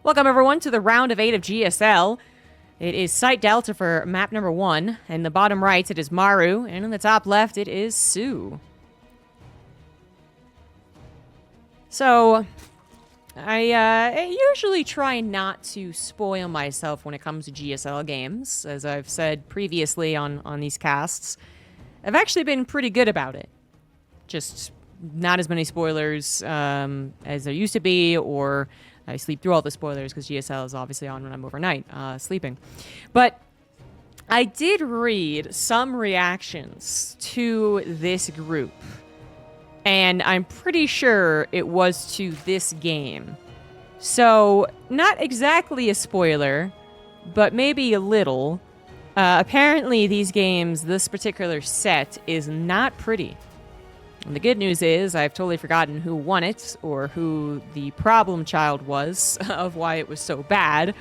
Welcome, everyone, to the round of 8 of GSL. It is Site Delta for map number 1. In the bottom right, it is Maru. And in the top left, it is soO. So, I usually try not to spoil myself when it comes to GSL games. As I've said previously on these casts, I've actually been pretty good about it. Just not as many spoilers as there used to be, or I sleep through all the spoilers because GSL is obviously on when I'm overnight sleeping. But I did read some reactions to this group, and I'm pretty sure it was to this game. So, not exactly a spoiler, but maybe a little. Apparently, these games, this particular set, is not pretty. And the good news is, I've totally forgotten who won it, or who the problem child was of why it was so bad.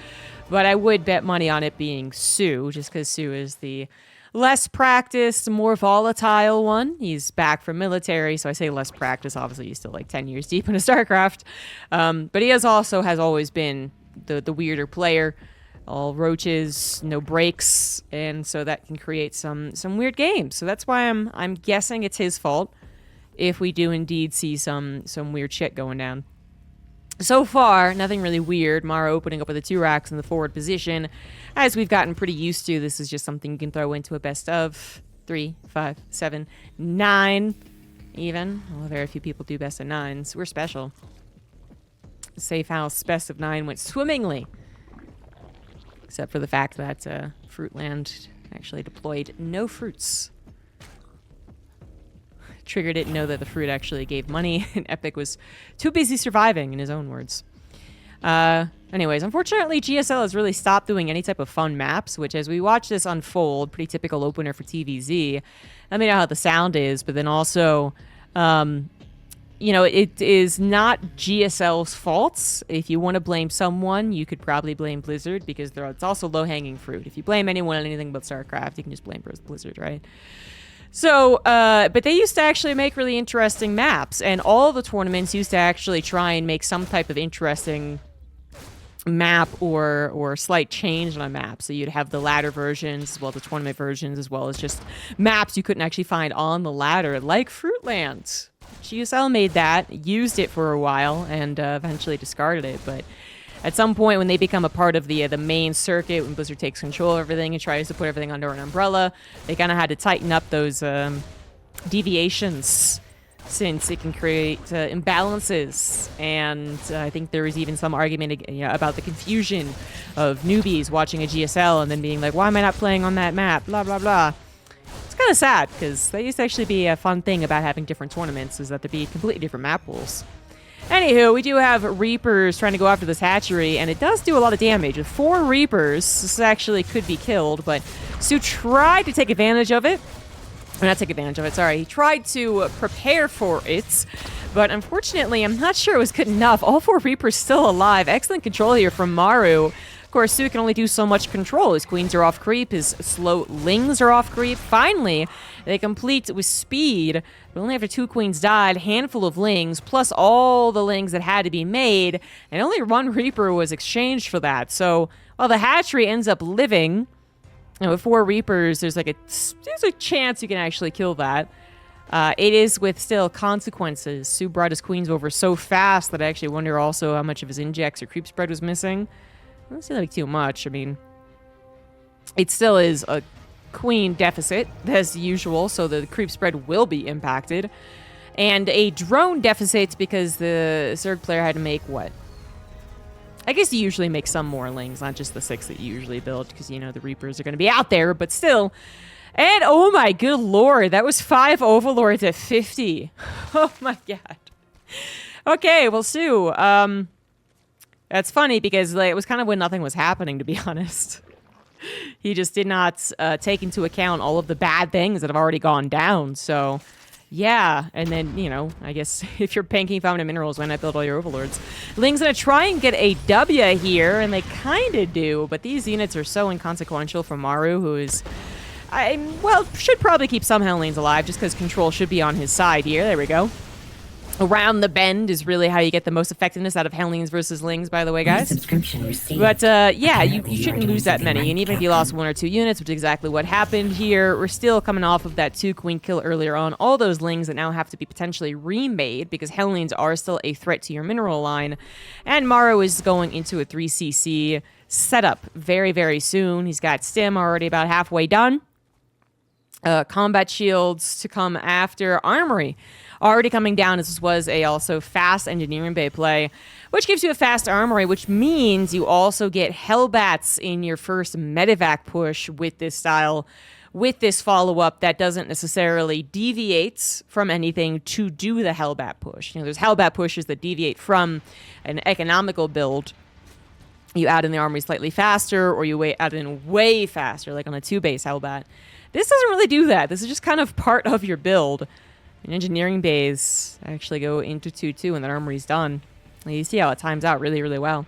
But I would bet money on it being soO, just because soO is the less practiced, more volatile one. He's back from military, so I say less practiced. Obviously, he's still like 10 years deep into StarCraft. But he has always been the weirder player. All roaches, no breaks, and so that can create some weird games. So that's why I'm guessing it's his fault if we do indeed see some weird shit going down. So far, nothing really weird. Maru opening up with the 2 racks in the forward position. As we've gotten pretty used to, this is just something you can throw into a best of 3, 5, 7, 9 even. Well, very few people do best of 9s. We're special. Safe house best of 9 went swimmingly. Except for the fact that Fruitland actually deployed no fruits. Trigger didn't know that the fruit actually gave money, and Epic was too busy surviving, in his own words. Anyways, unfortunately, GSL has really stopped doing any type of fun maps, which, as we watch this unfold, pretty typical opener for TVZ. Let me know how the sound is, but then also, you know, it is not GSL's fault. If you want to blame someone, you could probably blame Blizzard, because it's also low-hanging fruit. If you blame anyone on anything but StarCraft, you can just blame Blizzard, right? So, but they used to actually make really interesting maps, and all the tournaments used to actually try and make some type of interesting map or slight change on a map. So you'd have the ladder versions, as well as the tournament versions, as well as just maps you couldn't actually find on the ladder, like Fruitland. GSL made that, used it for a while, and eventually discarded it, but at some point, when they become a part of the main circuit, when Blizzard takes control of everything and tries to put everything under an umbrella, they kind of had to tighten up those deviations, since it can create imbalances. And I think there was even some argument about the confusion of newbies watching a GSL and then being like, why am I not playing on that map? Blah, blah, blah. It's kind of sad, because that used to actually be a fun thing about having different tournaments, is that there'd be completely different map rules. Anywho, we do have Reapers trying to go after this hatchery, and it does do a lot of damage. With 4 Reapers, this actually could be killed, but soO tried to take advantage of it. Or not take advantage of it, sorry. He tried to prepare for it, but unfortunately, I'm not sure it was good enough. All 4 Reapers still alive. Excellent control here from Maru. Of course, soO can only do so much control. His queens are off creep, his slow lings are off creep. Finally, they complete with speed, but only after 2 queens died, handful of lings, plus all the lings that had to be made, and only 1 Reaper was exchanged for that. So, while the hatchery ends up living, and with 4 Reapers, there's a chance you can actually kill that. It is with still consequences. soO brought his queens over so fast that I actually wonder also how much of his injects or creep spread was missing. I don't see like too much. I mean, it still is a queen deficit, as usual, so the creep spread will be impacted. And a drone deficit, because the Zerg player had to make what? I guess you usually make some more lings, not just the 6 that you usually build, because, you know, the Reapers are going to be out there, but still. And, oh my good lord, that was 5 Overlords at 50. Oh my god. Okay, well, soO, that's funny, because like, it was kind of when nothing was happening, to be honest. He just did not take into account all of the bad things that have already gone down, so yeah. And then, you know, I guess if you're banking fountain minerals, why not build all your Overlords? Ling's gonna try and get a W here, and they kind of do, but these units are so inconsequential for Maru, who is, well, should probably keep some Hell lanes alive, just because control should be on his side here. There we go. Around the bend is really how you get the most effectiveness out of Hellions versus Lings, by the way, guys. Subscription received. But, yeah, you shouldn't lose that many. And even if you lost 1 or 2 units, which is exactly what happened here, we're still coming off of that 2-queen kill earlier on. All those Lings that now have to be potentially remade, because Hellions are still a threat to your mineral line. And Maru is going into a 3cc setup very, very soon. He's got Stim already about halfway done. Combat shields to come after. Armory already coming down. This was a also fast engineering bay play, which gives you a fast armory, which means you also get Hellbats in your first medevac push with this style, with this follow-up that doesn't necessarily deviate from anything to do the Hellbat push. You know, there's Hellbat pushes that deviate from an economical build. You add in the armory slightly faster, or you add in way faster, like on a 2-base Hellbat. This doesn't really do that. This is just kind of part of your build. And engineering bays actually go into 2-2 and that armory's done. And you see how it times out really, really well.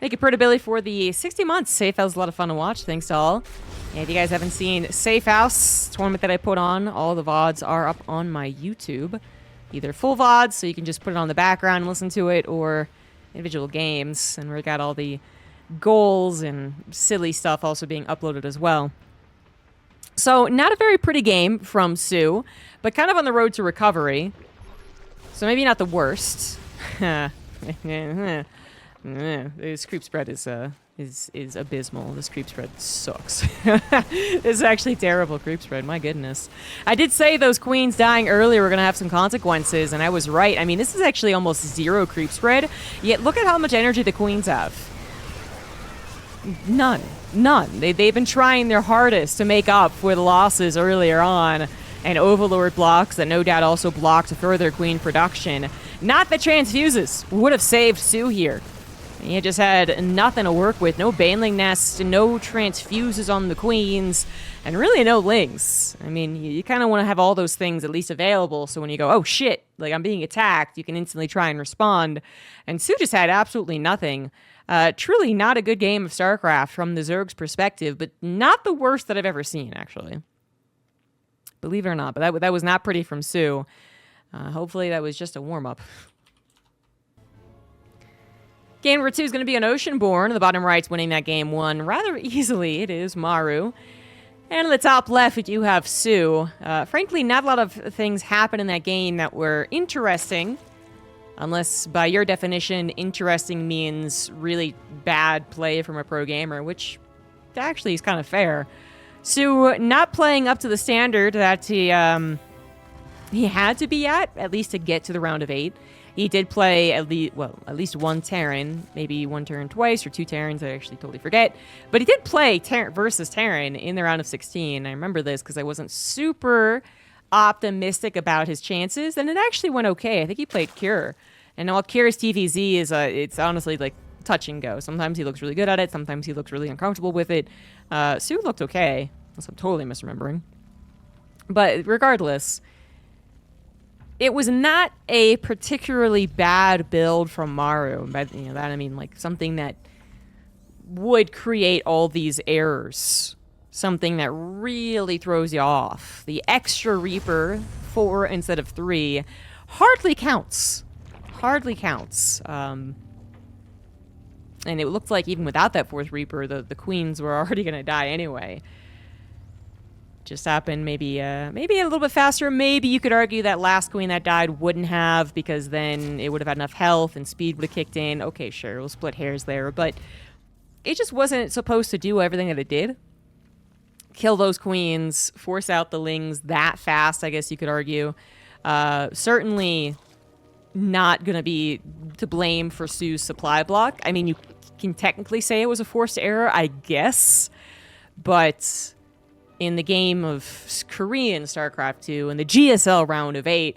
Thank you, Billy, for the 60 months. Safe House was a lot of fun to watch. Thanks to all. And if you guys haven't seen Safe House tournament that I put on, all the VODs are up on my YouTube. Either full VODs, so you can just put it on the background and listen to it, or individual games. And we got all the goals and silly stuff also being uploaded as well. So, not a very pretty game from soO, but kind of on the road to recovery. So maybe not the worst. This creep spread is abysmal. This creep spread sucks. This is actually terrible creep spread, my goodness. I did say those queens dying earlier were going to have some consequences, and I was right. I mean, this is actually almost 0 creep spread, yet look at how much energy the queens have. None. They've been trying their hardest to make up for the losses earlier on, and Overlord blocks that no doubt also blocked further queen production. Not the transfuses would have saved soO here. You just had nothing to work with. No Baneling Nest, no transfuses on the queens, and really no Lings. I mean, you kind of want to have all those things at least available, so when you go, oh shit, like I'm being attacked, you can instantly try and respond. And soO just had absolutely nothing. Truly not a good game of StarCraft from the Zerg's perspective, but not the worst that I've ever seen, actually. Believe it or not, but that was not pretty from soO. Hopefully that was just a warm-up. Game number 2 is going to be an Oceanborn. The bottom right's winning that game 1 rather easily. It is Maru. And in the top left, you have soO. Frankly, not a lot of things happen in that game that were interesting. Unless, by your definition, interesting means really bad play from a pro gamer, which actually is kind of fair. soO not playing up to the standard that he had to be at least to get to the round of 8. He did play at least one Terran, maybe one Terran twice, or 2 Terrans, I actually totally forget. But he did play versus Terran in the round of 16. I remember this because I wasn't super optimistic about his chances, and it actually went okay. I think he played Cure. And while Cure's TVZ is, it's honestly like touch and go. Sometimes he looks really good at it, sometimes he looks really uncomfortable with it. soO looked okay, unless I'm totally misremembering. But regardless, it was not a particularly bad build from Maru. By that I mean like something that would create all these errors. Something that really throws you off. The extra Reaper, 4 instead of 3, hardly counts. Hardly counts. And it looked like even without that 4th Reaper, the queens were already going to die anyway. Just happened maybe a little bit faster. Maybe you could argue that last queen that died wouldn't have, because then it would have had enough health and speed would have kicked in. Okay, sure, we'll split hairs there. But it just wasn't supposed to do everything that it did. Kill those queens, force out the Lings that fast, I guess you could argue. Certainly not going to be to blame for soO's supply block. I mean, you can technically say it was a forced error, I guess. But in the game of Korean StarCraft 2 and the GSL round of 8,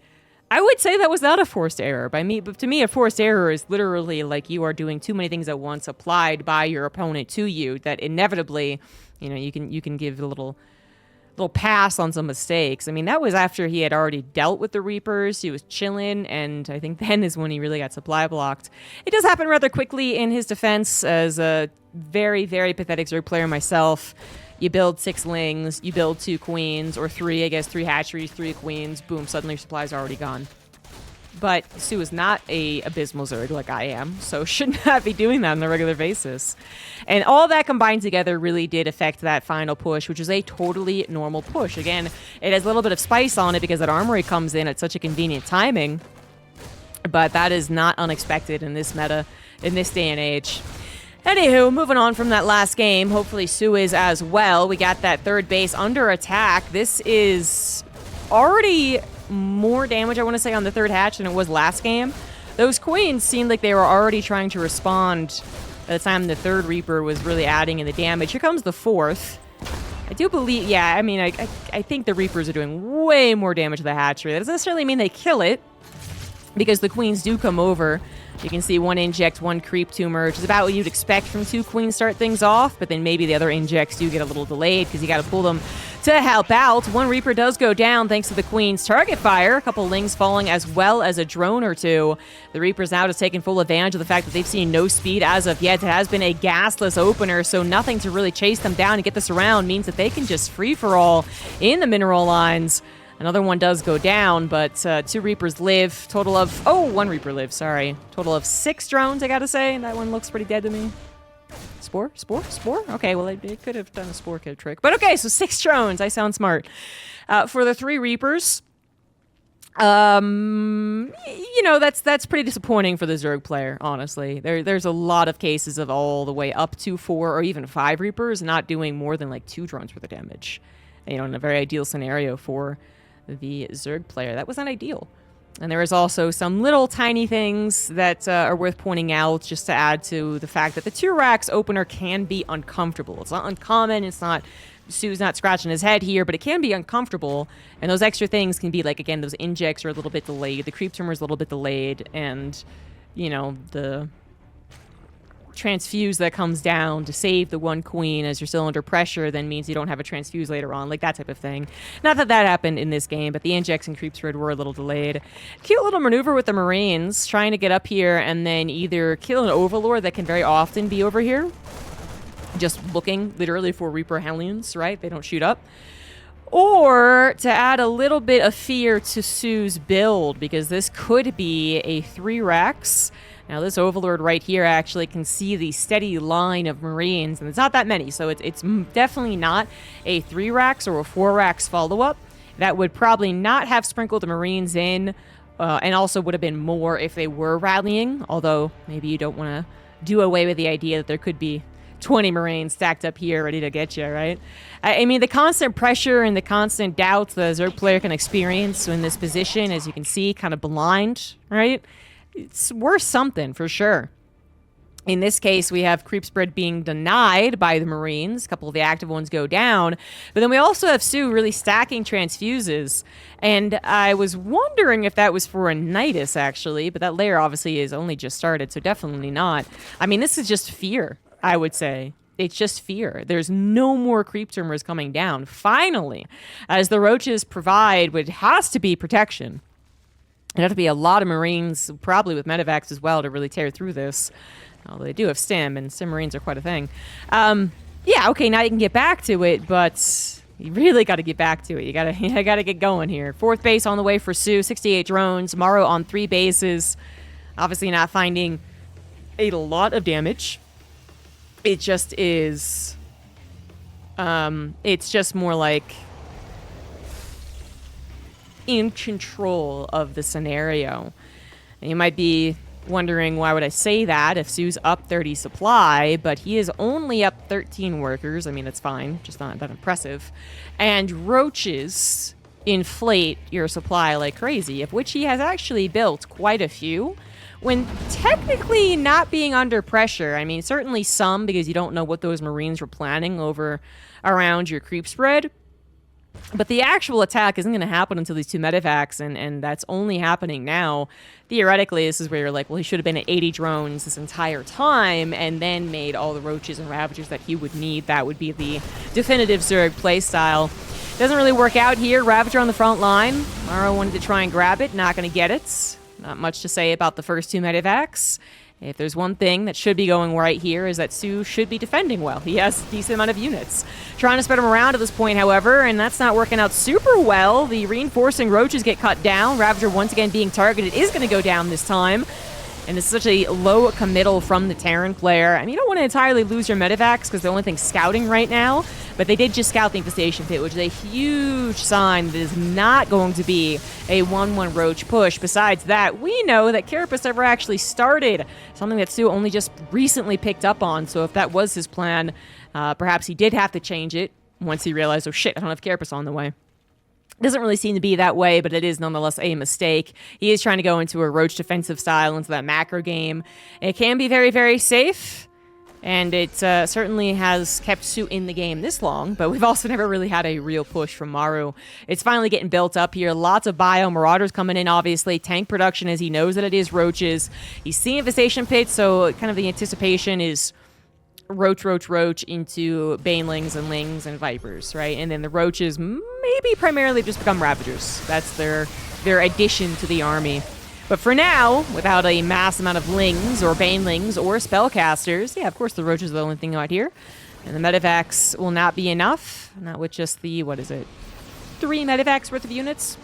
I would say that was not a forced error. But to me, a forced error is literally like you are doing too many things at once applied by your opponent to you that inevitably, you can give a little pass on some mistakes. I mean, that was after he had already dealt with the Reapers. He was chilling, and I think then is when he really got supply blocked. It does happen rather quickly in his defense as a very, very pathetic Zerg player myself. You build 6 Lings, you build 2 Queens, or 3, I guess, 3 hatcheries, 3 Queens, boom, suddenly your supplies are already gone. But soO is not a abysmal Zerg like I am, so should not be doing that on a regular basis. And all that combined together really did affect that final push, which is a totally normal push. Again, it has a little bit of spice on it because that armory comes in at such a convenient timing. But that is not unexpected in this meta, in this day and age. Anywho, moving on from that last game, hopefully soO is as well. We got that third base under attack. This is already more damage, I want to say, on the third hatch than it was last game. Those queens seemed like they were already trying to respond by the time the third Reaper was really adding in the damage. Here comes the fourth. I do believe, yeah, I mean, I think the Reapers are doing way more damage to the hatchery. That doesn't necessarily mean they kill it, because the queens do come over. You can see one inject, one creep tumor, which is about what you'd expect from two queens start things off, but then maybe the other injects do get a little delayed because you got to pull them to help out. One Reaper does go down thanks to the queen's target fire. A couple lings falling as well as a drone or two. The Reapers now just taking full advantage of the fact that they've seen no speed as of yet. It has been a gasless opener, so nothing to really chase them down and get this around means that they can just free-for-all in the mineral lines. Another one does go down, but two Reapers live. Total of... Oh, one Reaper lives, sorry. Total of 6 drones, I gotta say. That one looks pretty dead to me. Spore? Spore? Spore? Okay, well, it could have done a spore kid trick. But okay, so 6 drones. I sound smart. For the 3 Reapers, you know, that's pretty disappointing for the Zerg player, honestly. There's a lot of cases of all the way up to 4 or even 5 Reapers not doing more than, like, 2 drones worth of damage. You know, in a very ideal scenario for the Zerg player. That was not ideal. And there is also some little tiny things that are worth pointing out just to add to the fact that the 2 racks opener can be uncomfortable. It's not uncommon. It's not... soO's not scratching his head here, but it can be uncomfortable. And those extra things can be like, again, those injects are a little bit delayed. The creep tumor is a little bit delayed. And, you know, the transfuse that comes down to save the one queen as you're still under pressure then means you don't have a transfuse later on, like that type of thing. Not that that happened in this game, but the injects and creep spread were a little delayed. Cute little maneuver with the Marines, trying to get up here and then either kill an Overlord that can very often be over here, just looking literally for Reaper Hellions, right? They don't shoot up. Or to add a little bit of fear to soO's build, because this could be a 3 racks. Now, this Overlord right here actually can see the steady line of Marines, and it's not that many, so it's definitely not a 3 racks or a 4 racks follow-up. That would probably not have sprinkled the Marines in, and also would have been more if they were rallying, although maybe you don't want to do away with the idea that there could be 20 Marines stacked up here ready to get you, right? I mean, the constant pressure and the constant doubts the Zerg player can experience in this position, as you can see, kind of blind, right? It's worth something, for sure. In this case, we have creep spread being denied by the Marines. A couple of the active ones go down. But then we also have soO really stacking transfuses. And I was wondering if that was for a Nidus, actually. But that layer obviously is only just started, so definitely not. I mean, this is just fear, I would say. It's just fear. There's no more creep tumors coming down. Finally, as the roaches provide what has to be protection. It'd have to be a lot of Marines, probably with medevacs as well, to really tear through this. Although they do have stim, and stim Marines are quite a thing. Yeah, okay, now you can get back to it, but you really got to get back to it. You gotta get going here. 4th base on the way for soO, 68 drones. Maru on 3 bases. Obviously not finding a lot of damage. It just is... it's just more like... in control of the scenario. And you might be wondering, why would I say that if soO's up 30 supply, but he is only up 13 workers. I mean, it's fine, just not that impressive. And roaches inflate your supply like crazy, of which he has actually built quite a few, when technically not being under pressure. I mean, certainly some, because you don't know what those Marines were planning over around your creep spread. But the actual attack isn't going to happen until these 2 medevacs, and that's only happening now. Theoretically, this is where you're like, well, he should have been at 80 drones this entire time, and then made all the roaches and ravagers that he would need. That would be the definitive Zerg playstyle. Doesn't really work out here. Ravager on the front line. Maru wanted to try and grab it, not going to get it. Not much to say about the first 2 medevacs. If there's one thing that should be going right here is that soO should be defending well. He has a decent amount of units. Trying to spread them around at this point, however, and that's not working out super well. The reinforcing roaches get cut down. Ravager once again being targeted is going to go down this time. And it's such a low committal from the Terran player. I mean, you don't want to entirely lose your medevacs because the only thing scouting right now. But they did just scout the infestation pit, which is a huge sign that is not going to be a 1-1 roach push. Besides that, we know that Carapace never actually started, something that soO only just recently picked up on. So if that was his plan, perhaps he did have to change it once he realized, oh shit, I don't have Carapace on the way. Doesn't really seem to be that way, but it is nonetheless a mistake. He is trying to go into a roach defensive style, into that macro game. It can be very, very safe, and it certainly has kept soO in the game this long, but we've also never really had a real push from Maru. It's finally getting built up here. Lots of bio marauders coming in, obviously. Tank production, as he knows that it is roaches. He's seeing infestation pits, so kind of the anticipation is roach into banelings and lings and vipers, right? And then the roaches maybe primarily just become ravagers. That's their addition to the army. But for now, without a mass amount of lings or banelings or spellcasters, yeah, of course the roaches are the only thing out here. And the medevacs will not be enough. Not with just the, 3 medevacs worth of units.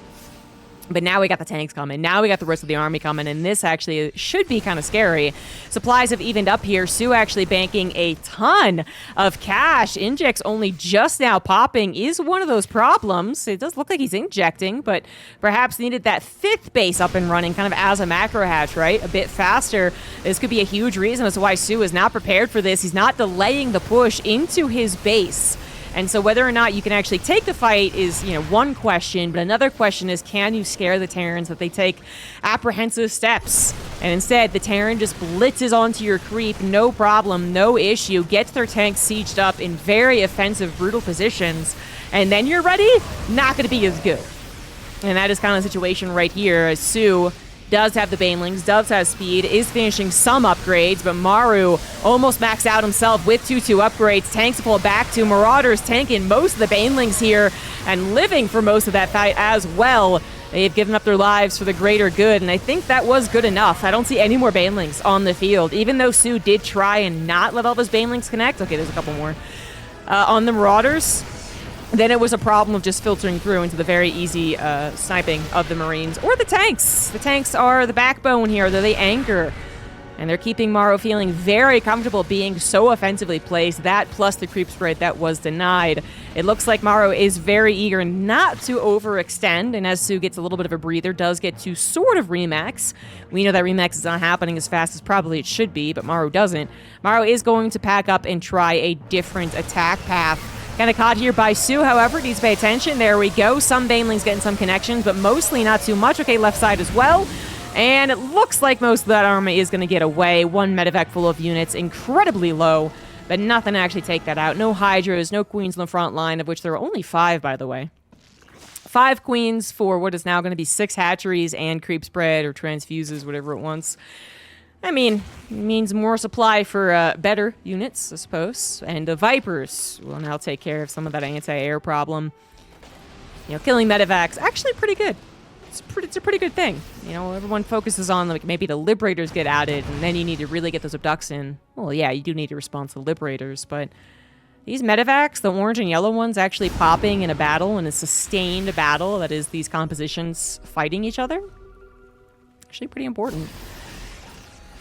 But now we got the tanks coming. Now we got the rest of the army coming, and this actually should be kind of scary. Supplies have evened up here. soO actually banking a ton of cash. Injects only just now popping is one of those problems. It does look like he's injecting, but perhaps needed that 5th base up and running kind of as a macro hatch, right? A bit faster. This could be a huge reason as to why soO is not prepared for this. He's not delaying the push into his base. And so whether or not you can actually take the fight is, one question, but another question is, can you scare the Terrans that they take apprehensive steps? And instead, the Terran just blitzes onto your creep, no problem, no issue, gets their tanks sieged up in very offensive, brutal positions, and then you're ready? Not going to be as good. And that is kind of the situation right here, as soO does have the banelings, does have speed, is finishing some upgrades, but Maru almost maxed out himself with 2-2 upgrades. Tanks to pull back to. Marauders tanking most of the banelings here and living for most of that fight as well. They've given up their lives for the greater good, and I think that was good enough. I don't see any more banelings on the field, even though soO did try and not let all those banelings connect. Okay, there's a couple more. On the Marauders, then it was a problem of just filtering through into the very easy sniping of the Marines or the tanks. The tanks are the backbone here. They're the anchor. And they're keeping Maru feeling very comfortable being so offensively placed. That plus the creep spread that was denied. It looks like Maru is very eager not to overextend. And as soO gets a little bit of a breather, does get to sort of remax. We know that remax is not happening as fast as probably it should be, but Maru doesn't. Maru is going to pack up and try a different attack path. Kind of caught here by soO, however, needs to pay attention. There we go. Some banelings getting some connections, but mostly not too much. Okay, left side as well. And it looks like most of that army is going to get away. 1 medevac full of units, incredibly low, but nothing to actually take that out. No Hydras, no Queens on the front line, of which there are only 5, by the way. 5 Queens for what is now going to be 6 hatcheries and creep spread or transfuses, whatever it wants. I mean, it means more supply for better units, I suppose. And the Vipers will now take care of some of that anti-air problem. Killing medevacs, actually pretty good. It's a pretty good thing. Everyone focuses on, like, maybe the Liberators get added, and then you need to really get those abducts in. Well, yeah, you do need to respond to the Liberators, but these medevacs, the orange and yellow ones, actually popping in a battle, in a sustained battle, that is these compositions fighting each other, actually pretty important.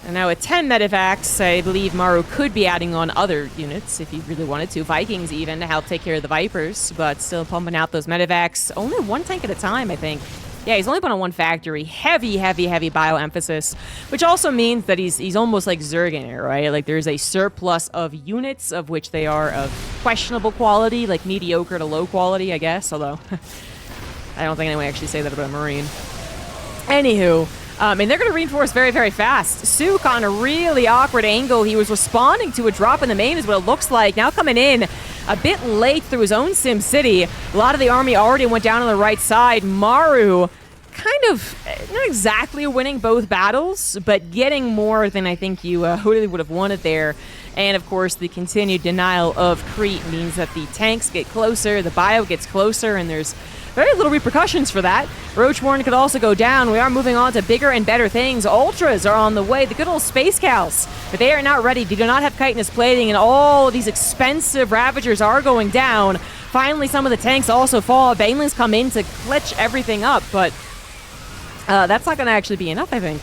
And now at 10 medevacs, I believe Maru could be adding on other units if he really wanted to. Vikings even, to help take care of the Vipers, but still pumping out those medevacs. Only 1 tank at a time, I think. Yeah, he's only put on 1 factory. Heavy bio emphasis, which also means that he's almost like Zergan here, right? Like, there's a surplus of units, of which they are of questionable quality, like mediocre to low quality, I guess, although I don't think anyone would actually say that about a Marine. Anywho, and they're going to reinforce very, very fast. soO caught a really awkward angle. He was responding to a drop in the main is what it looks like. Now coming in a bit late through his own Sim City. A lot of the army already went down on the right side. Maru kind of not exactly winning both battles, but getting more than I think you really would have wanted there. And of course, the continued denial of creep means that the tanks get closer, the bio gets closer, and there's very little repercussions for that. Roachborn could also go down. We are moving on to bigger and better things. Ultras are on the way. The good old Space Cows. But they are not ready. They do not have chitinous plating, and all of these expensive Ravagers are going down. Finally, some of the tanks also fall. Banelings come in to clutch everything up, but that's not going to actually be enough, I think.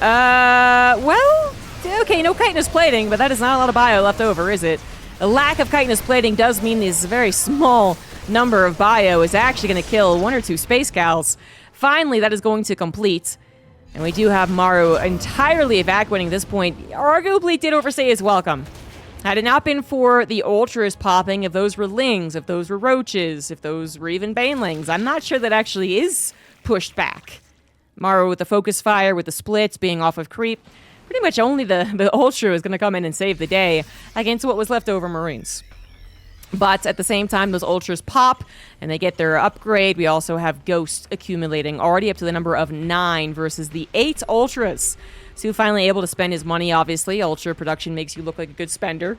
Well, okay, no chitinous plating, but that is not a lot of bio left over, is it? A lack of chitinous plating does mean this very small number of bio is actually going to kill 1 or 2 Space Cows. Finally, that is going to complete. And we do have Maru entirely evacuating at this point. Arguably did overstay his welcome. Had it not been for the Ultras popping, if those were Lings, if those were Roaches, if those were even Banelings, I'm not sure that actually is pushed back. Maru with the focus fire, with the splits, being off of creep. Pretty much only the Ultra is going to come in and save the day against what was left over Marines. But at the same time, those Ultras pop, and they get their upgrade. We also have Ghost accumulating, already up to the number of 9 versus the 8 Ultras. soO finally able to spend his money, obviously. Ultra production makes you look like a good spender.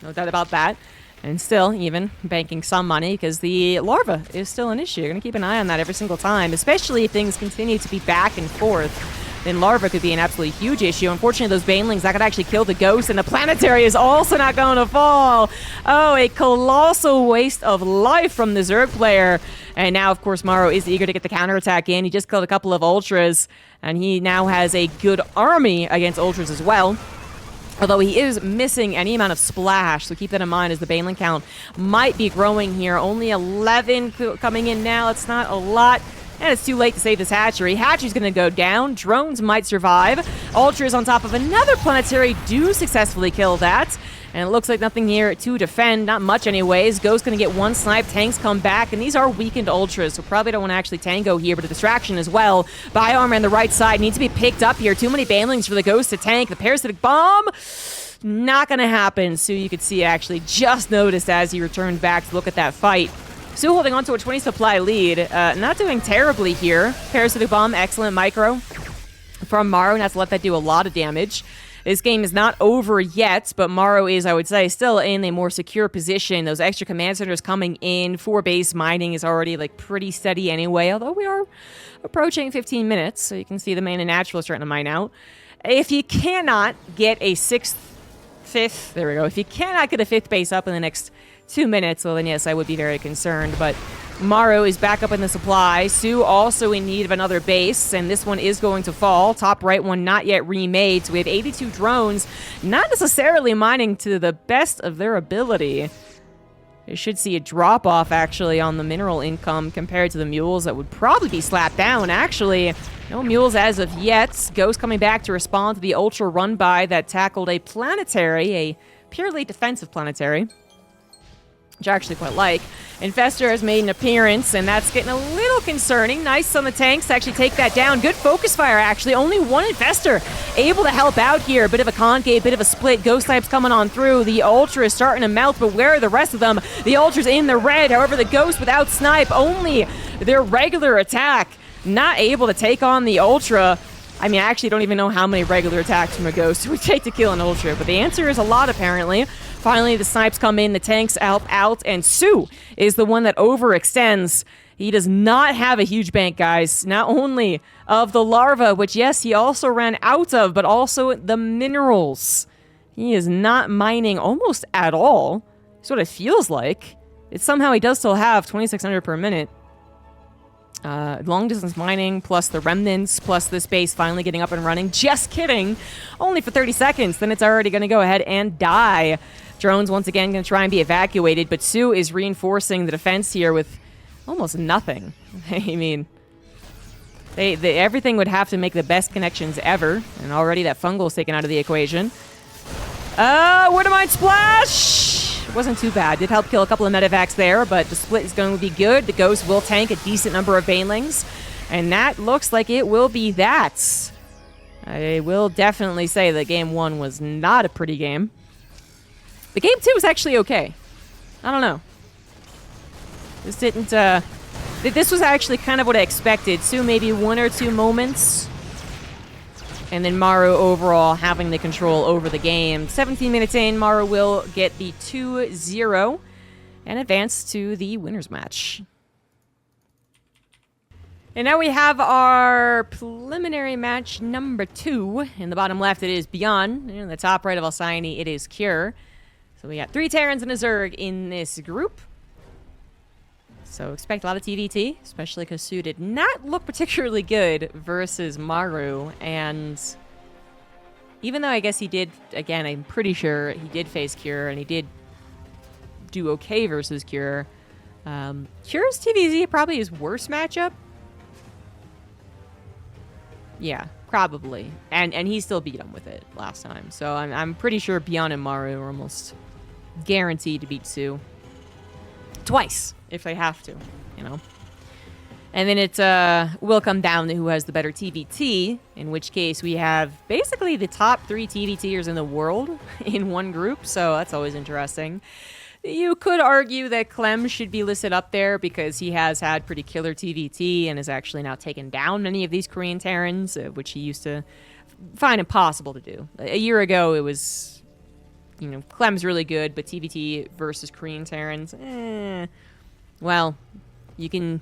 No doubt about that. And still, even banking some money, because the larva is still an issue. You're going to keep an eye on that every single time, especially if things continue to be back and forth. Then larva could be an absolutely huge issue. Unfortunately, those banelings, that could actually kill the ghost, and the planetary is also not going to fall. Oh, a colossal waste of life from the Zerg player. And now, of course, Maru is eager to get the counterattack in. He just killed a couple of Ultras, and he now has a good army against Ultras as well. Although he is missing any amount of splash, so keep that in mind as the Baneling count might be growing here. Only 11 coming in now. It's not a lot. And it's too late to save this hatchery. Hatchery's going to go down. Drones might survive. Ultras on top of another planetary do successfully kill that. And it looks like nothing here to defend. Not much anyways. Ghost going to get one snipe. Tanks come back. And these are weakened Ultras, so probably don't want to actually tango here, but a distraction as well. Bioarmor on the right side needs to be picked up here. Too many Banelings for the Ghost to tank. The Parasitic Bomb, not going to happen. So you could see actually just noticed as he returned back to look at that fight. soO holding on to a 20 supply lead. Not doing terribly here. Parasitic Bomb, excellent micro from Maru. Not to let that do a lot of damage. This game is not over yet, but Maru is, I would say, still in a more secure position. Those extra command centers coming in for base mining is already like pretty steady anyway, although we are approaching 15 minutes, so you can see the main and natural starting to mine out. If you cannot get a 5th, there we go. If you cannot get a 5th base up in the next 2 minutes, well then yes, I would be very concerned, but Maru is back up in the supply. soO also in need of another base, and this one is going to fall. Top right one not yet remade, so we have 82 drones, not necessarily mining to the best of their ability. You should see a drop-off, actually, on the mineral income compared to the mules that would probably be slapped down, actually. No mules as of yet. Ghost coming back to respond to the Ultra run-by that tackled a planetary, a purely defensive planetary, which I actually quite like. Infestor has made an appearance, and that's getting a little concerning. Nice on the tanks to actually take that down. Good focus fire, actually. Only one Infestor able to help out here. Bit of a concave, bit of a split. Ghost types coming on through. The Ultra is starting to melt, but where are the rest of them? The Ultra's in the red. However, the Ghost without snipe, only their regular attack, not able to take on the Ultra. I mean, I actually don't even know how many regular attacks from a Ghost it would take to kill an Ultra, but the answer is a lot, apparently. Finally, the snipes come in, the tanks help out, and soO is the one that overextends. He does not have a huge bank, guys. Not only of the larva, which, yes, he also ran out of, but also the minerals. He is not mining almost at all. That's what it feels like. It's somehow he does still have 2,600 per minute. Long distance mining, plus the remnants, plus this base finally getting up and running. Just kidding. Only for 30 seconds, then it's already going to go ahead and die. Drones once again going to try and be evacuated, but soO is reinforcing the defense here with almost nothing. I mean, everything would have to make the best connections ever, and already that fungal is taken out of the equation. Word of Mind Splash! Wasn't too bad. Did help kill a couple of medevacs there, but the split is going to be good. The Ghost will tank a decent number of Banelings, and that looks like it will be that. I will definitely say that Game 1 was not a pretty game. The Game 2 was actually okay. I don't know. This didn't, this was actually kind of what I expected. soO maybe 1 or 2 moments, and then Maru overall having the control over the game. 17 minutes in, Maru will get the 2-0 and advance to the winners match. And now we have our preliminary match number 2. In the bottom left, it is Byun. In the top right of Alcyone, it is Cure. So we got 3 Terrans and a Zerg in this group. So expect a lot of TVT, especially because soO did not look particularly good versus Maru. And even though I guess he did, again, I'm pretty sure he did face Cure, and he did do okay versus Cure. Cure's TVZ probably his worst matchup. Yeah, probably. And he still beat him with it last time. So I'm pretty sure Byun and Maru are almost guaranteed to beat soO. Twice, if they have to, you know. And then it will come down to who has the better TVT, in which case we have basically the top 3 TVTers in the world in one group, so that's always interesting. You could argue that Clem should be listed up there because he has had pretty killer TVT and has actually now taken down many of these Korean Terrans, which he used to find impossible to do. A year ago, it was, you know, Clem's really good, but TVT versus Korean Terrans, well, you can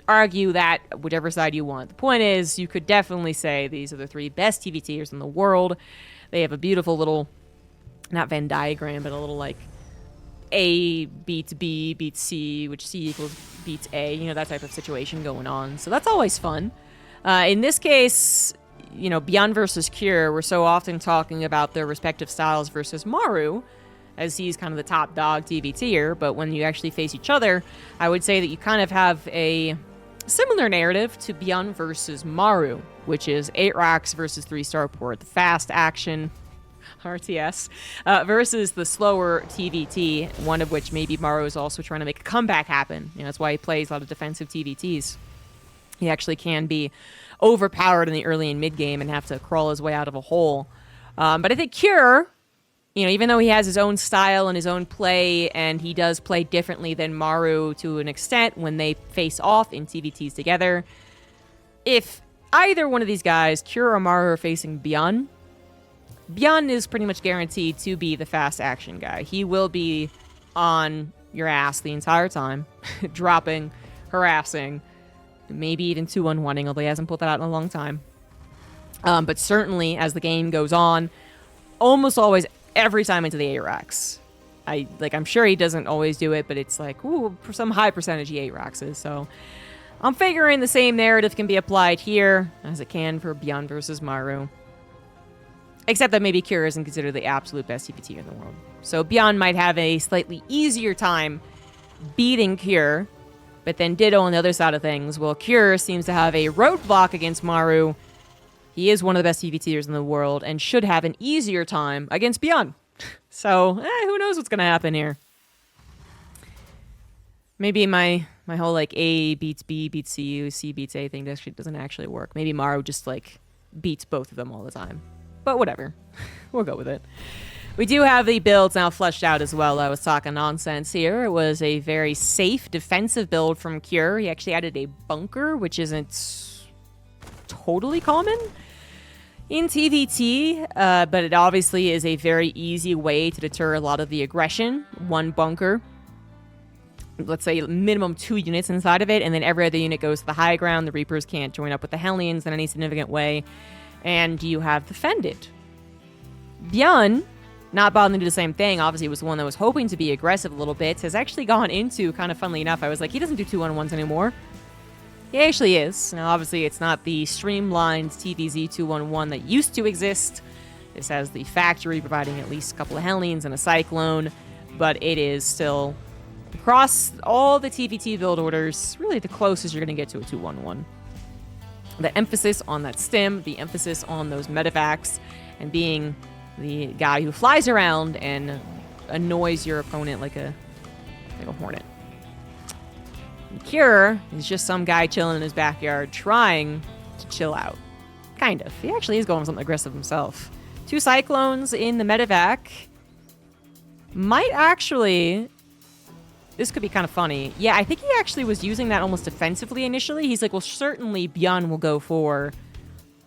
argue that whichever side you want. The point is, you could definitely say these are the 3 best TVTers in the world. They have a beautiful little, not Venn diagram, but a little like A beats B beats C, which C equals beats A, you know, that type of situation going on. So that's always fun. In this case, you know, Byun versus Cure, we're so often talking about their respective styles versus Maru, as he's kind of the top dog TVTer, but when you actually face each other, I would say that you kind of have a similar narrative to Byun versus Maru, which is 8 racks versus 3 starport, the fast action RTS, versus the slower TVT, one of which maybe Maru is also trying to make a comeback happen. You know, that's why he plays a lot of defensive TVTs. He actually can be overpowered in the early and mid game and have to crawl his way out of a hole. But I think Cure, you know, even though he has his own style and his own play, and he does play differently than Maru to an extent when they face off in TVTs together, if either one of these guys, Cure or Maru, are facing Byun is pretty much guaranteed to be the fast action guy. He will be on your ass the entire time, dropping, harassing, maybe even 2-on-1ing, although he hasn't put that out in a long time. But certainly, as the game goes on, almost always every time into the 8 racks. I'm sure he doesn't always do it, but it's like, ooh, for some high percentage he 8 racks is. So I'm figuring the same narrative can be applied here as it can for Byun versus Maru. Except that maybe Cure isn't considered the absolute best TVT in the world. So Byun might have a slightly easier time beating Cure, but then ditto on the other side of things. Well, Cure seems to have a roadblock against Maru. He is one of the best TVTers in the world and should have an easier time against Byun. So, who knows what's going to happen here. Maybe my whole, like, A beats B beats C, C beats A thing doesn't actually work. Maybe Maru just, like, beats both of them all the time. But whatever. We'll go with it. We do have the builds now fleshed out as well. I was talking nonsense here. It was a very safe defensive build from Cure. He actually added a bunker, which isn't totally common in TVT, but it obviously is a very easy way to deter a lot of the aggression. 1 bunker, let's say minimum 2 units inside of it, and then every other unit goes to the high ground. The Reapers can't join up with the Hellions in any significant way, and you have defended. Byun, not bothering to do the same thing, obviously was the one that was hoping to be aggressive a little bit, has actually gone into, kind of funnily enough, I was like, he doesn't do 2-on-1s anymore. He actually is. Now, obviously, it's not the streamlined TVZ 2-on-1 that used to exist. This has the factory providing at least a couple of Hellions and a Cyclone, but it is still, across all the TVT build orders, really the closest you're going to get to a 2-on-1. The emphasis on that stim, the emphasis on those medevacs, and being the guy who flies around and annoys your opponent like a hornet. Cure is just some guy chilling in his backyard trying to chill out. Kind of. He actually is going something aggressive himself. 2 Cyclones in the medevac. Might actually... This could be kind of funny. Yeah, I think he actually was using that almost defensively initially. He's like, well, certainly Byun will go for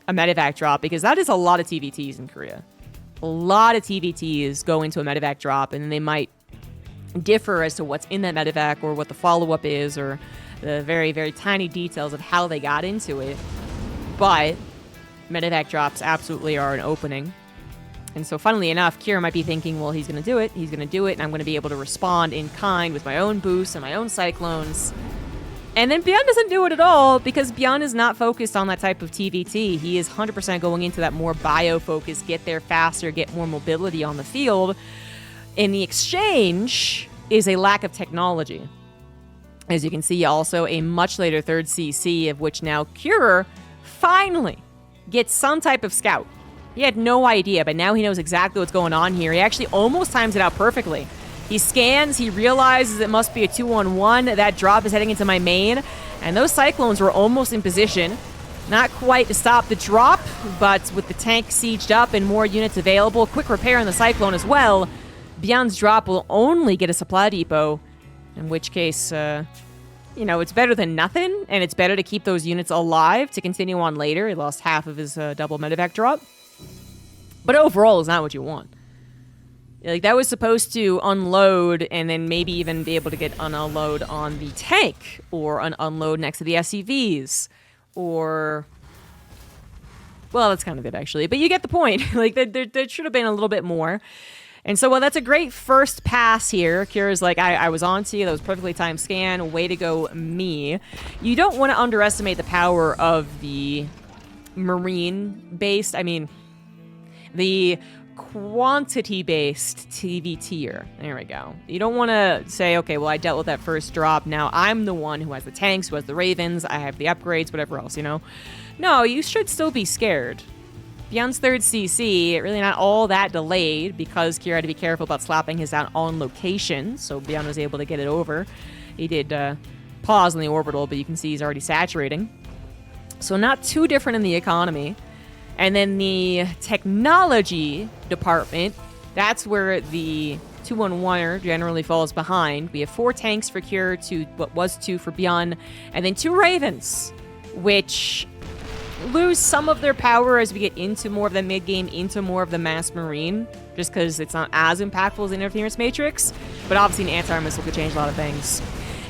a medevac drop, because that is a lot of TVTs in Korea. A lot of TVTs go into a medevac drop, and then they might differ as to what's in that medevac or what the follow-up is, or the very, very tiny details of how they got into it. But medevac drops absolutely are an opening. And so funnily enough, Kira might be thinking, well, he's going to do it, and I'm going to be able to respond in kind with my own boosts and my own cyclones. And then Byun doesn't do it at all, because Byun is not focused on that type of TVT. He is 100% going into that more bio-focused, get there faster, get more mobility on the field. In the exchange is a lack of technology. As you can see, also a much later third CC, of which now Kira finally gets some type of scout. He had no idea, but now he knows exactly what's going on here. He actually almost times it out perfectly. He scans, he realizes it must be a 2-on-1. That drop is heading into my main, and those Cyclones were almost in position. Not quite to stop the drop, but with the tank sieged up and more units available, quick repair on the Cyclone as well, Byun's drop will only get a supply depot, in which case, you know, it's better than nothing, and it's better to keep those units alive to continue on later. He lost half of his double medevac drop. But overall, it's not what you want. Like, that was supposed to unload and then maybe even be able to get an unload on the tank, or an unload next to the SCVs, or... Well, that's kind of it, actually. But you get the point. Like, there should have been a little bit more. And so, well, that's a great first pass here. Kira's like, I was on to you. That was perfectly timed scan. Way to go, me. You don't want to underestimate the power of the marine-based... I mean... the quantity-based TV tier. There we go. You don't want to say, okay, well, I dealt with that first drop. Now I'm the one who has the tanks, who has the Ravens, I have the upgrades, whatever else, you know? No, you should still be scared. Byun's third CC, really not all that delayed, because Kira had to be careful about slapping his down on location, so Byun was able to get it over. He did pause in the orbital, but you can see he's already saturating. So not too different in the economy. And then the technology department, that's where the 2-on-1er generally falls behind. We have 4 tanks for Cure to what was 2 for Byun, and then 2 Ravens, which lose some of their power as we get into more of the mid-game, into more of the mass marine, just because it's not as impactful as the interference matrix. But obviously an anti-armor missile could change a lot of things.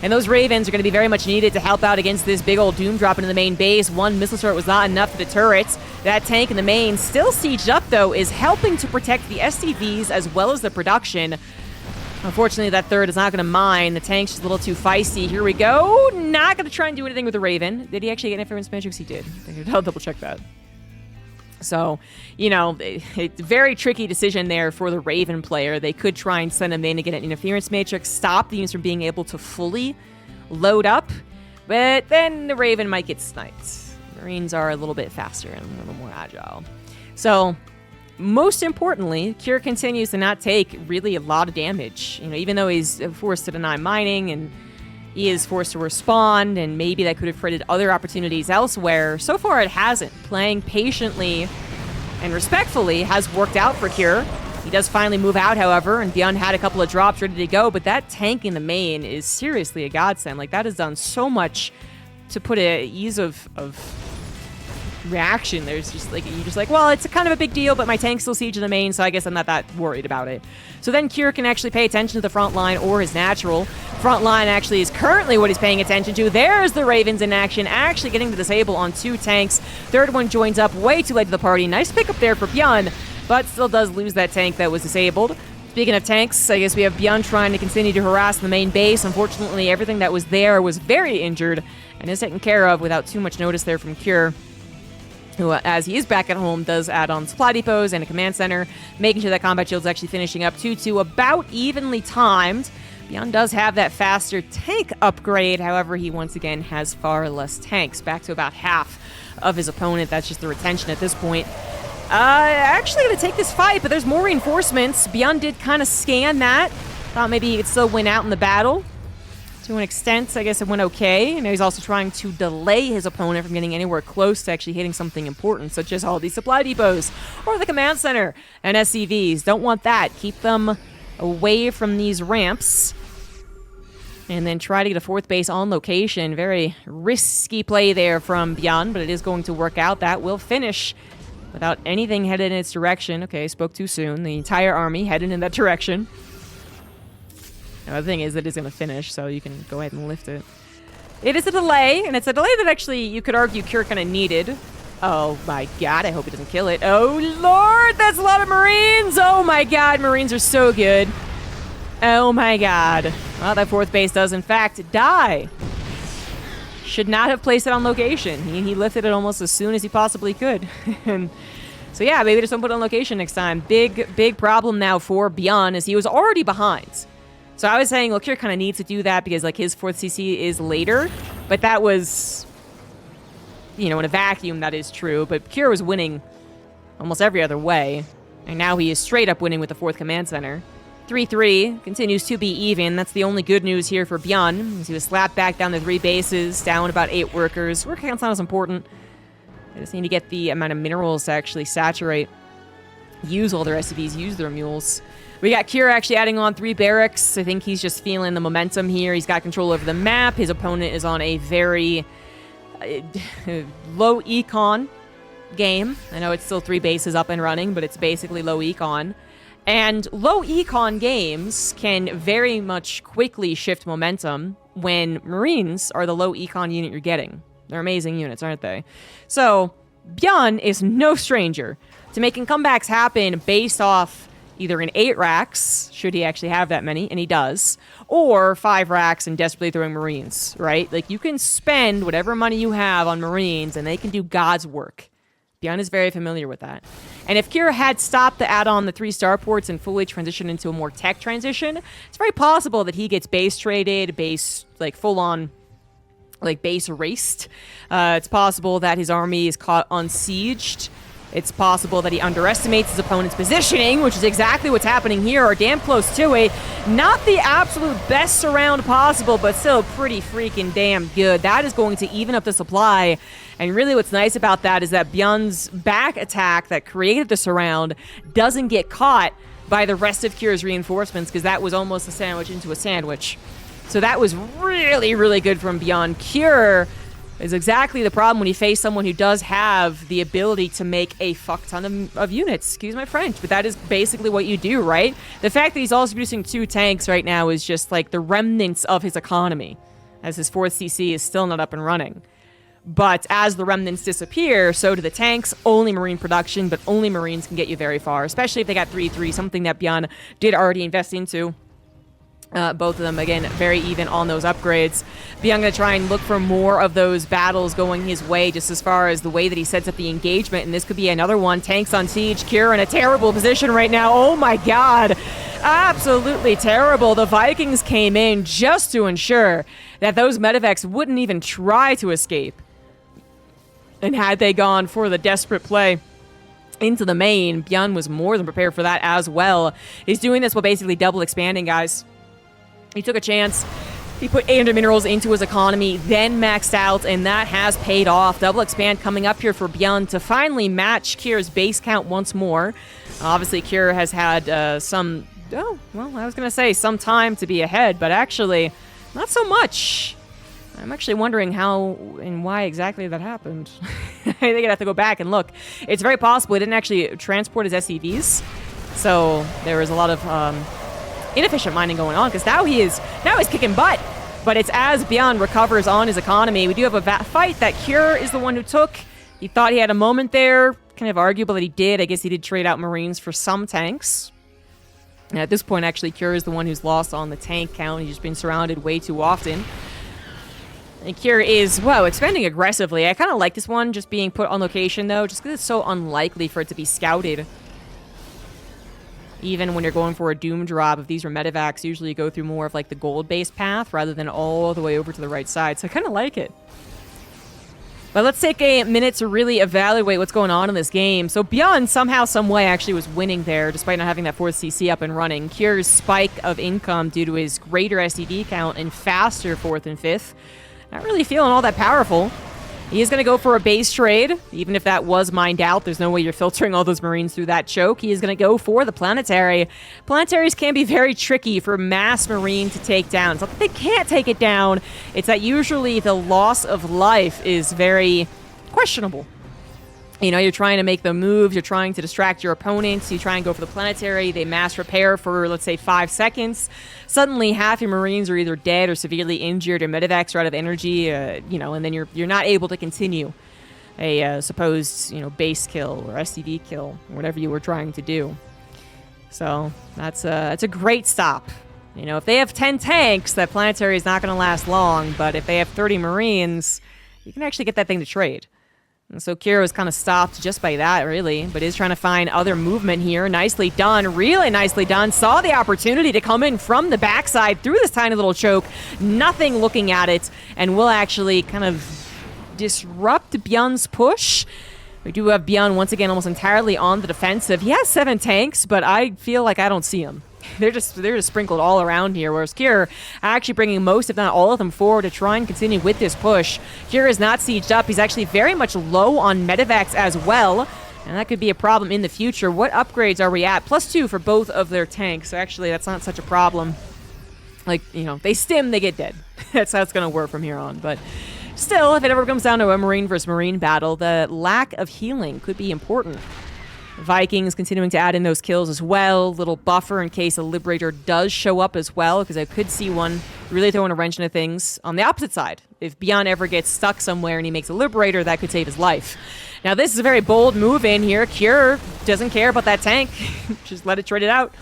And those Ravens are going to be very much needed to help out against this big old Doom drop into the main base. One missile turret was not enough for the turrets. That tank in the main, still sieged up though, is helping to protect the SCVs as well as the production. Unfortunately, that third is not going to mine. The tank's just a little too feisty. Here we go. Not going to try and do anything with the Raven. Did he actually get interference matrix? He did. I'll double check that. So, you know, it's a very tricky decision there for the Raven player. They could try and send him in to get an interference matrix, stop the units from being able to fully load up, but then the Raven might get sniped. Marines are a little bit faster and a little more agile. So, most importantly, Cure continues to not take really a lot of damage. You know, even though he's forced to deny mining and he is forced to respond, and maybe that could have created other opportunities elsewhere. So far, it hasn't. Playing patiently and respectfully has worked out for Cure. He does finally move out, however, and Byun had a couple of drops ready to go, but that tank in the main is seriously a godsend. Like, that has done so much to put a ease of reaction. There's just like, you're just like, well, it's a kind of a big deal, but my tank's still siege in the main, so I guess I'm not that worried about it. So then Cure can actually pay attention to the front line or his natural. Front line actually is currently what he's paying attention to. There's the Ravens in action, actually getting the disable on 2 tanks. Third one joins up way too late to the party. Nice pickup there for Byun, but still does lose that tank that was disabled. Speaking of tanks, I guess we have Byun trying to continue to harass the main base. Unfortunately, everything that was there was very injured and is taken care of without too much notice there from Cure, who, as he is back at home, does add on supply depots and a command center, making sure that combat shield's actually finishing up 2-2, about evenly timed. Byun does have that faster tank upgrade, however, he once again has far less tanks, back to about half of his opponent. That's just the retention at this point. Actually gonna take this fight, but there's more reinforcements. Byun did kind of scan that. Thought maybe he could still win out in the battle. To an extent, I guess it went okay. And now he's also trying to delay his opponent from getting anywhere close to actually hitting something important, such as all these supply depots or the command center and SCVs. Don't want that. Keep them away from these ramps. And then try to get a 4th base on location. Very risky play there from Byun, but it is going to work out. That will finish without anything headed in its direction. Okay, spoke too soon. The entire army headed in that direction. Now, the thing is, it is going to finish, so you can go ahead and lift it. It is a delay, and it's a delay that actually you could argue Cure kind of needed. Oh my god, I hope he doesn't kill it. Oh lord, that's a lot of Marines! Oh my god, Marines are so good. Oh my god. Well, that 4th base does in fact die. Should not have placed it on location. He lifted it almost as soon as he possibly could. And so yeah, maybe just don't put it on location next time. Big problem now for Byun is he was already behind. So I was saying, well, Cure kind of needs to do that because like his 4th CC is later, but that was, you know, in a vacuum that is true, but Cure was winning almost every other way, and now he is straight up winning with the 4th command center. 3-3 continues to be even. That's the only good news here for Byun, as he was slapped back down to 3 bases, down about 8 workers. Work count's not as important. They just need to get the amount of minerals to actually saturate, use all their SCVs, use their mules. We got Cure actually adding on 3 barracks. I think he's just feeling the momentum here. He's got control over the map. His opponent is on a very low econ game. I know it's still 3 bases up and running, but it's basically low econ. And low econ games can very much quickly shift momentum when Marines are the low econ unit you're getting. They're amazing units, aren't they? So Byun is no stranger to making comebacks happen based off either in 8 racks, should he actually have that many, and he does, or 5 racks and desperately throwing Marines, right? Like, you can spend whatever money you have on Marines, and they can do God's work. Byun is very familiar with that. And if Cure had stopped to add on the 3 starports and fully transition into a more tech transition, it's very possible that he gets base traded, base, like, full-on, like, base erased. It's possible that his army is caught unsieged. It's possible that he underestimates his opponent's positioning, which is exactly what's happening here, or damn close to it. Not the absolute best surround possible, but still pretty freaking damn good. That is going to even up the supply. And really what's nice about that is that Byun's back attack that created the surround doesn't get caught by the rest of Cure's reinforcements, because that was almost a sandwich into a sandwich. So that was really, really good from Byun. Cure is exactly the problem when you face someone who does have the ability to make a fuck ton of units. Excuse my French, but that is basically what you do, right? The fact that he's also producing 2 tanks right now is just like the remnants of his economy, as his 4th CC is still not up and running. But as the remnants disappear, so do the tanks. Only Marine production, but only Marines can get you very far, especially if they got 3-3, something that Byun did already invest into. Both of them, again, very even on those upgrades. Byun going to try and look for more of those battles going his way, just as far as the way that he sets up the engagement, and this could be another one. Tanks on siege. Cure in a terrible position right now. Oh my god. Absolutely terrible. The Vikings came in just to ensure that those medevacs wouldn't even try to escape. And had they gone for the desperate play into the main, Byun was more than prepared for that as well. He's doing this while basically double expanding, guys. He took a chance. He put 800 minerals into his economy, then maxed out, and that has paid off. Double expand coming up here for Byun to finally match Cure's base count once more. Obviously, Cure has had some... Oh, well, I was going to say some time to be ahead, but actually, not so much. I'm actually wondering how and why exactly that happened. I think I'd have to go back and look. It's very possible he didn't actually transport his SCVs, so there was a lot of... inefficient mining going on, because now he's kicking butt. But it's as Byun recovers on his economy. We do have a fight that Cure is the one who took. He thought he had a moment there. Kind of arguable that he did. I guess he did trade out Marines for some tanks. And at this point, actually, Cure is the one who's lost on the tank count. He's just been surrounded way too often. And Cure is, whoa, expanding aggressively. I kind of like this one just being put on location, though, just because it's so unlikely for it to be scouted. Even when you're going for a Doom drop, if these are medevacs, usually you go through more of like the gold-based path rather than all the way over to the right side. So I kind of like it. But let's take a minute to really evaluate what's going on in this game. So Byun somehow, some way actually was winning there, despite not having that 4th CC up and running. Cure's spike of income due to his greater SCV count and faster 4th and 5th. Not really feeling all that powerful. He is going to go for a base trade, even if that was mined out. There's no way you're filtering all those Marines through that choke. He is going to go for the planetary. Planetaries can be very tricky for mass Marine to take down. It's not that they can't take it down. It's that usually the loss of life is very questionable. You know, you're trying to make the moves, you're trying to distract your opponents, you try and go for the planetary, they mass repair for, let's say, 5 seconds. Suddenly, half your Marines are either dead or severely injured, or medevacs are out of energy, you know, and then you're not able to continue a supposed, you know, base kill or SCV kill, or whatever you were trying to do. So, that's a great stop. You know, if they have 10 tanks, that planetary is not going to last long, but if they have 30 Marines, you can actually get that thing to trade. And so Kira was kind of stopped just by that, really, but is trying to find other movement here. Nicely done, really nicely done. Saw the opportunity to come in from the backside through this tiny little choke. Nothing looking at it, and will actually kind of disrupt Byun's push. We do have Byun once again almost entirely on the defensive. He has 7 tanks, but I feel like I don't see him. They're just sprinkled all around here, whereas Kira actually bringing most, if not all of them, forward to try and continue with this push. Kira is not sieged up. He's actually very much low on medevacs as well, and that could be a problem in the future. What upgrades are we at? +2 for both of their tanks, so actually that's not such a problem. Like, you know, they stim, they get dead. That's how it's going to work from here on, but still, if it ever comes down to a Marine versus Marine battle, the lack of healing could be important. Vikings continuing to add in those kills as well. Little buffer in case a Liberator does show up as well, because I could see one really throwing a wrench into things on the opposite side. If Byun ever gets stuck somewhere and he makes a Liberator, that could save his life. Now, this is a very bold move in here. Cure doesn't care about that tank. Just let it trade it out.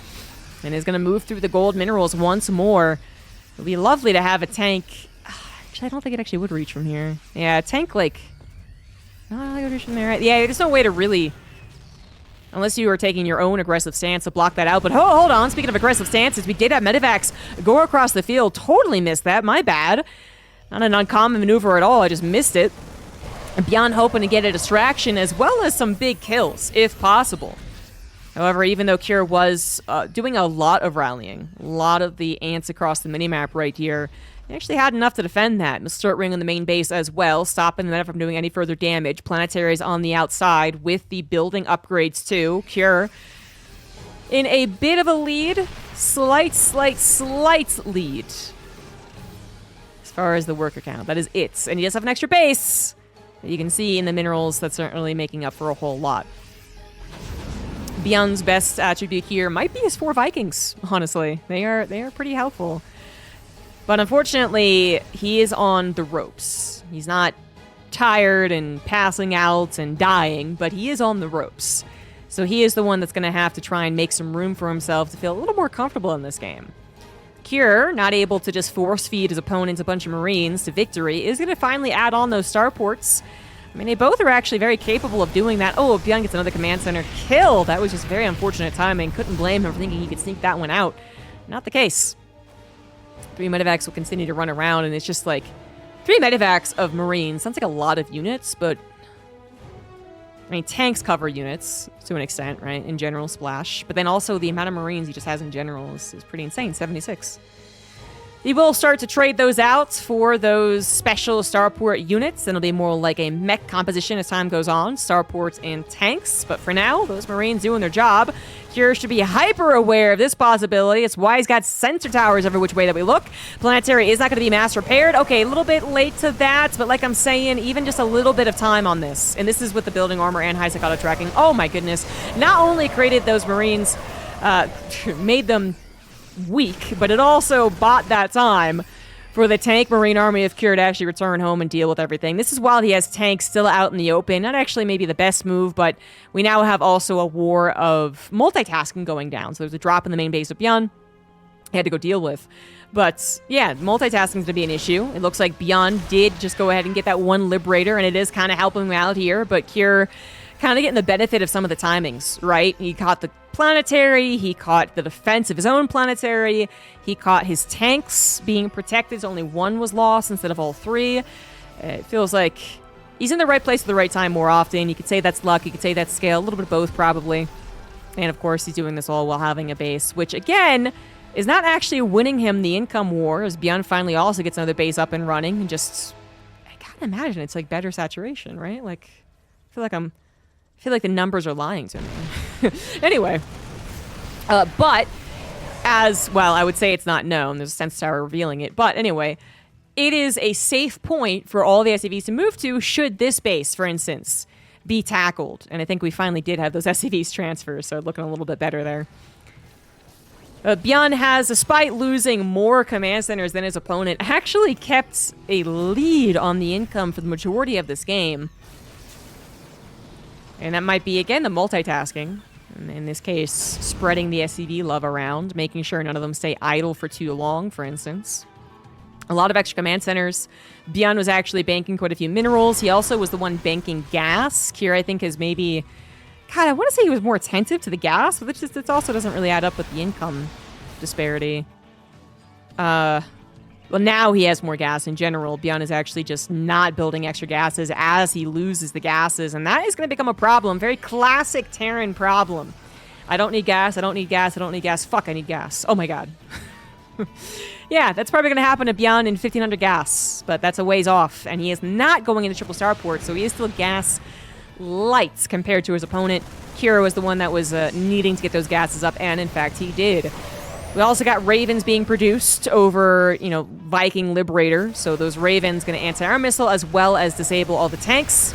And is going to move through the gold minerals once more. It would be lovely to have a tank. Actually, I don't think it actually would reach from here. Yeah, a tank, like... Oh, I would reach from there. Yeah, there's no way to really... Unless you are taking your own aggressive stance to block that out. But hold on, speaking of aggressive stances, we did have medevacs go across the field. Totally missed that, my bad. Not an uncommon maneuver at all, I just missed it. And Byun hoping to get a distraction as well as some big kills, if possible. However, even though Kira was doing a lot of rallying, a lot of the ants across the minimap right here, he actually had enough to defend that. Start ring on the main base as well, stopping them from doing any further damage. Planetaries on the outside with the building upgrades too. Cure in a bit of a lead. Slight lead. As far as the worker count, that is it. And he does have an extra base that you can see in the minerals. That's certainly making up for a whole lot. Byun's best attribute here might be his 4 Vikings, honestly. They are pretty helpful. But unfortunately, he is on the ropes. He's not tired and passing out and dying, but he is on the ropes. So he is the one that's going to have to try and make some room for himself to feel a little more comfortable in this game. Cure, not able to just force feed his opponents a bunch of Marines to victory, is going to finally add on those starports. I mean, they both are actually very capable of doing that. Oh, Byun gets another command center kill. That was just very unfortunate timing. Couldn't blame him for thinking he could sneak that one out. Not the case. 3 medevacs will continue to run around, and it's just like 3 medevacs of Marines. Sounds like a lot of units, but I mean, tanks cover units to an extent, right? In general, splash. But then also the amount of Marines he just has in general is pretty insane, 76. He will start to trade those out for those special starport units, and it'll be more like a mech composition as time goes on, starports and tanks. But for now, those Marines doing their job. Cure should be hyper aware of this possibility. It's why he's got sensor towers every which way that we look. Planetary is not going to be mass repaired. Okay, a little bit late to that, but like I'm saying, even just a little bit of time on this. And this is with the building armor and high staccato tracking. Oh my goodness. Not only created those Marines, made them weak, but it also bought that time for the tank Marine army of Cure to actually return home and deal with everything. This is while he has tanks still out in the open. Not actually maybe the best move, but we now have also a war of multitasking going down. So there's a drop in the main base of Byun he had to go deal with. But yeah, multitasking is going to be an issue. It looks like Byun did just go ahead and get that one Liberator, and it is kind of helping him out here, but Cure kind of getting the benefit of some of the timings, right? He caught the planetary, he caught the defense of his own planetary, he caught his tanks being protected, so only one was lost instead of all 3. It feels like he's in the right place at the right time more often. You could say that's luck, you could say that's skill, a little bit of both probably. And of course, he's doing this all while having a base, which again, is not actually winning him the income war, as Byun finally also gets another base up and running, and just, I can't imagine it's like better saturation, right? Like, I feel like the numbers are lying to me. Anyway, but as, well, I would say it's not known. There's a sensor tower revealing it. But anyway, it is a safe point for all the SCVs to move to should this base, for instance, be tackled. And I think we finally did have those SCVs transfer, so looking a little bit better there. Byun has, despite losing more command centers than his opponent, actually kept a lead on the income for the majority of this game. And that might be, again, the multitasking. In this case, spreading the SCV love around, making sure none of them stay idle for too long, for instance. A lot of extra command centers. Byun was actually banking quite a few minerals. He also was the one banking gas. Kier, I think, is maybe... God, I want to say he was more attentive to the gas, but it also doesn't really add up with the income disparity. Well, now he has more gas in general. Byun is actually just not building extra gases as he loses the gases, and that is going to become a problem. Very classic Terran problem. I don't need gas, I don't need gas, I don't need gas. Fuck, I need gas. Oh my god. Yeah, that's probably going to happen to Byun in 1500 gas, but that's a ways off, and he is not going into triple starport, so he is still gas lights compared to his opponent. Kira was the one that was needing to get those gases up, and in fact, he did. We also got Ravens being produced over, you know, Viking Liberator, so those Ravens going to anti-air missile as well as disable all the tanks.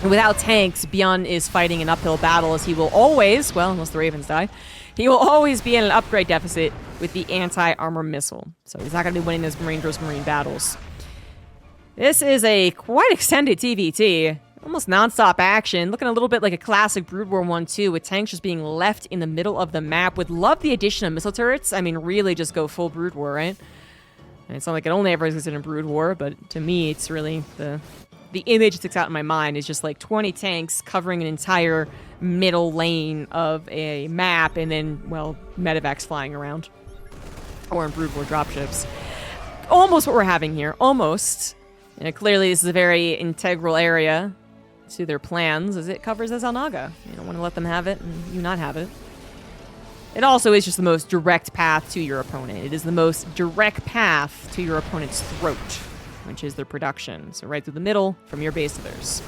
And without tanks, Byun is fighting an uphill battle as he will always, well, unless the Ravens die, he will always be in an upgrade deficit with the anti-armor missile. So he's not going to be winning those Marine versus Marine battles. This is a quite extended TVT. Almost non-stop action, looking a little bit like a classic Brood War 1-2, with tanks just being left in the middle of the map. Would love the addition of missile turrets. I mean, really just go full Brood War, right? And it's not like it only ever existed in Brood War, but to me, it's really the image that sticks out in my mind is just like 20 tanks covering an entire middle lane of a map, and then, well, medevacs flying around. Or in Brood War dropships. Almost what we're having here. Almost. You know, clearly this is a very integral area to their plans, as it covers as Alnaga. You don't want to let them have it and you not have it. It also is just the most direct path to your opponent. It is the most direct path to your opponent's throat, which is their production. So right through the middle, from your base to theirs.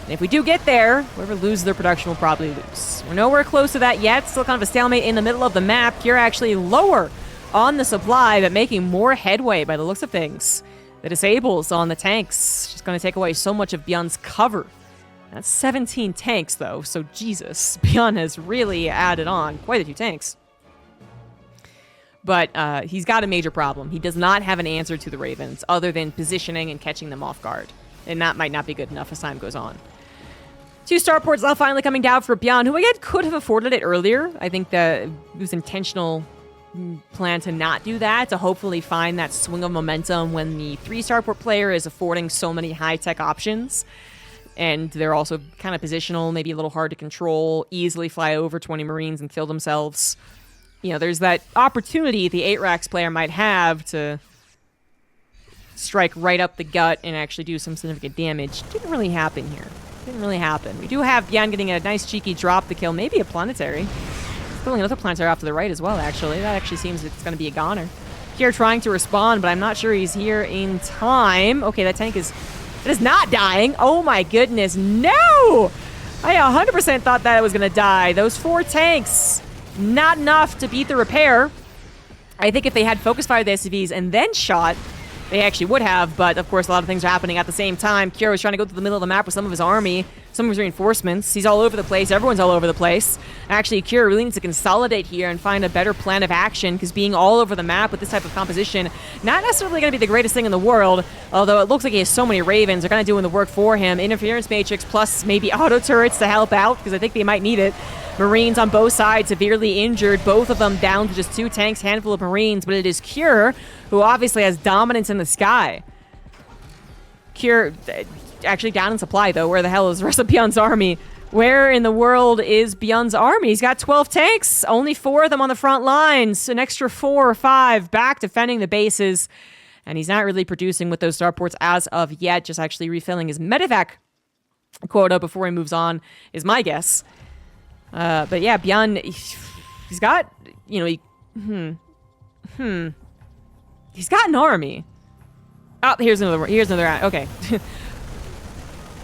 And if we do get there, whoever loses their production will probably lose. We're nowhere close to that yet. Still kind of a stalemate in the middle of the map. You're actually lower on the supply, but making more headway by the looks of things. The disables on the tanks, just going to take away so much of Byun's cover. That's 17 tanks, though, so Jesus. Byun has really added on quite a few tanks. But he's got a major problem. He does not have an answer to the Ravens, other than positioning and catching them off guard. And that might not be good enough as time goes on. 2 starports now finally coming down for Byun, who again could have afforded it earlier. I think that it was intentional plan to not do that, to hopefully find that swing of momentum when the 3 starport player is affording so many high-tech options. And they're also kind of positional, maybe a little hard to control, easily fly over 20 Marines and kill themselves. You know, there's that opportunity the 8-Rax player might have to strike right up the gut and actually do some significant damage. Didn't really happen here. Didn't really happen. We do have Byun getting a nice cheeky drop to kill, maybe a planetary. Pulling another planetary off to the right as well, actually. That actually seems it's going to be a goner. Here trying to respond, but I'm not sure he's here in time. Okay, that tank is... It is not dying. Oh my goodness, no! I 100% thought that it was going to die. Those 4 tanks, not enough to beat the repair. I think if they had focus fired the SCVs and then shot, they actually would have, but of course a lot of things are happening at the same time. Kira was trying to go through the middle of the map with some of his army, some of his reinforcements. He's all over the place. Everyone's all over the place. Actually, Kira really needs to consolidate here and find a better plan of action, because being all over the map with this type of composition, not necessarily going to be the greatest thing in the world, although it looks like he has so many Ravens. They're kind of doing the work for him. Interference Matrix plus maybe auto turrets to help out, because I think they might need it. Marines on both sides severely injured, both of them down to just 2 tanks, handful of Marines, but it is Cure who obviously has dominance in the sky. Cure actually down in supply, though. Where the hell is the rest of Byun's army? Where in the world is Byun's army? He's got 12 tanks, only 4 of them on the front lines, an extra 4 or 5 back defending the bases, and he's not really producing with those starports as of yet, just actually refilling his medevac quota before he moves on, is my guess. But yeah, Byun, he's got, you know, he's got an army. Oh, here's another, okay.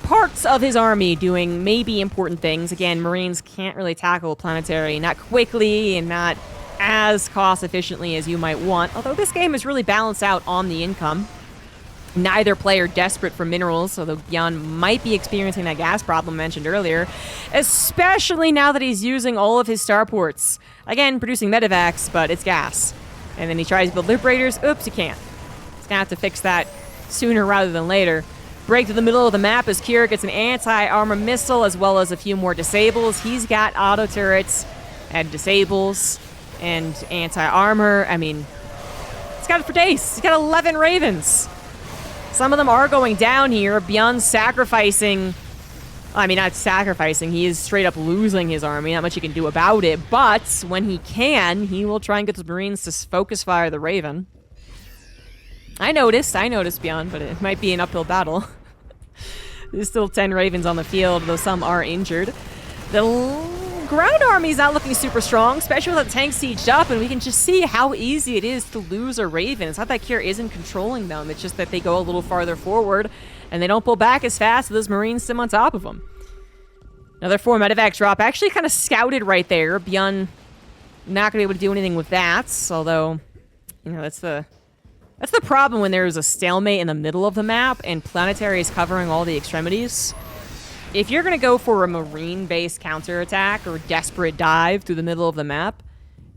Parts of his army doing maybe important things. Again, Marines can't really tackle planetary, not quickly and not as cost efficiently as you might want, although this game is really balanced out on the income. Neither player desperate for minerals, although Byun might be experiencing that gas problem mentioned earlier, especially now that he's using all of his starports. Again, producing medevacs, but it's gas. And then he tries to build liberators. Oops, he can't. He's gonna have to fix that sooner rather than later. Break to the middle of the map as Kira gets an anti-armor missile as well as a few more disables. He's got auto turrets and disables and anti-armor. I mean, he's got it for days. He's got 11 Ravens. Some of them are going down here. Byun sacrificing... I mean, not sacrificing. He is straight up losing his army. Not much he can do about it. But when he can, he will try and get the Marines to focus fire the Raven. I noticed, Byun, but it might be an uphill battle. There's still 10 Ravens on the field, though some are injured. The ground army is not looking super strong, especially with the tank sieged up, and we can just see how easy it is to lose a Raven. It's not that Kira isn't controlling them, it's just that they go a little farther forward, and they don't pull back as fast, so those Marines sit on top of them. Another 4 medevac drop, actually kind of scouted right there. Byun not going to be able to do anything with that, although, you know, that's the problem when there's a stalemate in the middle of the map and Planetary is covering all the extremities. If you're going to go for a Marine-based counterattack or desperate dive through the middle of the map,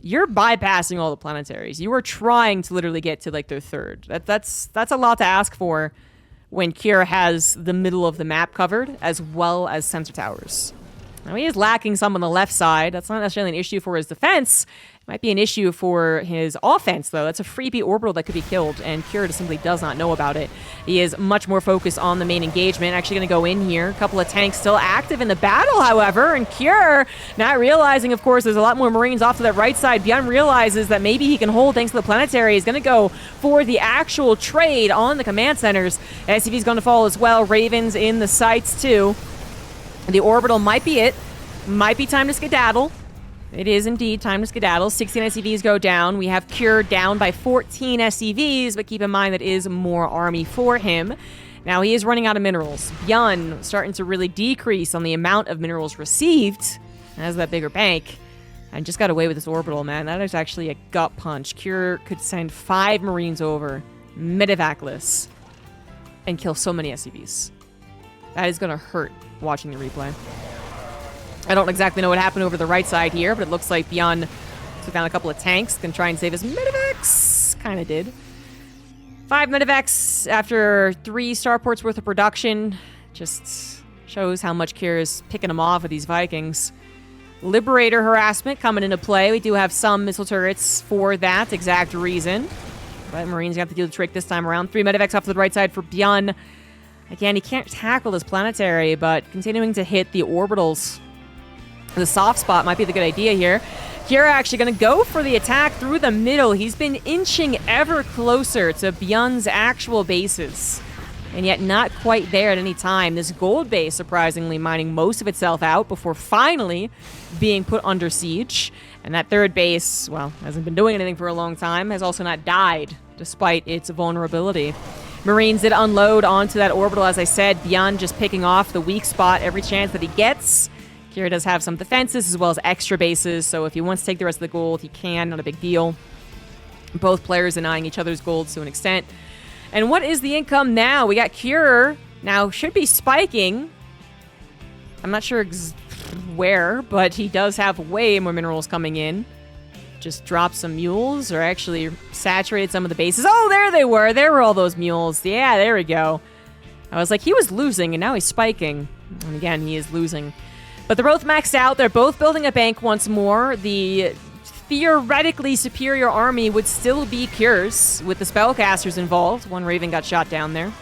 you're bypassing all the Planetaries. You are trying to literally get to, like, their third. That's a lot to ask for when Kira has the middle of the map covered, as well as sensor towers. Now, he is lacking some on the left side. That's not necessarily an issue for his defense. It might be an issue for his offense, though. That's a freebie orbital that could be killed, and Kira simply does not know about it. He is much more focused on the main engagement. Actually going to go in here. A couple of tanks still active in the battle, however, and Kira, not realizing, of course, there's a lot more Marines off to that right side. Byun realizes that maybe he can hold thanks to the Planetary. He's going to go for the actual trade on the command centers. SCV's going to fall as well. Ravens in the sights, too. The orbital might be it. Might be time to skedaddle. It is indeed time to skedaddle. 16 SCVs go down. We have Cure down by 14 SCVs, but keep in mind that is more army for him. Now, he is running out of minerals. Byun starting to really decrease on the amount of minerals received as that bigger bank. And just got away with this orbital, man. That is actually a gut punch. Cure could send 5 Marines over, medevacless, and kill so many SCVs. That is going to hurt watching the replay. I don't exactly know what happened over the right side here, but it looks like Byun took down a couple of tanks. Can try and save his medevacs. Kind of did. 5 medevacs after 3 starports worth of production. Just shows how much Kira is picking them off with these Vikings. Liberator harassment coming into play. We do have some missile turrets for that exact reason. But Marines have to do the trick this time around. 3 medevacs off to the right side for Byun. Again, he can't tackle this Planetary, but continuing to hit the orbitals. The soft spot might be the good idea here. Kira actually going to go for the attack through the middle. He's been inching ever closer to Byun's actual bases. And yet not quite there at any time. This gold base, surprisingly, mining most of itself out before finally being put under siege. And that third base, well, hasn't been doing anything for a long time, has also not died, despite its vulnerability. Marines did unload onto that orbital, as I said. Byun just picking off the weak spot every chance that he gets. Kira does have some defenses as well as extra bases, so if he wants to take the rest of the gold, he can. Not a big deal. Both players denying each other's gold to an extent. And what is the income now? We got Kira. Now, should be spiking. I'm not sure where, but he does have way more minerals coming in. Just dropped some mules, or actually saturated some of the bases. Oh, there they were. There were all those mules. Yeah, there we go. I was like, he was losing, and now he's spiking. And again, he is losing. But they're both maxed out. They're both building a bank once more. The theoretically superior army would still be Cure's with the spellcasters involved. 1 Raven got shot down there.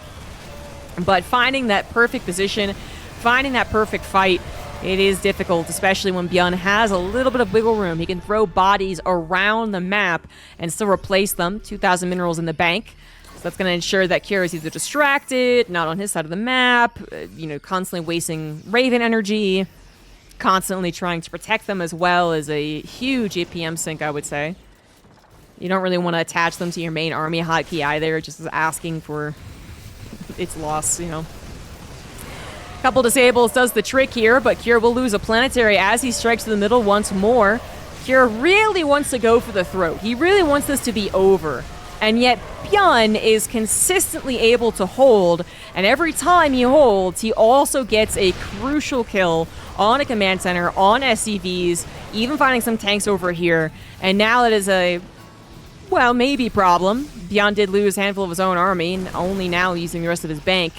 But finding that perfect position, finding that perfect fight, it is difficult, especially when Byun has a little bit of wiggle room. He can throw bodies around the map and still replace them. 2,000 minerals in the bank. So that's going to ensure that Kira is either distracted, not on his side of the map, constantly wasting Raven energy, constantly trying to protect them as well as a huge APM sink, I would say. You don't really want to attach them to your main army hotkey either, just asking for its loss, Couple disables does the trick here, but Kira will lose a Planetary as he strikes to the middle once more. Kira really wants to go for the throat. He really wants this to be over. And yet Byun is consistently able to hold, and every time he holds, he also gets a crucial kill on a command center, on SCVs, even finding some tanks over here. And now it is a, well, maybe problem. Byun did lose a handful of his own army, and only now using the rest of his bank.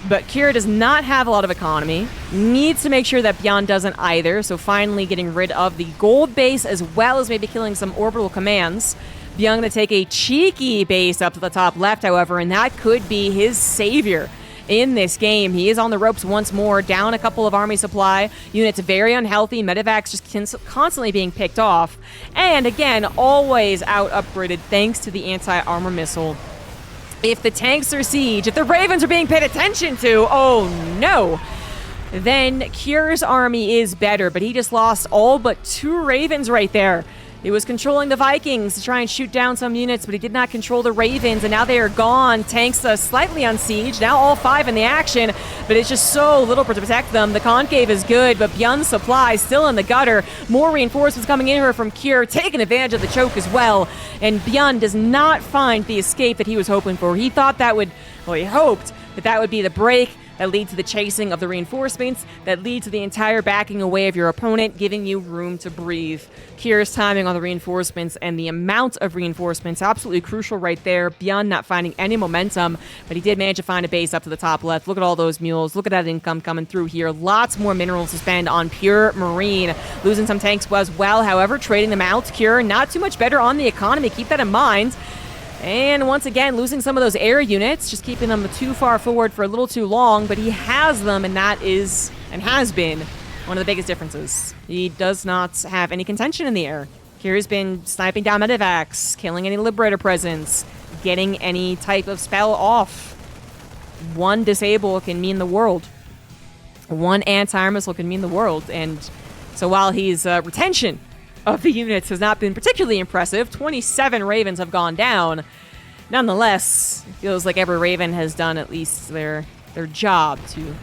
But Kira does not have a lot of economy, needs to make sure that Byun doesn't either, so finally getting rid of the gold base as well as maybe killing some orbital commands. Byun going to take a cheeky base up to the top left, however, and that could be his savior in this game. He is on the ropes once more, down a couple of army supply units, very unhealthy. Medevacs just constantly being picked off. And again, always out upgraded thanks to the anti-armor missile. If the tanks are siege, if the Ravens are being paid attention to, oh no, then Kira's army is better, but he just lost all but 2 Ravens right there. He was controlling the Vikings to try and shoot down some units, but he did not control the Ravens, and now they are gone. Tanks slightly on siege, now all 5 in the action, but it's just so little to protect them. The concave is good, but Byun's supply still in the gutter. More reinforcements coming in here from Kira, taking advantage of the choke as well, and Byun does not find the escape that he was hoping for. He thought that would, well, he hoped that would be the break that lead to the chasing of the reinforcements, that lead to the entire backing away of your opponent, giving you room to breathe. Kira's timing on the reinforcements and the amount of reinforcements, absolutely crucial right there. Byun not finding any momentum, but he did manage to find a base up to the top left. Look at all those mules. Look at that income coming through here. Lots more minerals to spend on pure marine. Losing some tanks as well, however, trading them out. Kira not too much better on the economy. Keep that in mind. And once again, losing some of those air units, just keeping them too far forward for a little too long, but he has them, and that is, and has been, one of the biggest differences. He does not have any contention in the air. Kira's been sniping down medevacs, killing any Liberator presence, getting any type of spell off. One disable can mean the world. One anti-armor missile can mean the world, and so while his retention of the units has not been particularly impressive, 27 Ravens have gone down. Nonetheless, it feels like every Raven has done at least their job to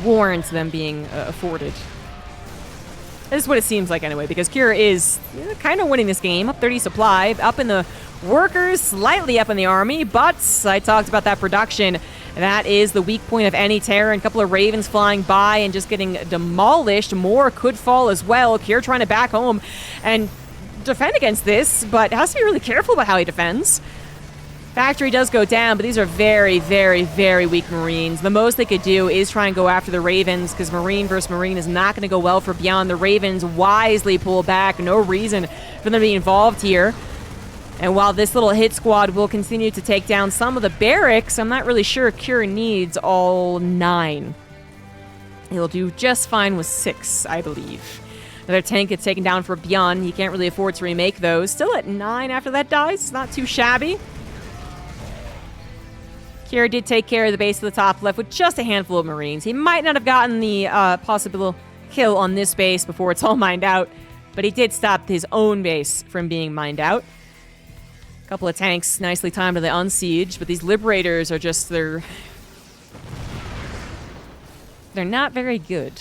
warrant them being afforded. This is what it seems like anyway, because Kira is kind of winning this game. Up 30 supply, up in the workers, slightly up in the army, but I talked about that production. That is the weak point of any Terran. A couple of Ravens flying by and just getting demolished. More could fall as well. Kira trying to back home and defend against this, but has to be really careful about how he defends. Factory does go down, but these are very, very, very weak Marines. The most they could do is try and go after the Ravens, because Marine versus Marine is not going to go well for Byun. The Ravens wisely pull back. No reason for them to be involved here. And while this little hit squad will continue to take down some of the barracks, I'm not really sure Kira needs all 9. He'll do just fine with 6, I believe. Another tank gets taken down for Byun. He can't really afford to remake those. Still at 9 after that dies. It's not too shabby. Kira did take care of the base of the top left with just a handful of Marines. He might not have gotten the possible kill on this base before it's all mined out, but he did stop his own base from being mined out. Couple of tanks nicely timed to the unsiege, but these Liberators are just, they're not very good.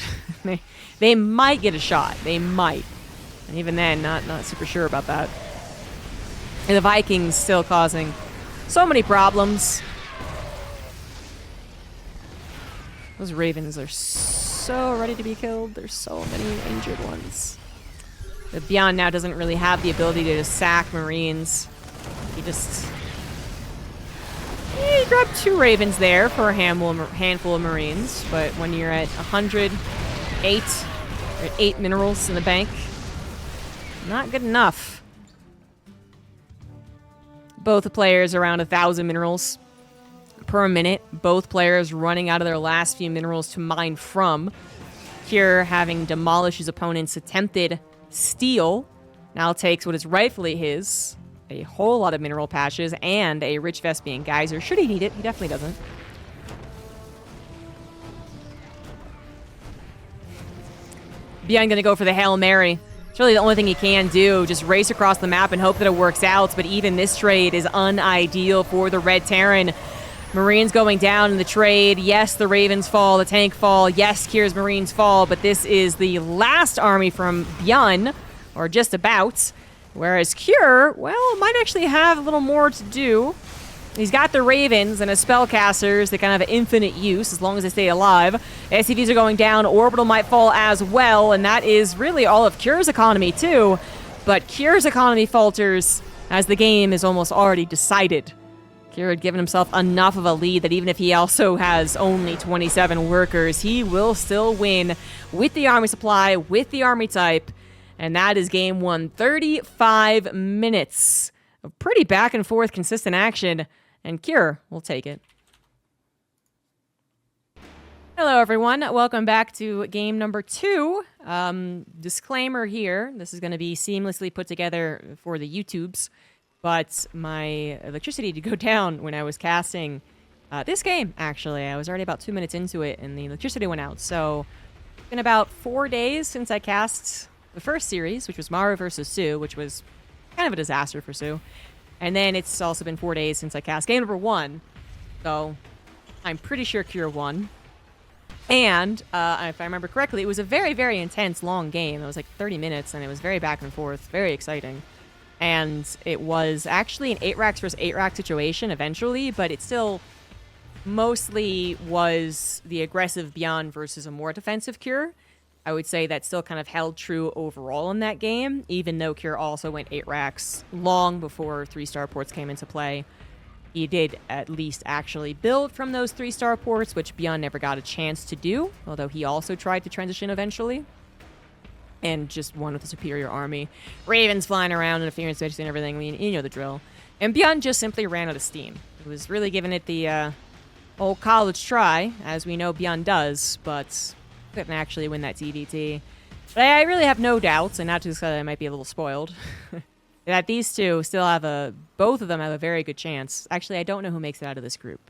they might get a shot. They might. And even then, not super sure about that. And the Vikings still causing so many problems. Those Ravens are so ready to be killed. There's so many injured ones. The Byun now doesn't really have the ability to just sack Marines. He grabbed 2 Ravens there for a handful of Marines, but when you're at 108, or 8 minerals in the bank, not good enough. Both players around 1,000 minerals per minute. Both players running out of their last few minerals to mine from. Kira having demolished his opponent's attempted steal, now takes what is rightfully his. A whole lot of mineral patches and a rich Vespian geyser. Should he need it? He definitely doesn't. Byun gonna go for the Hail Mary. It's really the only thing he can do. Just race across the map and hope that it works out. But even this trade is unideal for the Red Terran. Marines going down in the trade. Yes, the Ravens fall. The tank fall. Yes, Kira's Marines fall. But this is the last army from Byun, or just about. Whereas Cure, well, might actually have a little more to do. He's got the Ravens and his spellcasters that kind of have infinite use as long as they stay alive. SCVs are going down. Orbital might fall as well, and that is really all of Cure's economy too. But Cure's economy falters as the game is almost already decided. Cure had given himself enough of a lead that even if he also has only 27 workers, he will still win with the army supply, with the army type. And that is game one. 35 minutes of pretty back and forth consistent action. And Cure will take it. Hello, everyone. Welcome back to game number 2. Disclaimer here. This is going to be seamlessly put together for the YouTubes. But my electricity did go down when I was casting this game, actually. I was already about 2 minutes into it, and the electricity went out. So it's been about 4 days since I cast the first series, which was Maru versus soO, which was kind of a disaster for soO. And then it's also been 4 days since I cast game number 1. So I'm pretty sure Cure won. And if I remember correctly, it was a very, very intense, long game. It was like 30 minutes, and it was very back and forth, very exciting. And it was actually an 8 racks versus 8 rack situation eventually, but it still mostly was the aggressive Byun versus a more defensive Cure. I would say that still kind of held true overall in that game, even though Cure also went 8 racks long before 3-star ports came into play. He did at least actually build from those 3-star ports, which Byun never got a chance to do, although he also tried to transition eventually. And just won with a superior army. Ravens flying around, interference and everything, I mean, you know the drill. And Byun just simply ran out of steam. He was really giving it the old college try, as we know Byun does, but couldn't actually win that TDT. But I really have no doubts, and not just because I might be a little spoiled, that these two still have both of them have a very good chance. Actually, I don't know who makes it out of this group.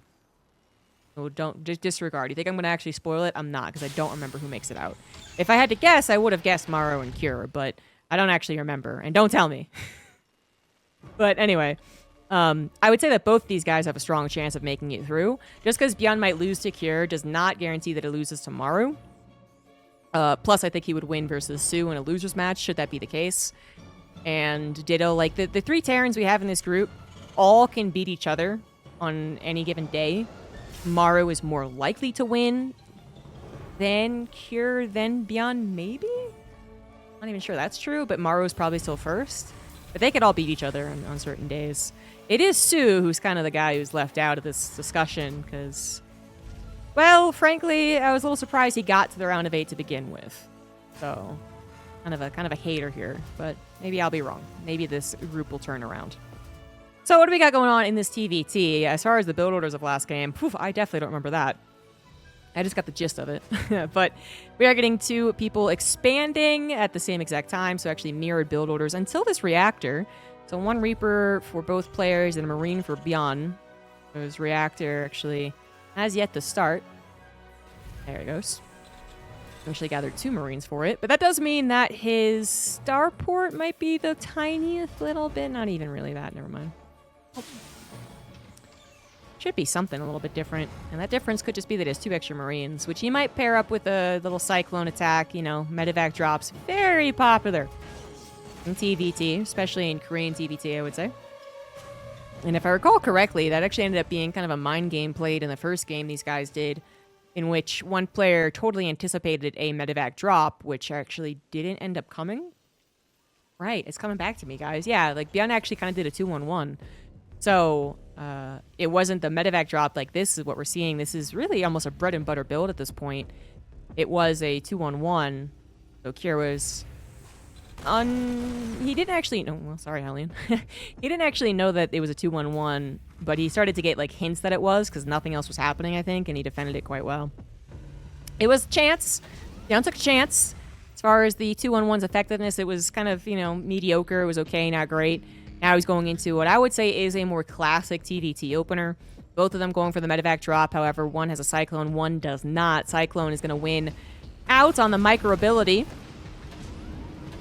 So don't, just disregard. You think I'm going to actually spoil it? I'm not, because I don't remember who makes it out. If I had to guess, I would have guessed Maru and Cure, but I don't actually remember, and don't tell me. But anyway, I would say that both these guys have a strong chance of making it through. Just because Byun might lose to Cure does not guarantee that it loses to Maru. Plus, I think he would win versus soO in a loser's match, should that be the case. And ditto, like, the 3 Terrans we have in this group all can beat each other on any given day. Maru is more likely to win than Cure, then Byun, maybe? Not even sure that's true, but Maru is probably still first. But they could all beat each other on certain days. It is soO who's kind of the guy who's left out of this discussion, because, well, frankly, I was a little surprised he got to the round of 8 to begin with. So, kind of a hater here, but maybe I'll be wrong. Maybe this group will turn around. So what do we got going on in this TVT? As far as the build orders of last game, I definitely don't remember that. I just got the gist of it. But we are getting 2 people expanding at the same exact time, so actually mirrored build orders until this reactor. So 1 Reaper for both players and a Marine for Byun. This reactor actually has yet to start. There it goes. Actually gathered 2 Marines for it, but that does mean that his starport might be the tiniest little bit. Not even really that, never mind. Should be something a little bit different. And that difference could just be that he has 2 extra Marines, which he might pair up with a little cyclone attack. You know, medevac drops. Very popular in TVT, especially in Korean TVT, I would say. And if I recall correctly, that actually ended up being kind of a mind game played in the first game these guys did, in which one player totally anticipated a medevac drop, which actually didn't end up coming. Right, it's coming back to me, guys. Yeah, like, Byun actually kind of did a 2-1-1. So, it wasn't the medevac drop like this is what we're seeing. This is really almost a bread and butter build at this point. It was a 2-1-1. So Cure was he didn't actually know, well, sorry, Helene. He didn't actually know that it was a 2-1-1, but he started to get like hints that it was because nothing else was happening, I think, and he defended it quite well. It was a chance. Byun took a chance. As far as the 2-1-1's effectiveness, it was kind of, you know, mediocre. It was okay, not great. Now he's going into what I would say is a more classic TVT opener. Both of them going for the medevac drop. However, one has a Cyclone, one does not. Cyclone is going to win out on the micro ability.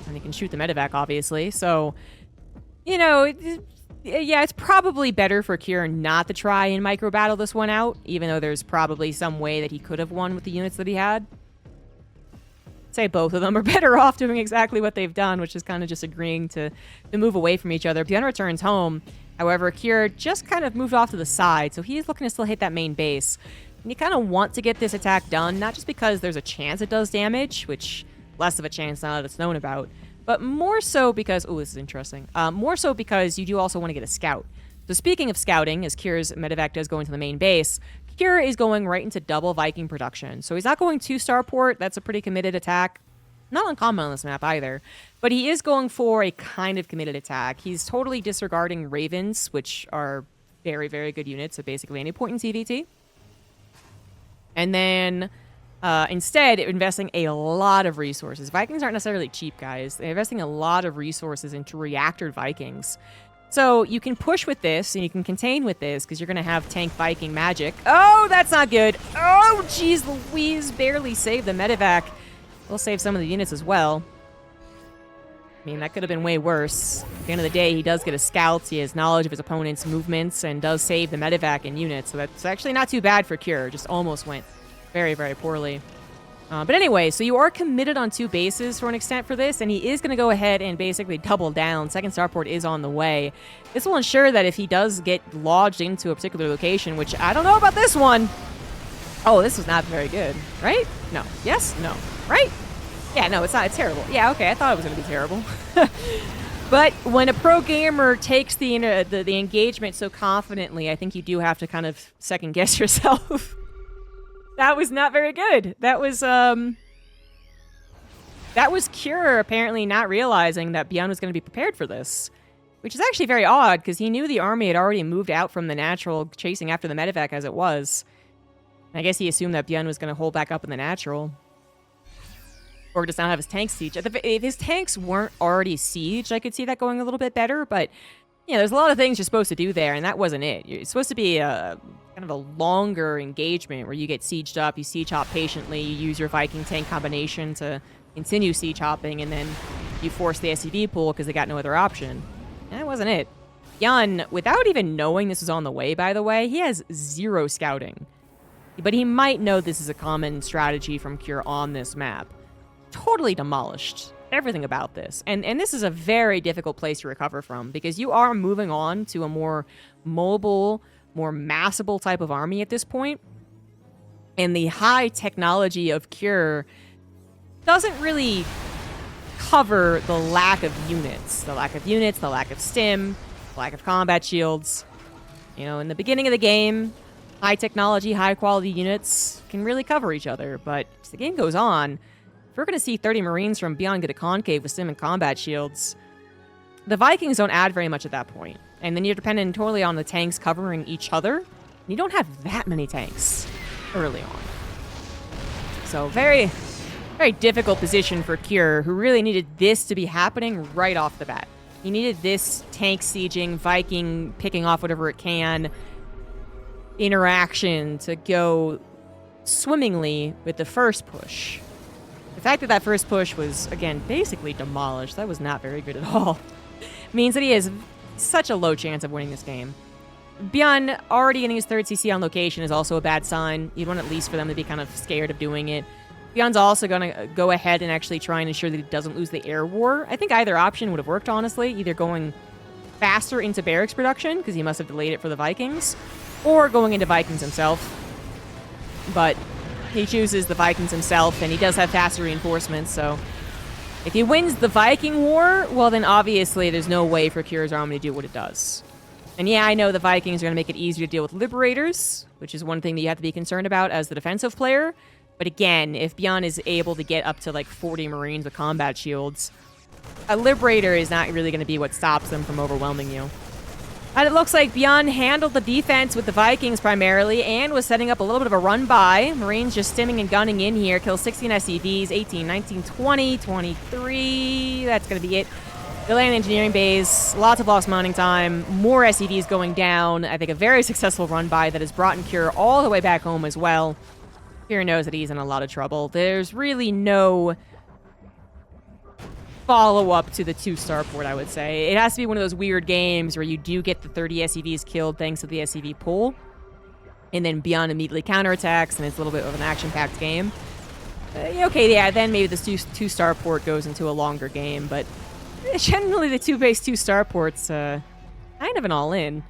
And he can shoot the medevac, obviously. So, you know, yeah, it's probably better for Cure not to try and micro battle this one out, even though there's probably some way that he could have won with the units that he had. say both of them are better off doing exactly what they've done, which is kind of just agreeing to move away from each other. Byun returns home. However, Kier just kind of moved off to the side, so he's looking to still hit that main base. And you kind of want to get this attack done, not just because there's a chance it does damage, which less of a chance now that it's known about, but more so because, oh, this is interesting, more so because you do also want to get a scout. So speaking of scouting, as Kier's medevac does go into the main base, Kier is going right into double Viking production. So he's not going to starport. That's a pretty committed attack. Not uncommon on this map either. But he is going for a kind of committed attack. He's totally disregarding Ravens, which are very, very good units at basically any point in CVT. And then instead, investing a lot of resources. Vikings aren't necessarily cheap, guys. They're investing a lot of resources into reactored Vikings. So you can push with this, and you can contain with this, because you're going to have tank Viking magic. Oh, that's not good. Oh, jeez Louise, barely saved the medevac. We'll save some of the units as well. I mean, that could have been way worse. At the end of the day, he does get a scout. He has knowledge of his opponent's movements and does save the medevac in units. So that's actually not too bad for Kier. Just almost went very, very poorly. But anyway, so you are committed on 2 bases for an extent for this, and he is going to go ahead and basically double down. Second starport is on the way. This will ensure that if he does get lodged into a particular location, which I don't know about this one. Oh, this was not very good, right? No. Yes? No. Right? Yeah, no, it's not. It's terrible. Yeah, okay, I thought it was going to be terrible. But when a pro gamer takes the engagement so confidently, I think you do have to kind of second guess yourself. That was not very good. That was Kier apparently not realizing that Byun was going to be prepared for this, which is actually very odd because he knew the army had already moved out from the natural, chasing after the medevac as it was. I guess he assumed that Byun was going to hold back up in the natural. Or does not have his tanks sieged. If his tanks weren't already sieged, I could see that going a little bit better, but yeah, there's a lot of things you're supposed to do there, and that wasn't it. It's supposed to be a kind of a longer engagement where you get sieged up, you siege hop patiently, you use your Viking tank combination to continue siege hopping, and then you force the SCV pool because they got no other option. And that wasn't it. Byun, without even knowing this was on the way, by the way, he has 0 scouting. But he might know this is a common strategy from Kier on this map. Totally demolished everything about this. And this is a very difficult place to recover from because you are moving on to a more mobile, more massable type of army at this point. And the high technology of Kier doesn't really cover the lack of units. The lack of units, the lack of stim, the lack of combat shields. You know, in the beginning of the game, high technology, high quality units can really cover each other. But as the game goes on, if we're going to see 30 Marines from Byun get a concave with stim and combat shields, the Vikings don't add very much at that point. And then you're dependent totally on the tanks covering each other. You don't have that many tanks early on. So very, very difficult position for Kier, who really needed this to be happening right off the bat. He needed this tank sieging, Viking picking off whatever it can, interaction to go swimmingly with the first push. The fact that that first push was, again, basically demolished, that was not very good at all, means that he has such a low chance of winning this game. Byun already getting his 3rd CC on location is also a bad sign. You'd want at least for them to be kind of scared of doing it. Byun's also going to go ahead and actually try and ensure that he doesn't lose the air war. I think either option would have worked, honestly. Either going faster into barracks production, because he must have delayed it for the Vikings, or going into Vikings himself. But he chooses the Vikings himself, and he does have faster reinforcements, so if he wins the Viking war, well then obviously there's no way for Kier's army to do what it does. And yeah, I know the Vikings are going to make it easier to deal with Liberators, which is one thing that you have to be concerned about as the defensive player. But again, if Byun is able to get up to like 40 Marines with combat shields, a Liberator is not really going to be what stops them from overwhelming you. And it looks like Byun handled the defense with the Vikings primarily and was setting up a little bit of a run-by. Marines just stimming and gunning in here. Kills 16 SCVs, 18, 19, 20, 23. That's going to be it. The land engineering base, lots of lost mining time, more SCVs going down. I think a very successful run-by that has brought Kier all the way back home as well. Kier knows that he's in a lot of trouble. There's really no follow-up to the 2-starport, I would say. It has to be one of those weird games where you do get the 30 SCVs killed thanks to the SCV pull, and then Byun immediately counterattacks, and it's a little bit of an action-packed game. Okay, yeah, then maybe this two-star port goes into a longer game, but generally the two-base two-star port's kind of an all-in.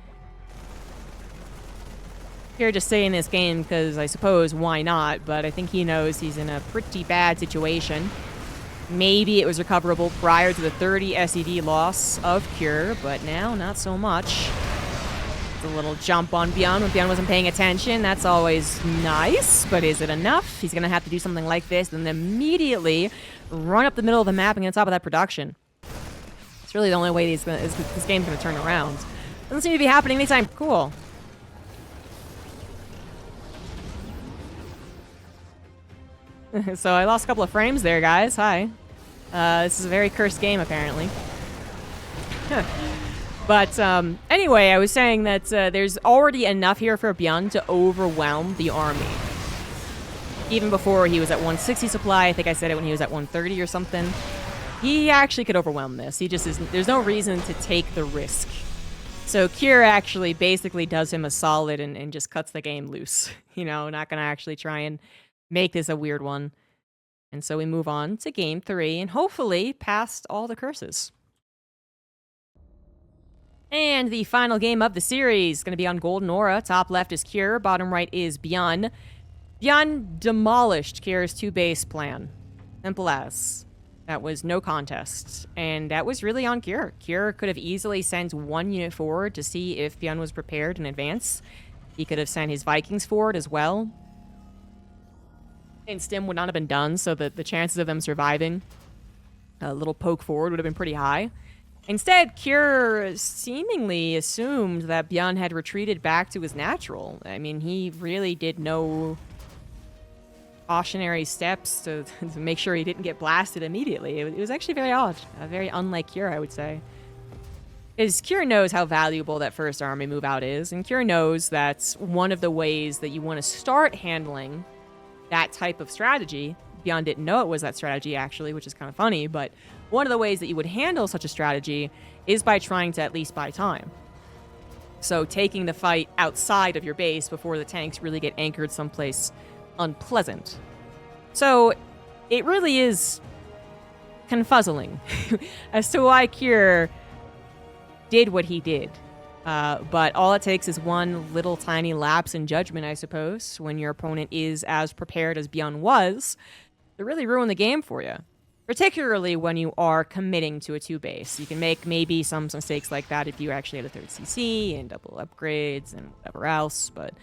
Here just saying this game because I suppose why not, but I think he knows he's in a pretty bad situation. Maybe it was recoverable prior to the 30 SED loss of Cure, but now not so much. A little jump on Byun when Byun wasn't paying attention. That's always nice, but is it enough? He's going to have to do something like this and then immediately run up the middle of the map and get on top of that production. It's really the only way this game's going to turn around. Doesn't seem to be happening anytime. Cool. So I lost a couple of frames there, guys. Hi. This is a very cursed game, apparently. But anyway, I was saying that there's already enough here for Byun to overwhelm the army. Even before he was at 160 supply, I think I said it when he was at 130 or something. He actually could overwhelm this. He just isn't. There's no reason to take the risk. So Cure actually basically does him a solid and just cuts the game loose. You know, not going to actually try and make this a weird one. And so we move on to game 3 and hopefully past all the curses. And the final game of the series is going to be on Golden Aura. Top left is Cure, bottom right is Byun. Byun demolished Cure's two-base plan. Simple as. That was no contest. And that was really on Cure. Cure could have easily sent one unit forward to see if Byun was prepared in advance. He could have sent his Vikings forward as well. And Stim would not have been done, so that the chances of them surviving a little poke forward would have been pretty high. Instead, Cure seemingly assumed that Byun had retreated back to his natural. I mean, he really did no cautionary steps to make sure he didn't get blasted immediately. It was actually very odd. Very unlike Cure, I would say. Because Cure knows how valuable that first army move out is, and Cure knows that's one of the ways that you want to start handling that type of strategy. Byun didn't know it was that strategy, actually, which is kind of funny, but one of the ways that you would handle such a strategy is by trying to at least buy time. So taking the fight outside of your base before the tanks really get anchored someplace unpleasant. So it really is confuzzling as to why Cure did what he did. But all it takes is one little tiny lapse in judgment, I suppose, when your opponent is as prepared as Byun was, to really ruin the game for you. Particularly when you are committing to a 2-base. You can make maybe some mistakes like that if you actually had a 3rd CC and double upgrades and whatever else, but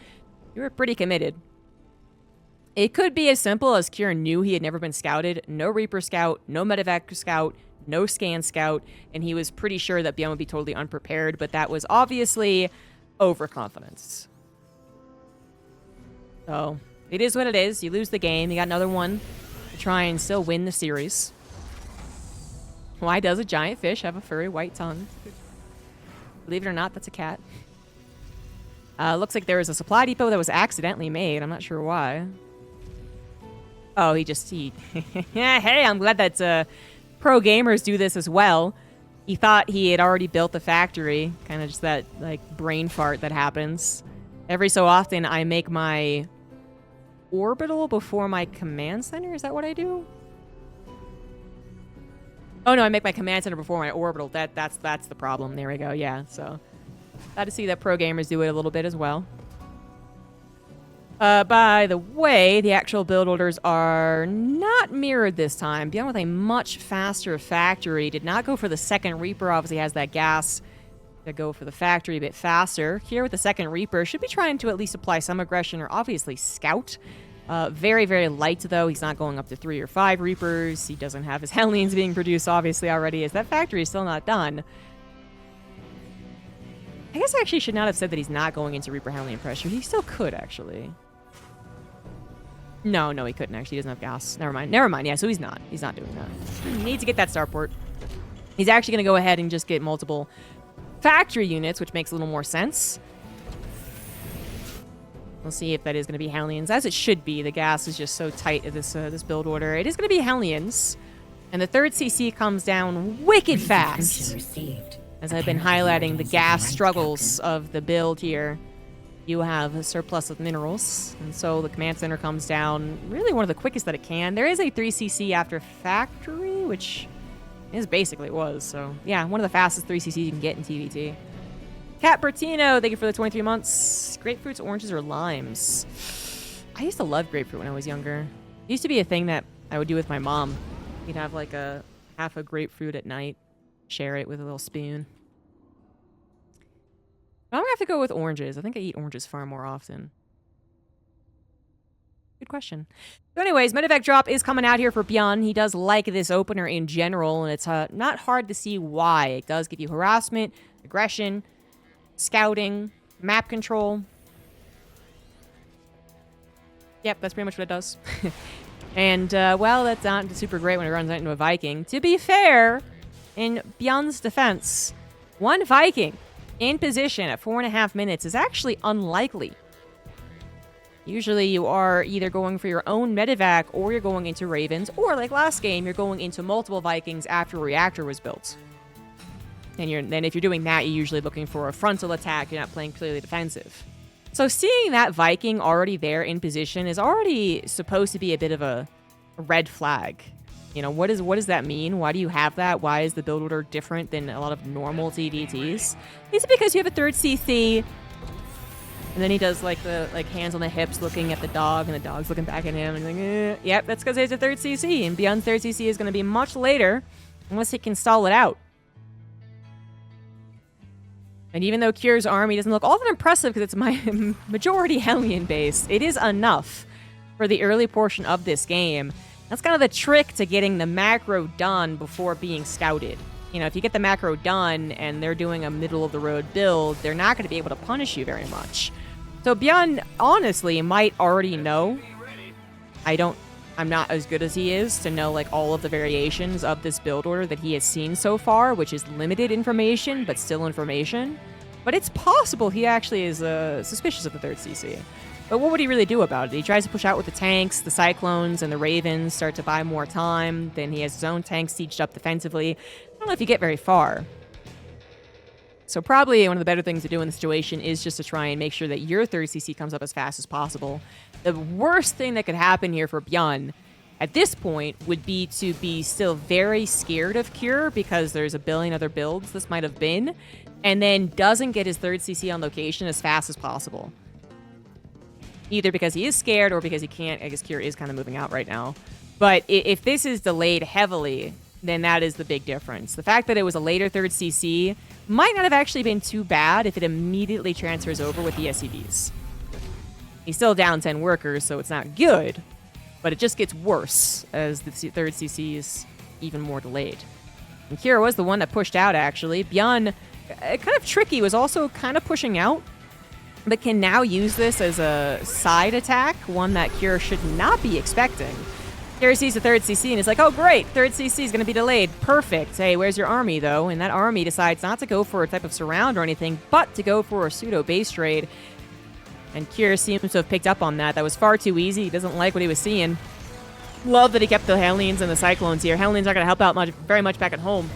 you were pretty committed. It could be as simple as Cure knew he had never been scouted, no Reaper Scout, no Medevac Scout, no Scan Scout, and he was pretty sure that Byun would be totally unprepared, but that was obviously overconfidence. So, it is what it is. You lose the game. You got another one to try and still win the series. Why does a giant fish have a furry white tongue? Believe it or not, that's a cat. Looks like there was a supply depot that was accidentally made. I'm not sure why. Oh, he hey, I'm glad that pro gamers do this as well. He thought he had already built the factory. Kind of just that, like, brain fart that happens. Every so often, I make my orbital before my command center. Is that what I do? Oh, no, I make my command center before my orbital. That's the problem. There we go. Yeah, so glad to see that pro gamers do it a little bit as well. By the way, the actual build orders are not mirrored this time. Byun with a much faster factory. Did not go for the second Reaper. Obviously has that gas to go for the factory a bit faster. Here with the second Reaper, should be trying to at least apply some aggression or obviously scout. Very, very light, though. He's not going up to 3 or 5 Reapers. He doesn't have his Hellions being produced, obviously, already, as that factory is still not done. I guess I actually should not have said that he's not going into Reaper Hellion pressure. He still could, actually. No, he couldn't, actually. He doesn't have gas. Never mind. Yeah, so he's not. He's not doing that. He needs to get that starport. He's actually going to go ahead and just get multiple factory units, which makes a little more sense. We'll see if that is going to be Hellions, as it should be. The gas is just so tight at this build order. It is going to be Hellions. And the 3rd CC comes down wicked fast. As I've been highlighting the gas struggles of the build here. you have a surplus of minerals, and so the command center comes down really one of the quickest that it can. There is a 3cc after factory, which is basically was, so yeah, one of the fastest 3ccs you can get in TVT. Cat Bertino, thank you for the 23 months. Grapefruits, oranges, or limes? I used to love grapefruit when I was younger. It used to be a thing that I would do with my mom. We'd have like half a grapefruit at night, share it with a little spoon. I'm gonna have to go with oranges. I think I eat oranges far more often. Good question. So anyways, medevac drop is coming out here for Byun. He does like this opener in general, and it's not hard to see why. It does give you harassment, aggression, scouting, map control. Yep, that's pretty much what it does. And, well, that's not super great when it runs out into a Viking. To be fair, in Byun's defense, one Viking in position at 4.5 minutes is actually unlikely. Usually you are either going for your own medevac or you're going into Ravens, or like last game, you're going into multiple Vikings after a reactor was built. And then if you're doing that, you're usually looking for a frontal attack. You're not playing clearly defensive. So seeing that Viking already there in position is already supposed to be a bit of a red flag. You know, what does that mean? Why do you have that? Why is the build order different than a lot of normal TDTs? Is it because you have a third CC? And then he does like the hands on the hips looking at the dog, and the dog's looking back at him and like, Yep, that's because he's a third CC, and Byun's third CC is going to be much later unless he can stall it out. And even though Kyr's army doesn't look all that impressive because it's my majority Hellion base, it is enough for the early portion of this game. That's kind of the trick to getting the macro done before being scouted. You know, if you get the macro done and they're doing a middle-of-the-road build, they're not going to be able to punish you very much. So Byun, honestly, might already know. I'm not as good as he is to know, like, all of the variations of this build order that he has seen so far, which is limited information, but still information. But it's possible he actually is suspicious of the third CC. But what would he really do about it? He tries to push out with the tanks, the Cyclones, and the Ravens start to buy more time. Then he has his own tanks sieged up defensively. I don't know if you get very far. So probably one of the better things to do in the situation is just to try and make sure that your third CC comes up as fast as possible. The worst thing that could happen here for Byun at this point would be to be still very scared of Kyr because there's a billion other builds this might have been, and then doesn't get his third CC on location as fast as possible. Either because he is scared or because he can't. I guess Kyr is kind of moving out right now. But if this is delayed heavily, then that is the big difference. The fact that it was a later third CC might not have actually been too bad if it immediately transfers over with the SCVs. He's still down 10 workers, so it's not good, but it just gets worse as the third CC is even more delayed. And Kyr was the one that pushed out, actually. Byun, kind of tricky, was also kind of pushing out, but can now use this as a side attack, one that Kyr should not be expecting. Kyr sees the third CC and is like, oh great, third CC is going to be delayed. Perfect. Hey, where's your army though? And that army decides not to go for a type of surround or anything, but to go for a pseudo base trade. And Kyr seems to have picked up on that. That was far too easy. He doesn't like what he was seeing. Love that he kept the Hellions and the Cyclones here. Hellions aren't going to help out very much back at home.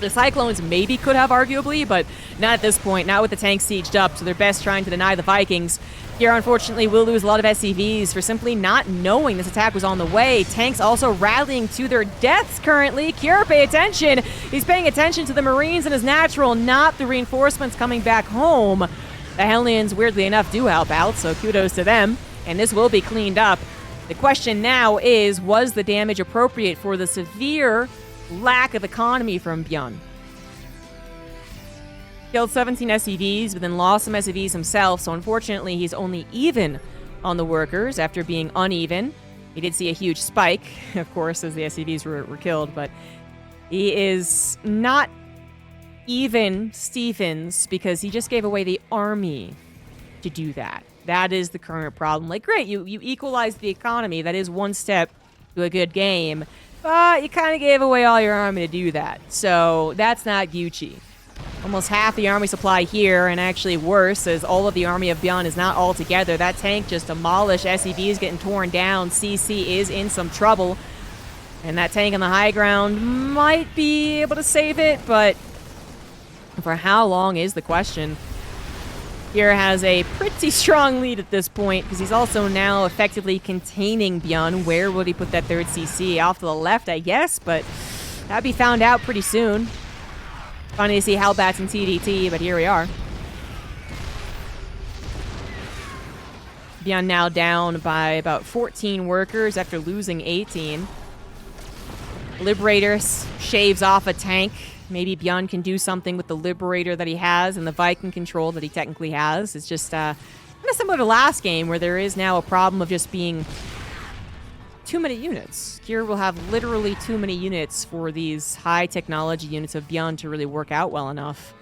The Cyclones maybe could have, arguably, but not at this point. Not with the tanks sieged up, so they're best trying to deny the Vikings. Kyr, unfortunately, will lose a lot of SCVs for simply not knowing this attack was on the way. Tanks also rallying to their deaths currently. Kyr, pay attention. He's paying attention to the Marines and his natural, not the reinforcements coming back home. The Hellions, weirdly enough, do help out, so kudos to them. And this will be cleaned up. The question now is, was the damage appropriate for the severe lack of economy from Byun? Killed 17 SCVs, but then lost some SCVs himself, so unfortunately he's only even on the workers after being uneven. He did see a huge spike, of course, as the SCVs were killed, but he is not even Stephens because he just gave away the army to do that. That is the current problem. Like, great, you equalized the economy. That is one step to a good game. But you kind of gave away all your army to do that. So that's not Gucci. Almost half the army supply here, and actually worse, as all of the army of Byun is not all together. That tank just demolished. SCV is getting torn down. CC is in some trouble. And that tank on the high ground might be able to save it, but for how long is the question. Kira has a pretty strong lead at this point because he's also now effectively containing Byun. Where would he put that third CC? Off to the left, I guess, but that'd be found out pretty soon. Funny to see Hellbats and TDT, but here we are. Byun now down by about 14 workers after losing 18. Liberator shaves off a tank. Maybe Byun can do something with the Liberator that he has and the Viking control that he technically has. It's just kind of similar to last game where there is now a problem of just being too many units. Kira will have literally too many units for these high technology units of Byun to really work out well enough.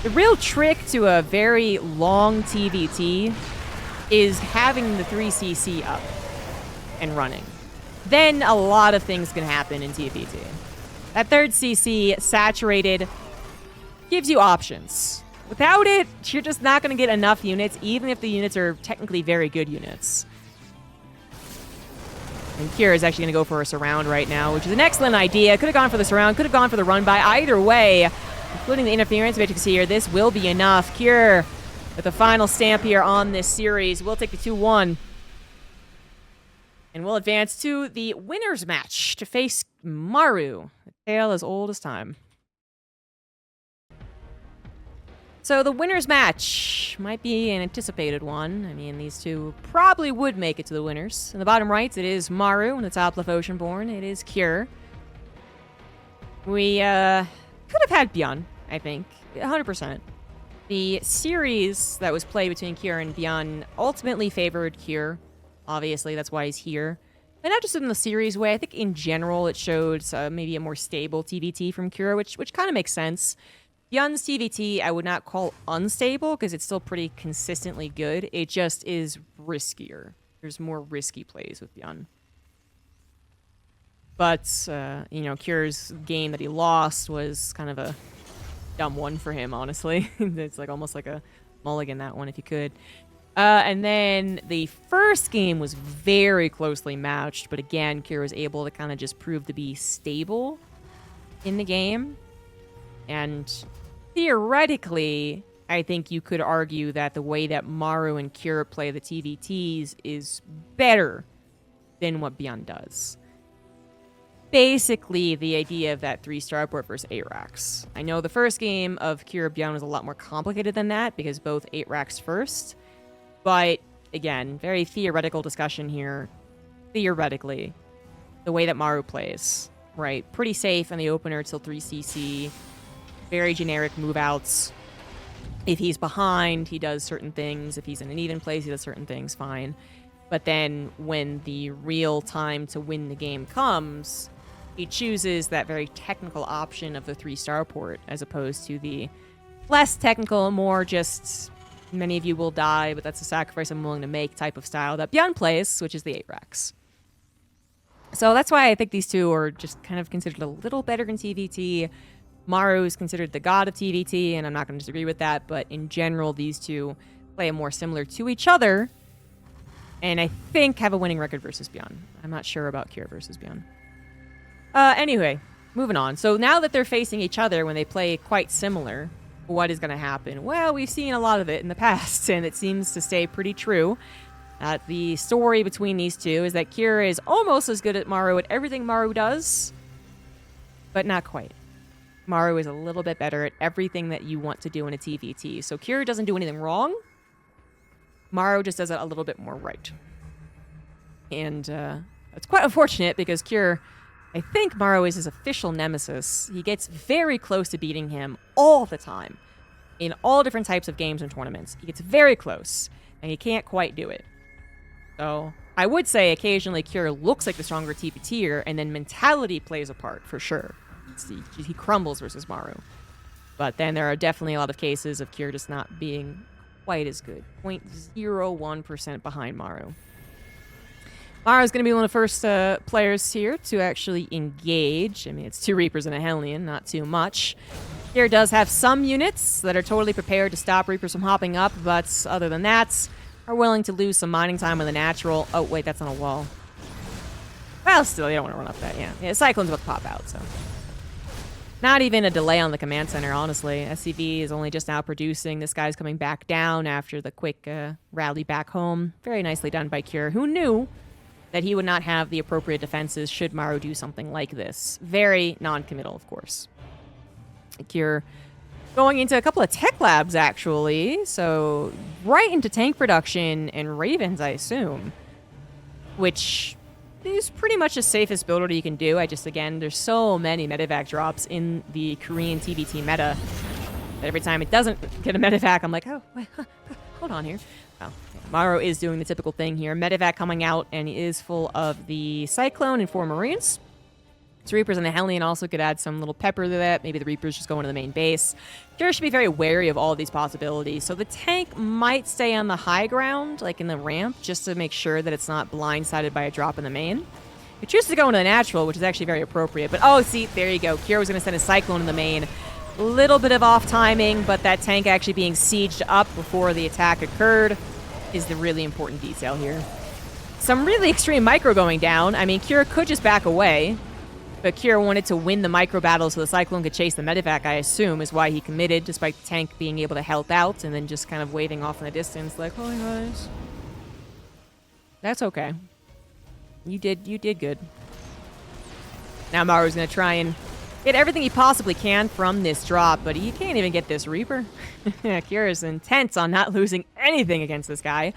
The real trick to a very long TVT is having the 3CC up and running. Then a lot of things can happen in TVT. That third CC, saturated, gives you options. Without it, you're just not going to get enough units, even if the units are technically very good units. And Kira is actually going to go for a surround right now, which is an excellent idea. Could have gone for the surround, could have gone for the run by. Either way, including the interference matrix here, this will be enough. Kira with the final stamp here on this series. We'll take the 2-1. And we'll advance to the winner's match to face Maru, a tale as old as time. So the winner's match might be an anticipated one. I mean, these two probably would make it to the winners. In the bottom right, it is Maru. In the top left, Oceanborn, it is Cure. We could have had Byun, I think, 100%. The series that was played between Cure and Byun ultimately favored Cure. Obviously, that's why he's here. And not just in the series way. I think in general, it showed maybe a more stable TVT from Cure, which kind of makes sense. Byun's TVT, I would not call unstable because it's still pretty consistently good. It just is riskier. There's more risky plays with Byun. But, you know, Cure's game that he lost was kind of a dumb one for him, honestly. It's like almost like a mulligan, that one, if you could. And then the first game was very closely matched, but again, Kira was able to kind of just prove to be stable in the game. And theoretically, I think you could argue that the way that Maru and Kira play the TVTs is better than what Byun does. Basically, the idea of that 3-star port versus 8 racks. I know the first game of Kira Byun was a lot more complicated than that because both 8 racks first. But, again, very theoretical discussion here. Theoretically, the way that Maru plays, right? Pretty safe in the opener till 3CC. Very generic move-outs. If he's behind, he does certain things. If he's in an even place, he does certain things, fine. But then when the real time to win the game comes, he chooses that very technical option of the 3-star port as opposed to the less technical, more just... many of you will die, but that's a sacrifice I'm willing to make type of style that Byun plays, which is the 8 racks. So that's why I think these two are just kind of considered a little better in TVT. Maru is considered the god of TVT, and I'm not going to disagree with that, but in general, these two play more similar to each other, and I think have a winning record versus Byun. I'm not sure about Kira versus Byun. Anyway, moving on. So now that they're facing each other when they play quite similar, what is going to happen? Well, we've seen a lot of it in the past, and it seems to stay pretty true. The story between these two is that Kira is almost as good at Maru at everything Maru does, but not quite. Maru is a little bit better at everything that you want to do in a TVT. So Kira doesn't do anything wrong. Maru just does it a little bit more right. And it's quite unfortunate because Kira, I think Maru is his official nemesis. He gets very close to beating him all the time. In all different types of games and tournaments. He gets very close, and he can't quite do it. So, I would say occasionally Kira looks like the stronger TVTer, and then mentality plays a part, for sure. He crumbles versus Maru. But then there are definitely a lot of cases of Kira just not being quite as good. 0.01% behind Maru. Maru's going to be one of the first players here to actually engage. I mean, it's 2 Reapers and a Hellion, not too much. Kira does have some units that are totally prepared to stop Reapers from hopping up, but other than that, are willing to lose some mining time with a natural. Oh, wait, that's on a wall. Well, still, you don't want to run up that, yeah. Yeah, Cyclone's about to pop out, so. Not even a delay on the command center, honestly. SCV is only just now producing. This guy's coming back down after the quick rally back home. Very nicely done by Cure, who knew that he would not have the appropriate defenses should Maru do something like this. Very non-committal, of course. Cure going into a couple of tech labs, actually. So right into tank production and Ravens, I assume. Which is pretty much the safest build order you can do. Again, there's so many medevac drops in the Korean TVT meta that every time it doesn't get a medevac, I'm like, oh, wait, hold on here. Oh, Maru is doing the typical thing here. Medevac coming out and is full of the Cyclone and 4 Marines. So Reapers and the Hellion also could add some little pepper to that. Maybe the Reapers just go into the main base. Cure should be very wary of all of these possibilities. So the tank might stay on the high ground, like in the ramp, just to make sure that it's not blindsided by a drop in the main. It chooses to go into the natural, which is actually very appropriate. But, oh, see, there you go. Cure was going to send a Cyclone in the main. A little bit of off timing, but that tank actually being sieged up before the attack occurred is the really important detail here. Some really extreme micro going down. I mean, Cure could just back away. But Cure wanted to win the micro battle so the Cyclone could chase the medevac, I assume, is why he committed, despite the tank being able to help out and then just kind of waving off in the distance like, oh, guys. That's okay. You did good. Now Maru's going to try and get everything he possibly can from this drop, but he can't even get this Reaper. Cure is intense on not losing anything against this guy.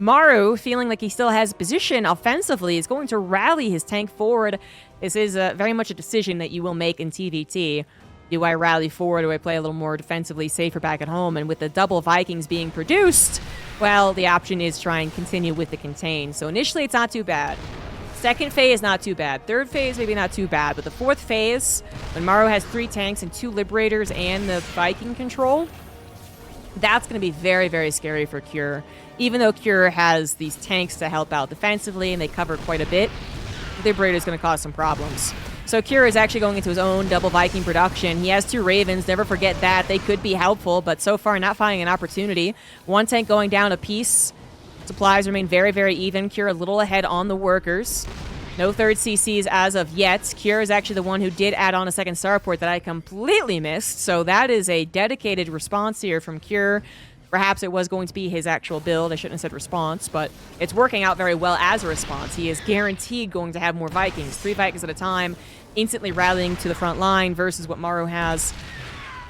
Maru, feeling like he still has position offensively, is going to rally his tank forward. This is very much a decision that you will make in TVT. Do I rally forward? Do I play a little more defensively, safer back at home? And with the double Vikings being produced, well, the option is try and continue with the contain. So initially, it's not too bad. Second phase, not too bad. Third phase, maybe not too bad. But the fourth phase, when Maru has 3 tanks and 2 Liberators and the Viking control, that's going to be very, very scary for Cure. Even though Cure has these tanks to help out defensively and they cover quite a bit, the Liberator is going to cause some problems. So Cure is actually going into his own double Viking production. He has 2 Ravens. Never forget that. They could be helpful, but so far not finding an opportunity. 1 tank going down a piece. Supplies remain very, very even. Cure a little ahead on the workers. No third CCs as of yet. Cure is actually the one who did add on a second starport that I completely missed. So that is a dedicated response here from Cure. Perhaps it was going to be his actual build. I shouldn't have said response, but it's working out very well as a response. He is guaranteed going to have more Vikings. 3 Vikings at a time, instantly rallying to the front line versus what Maru has.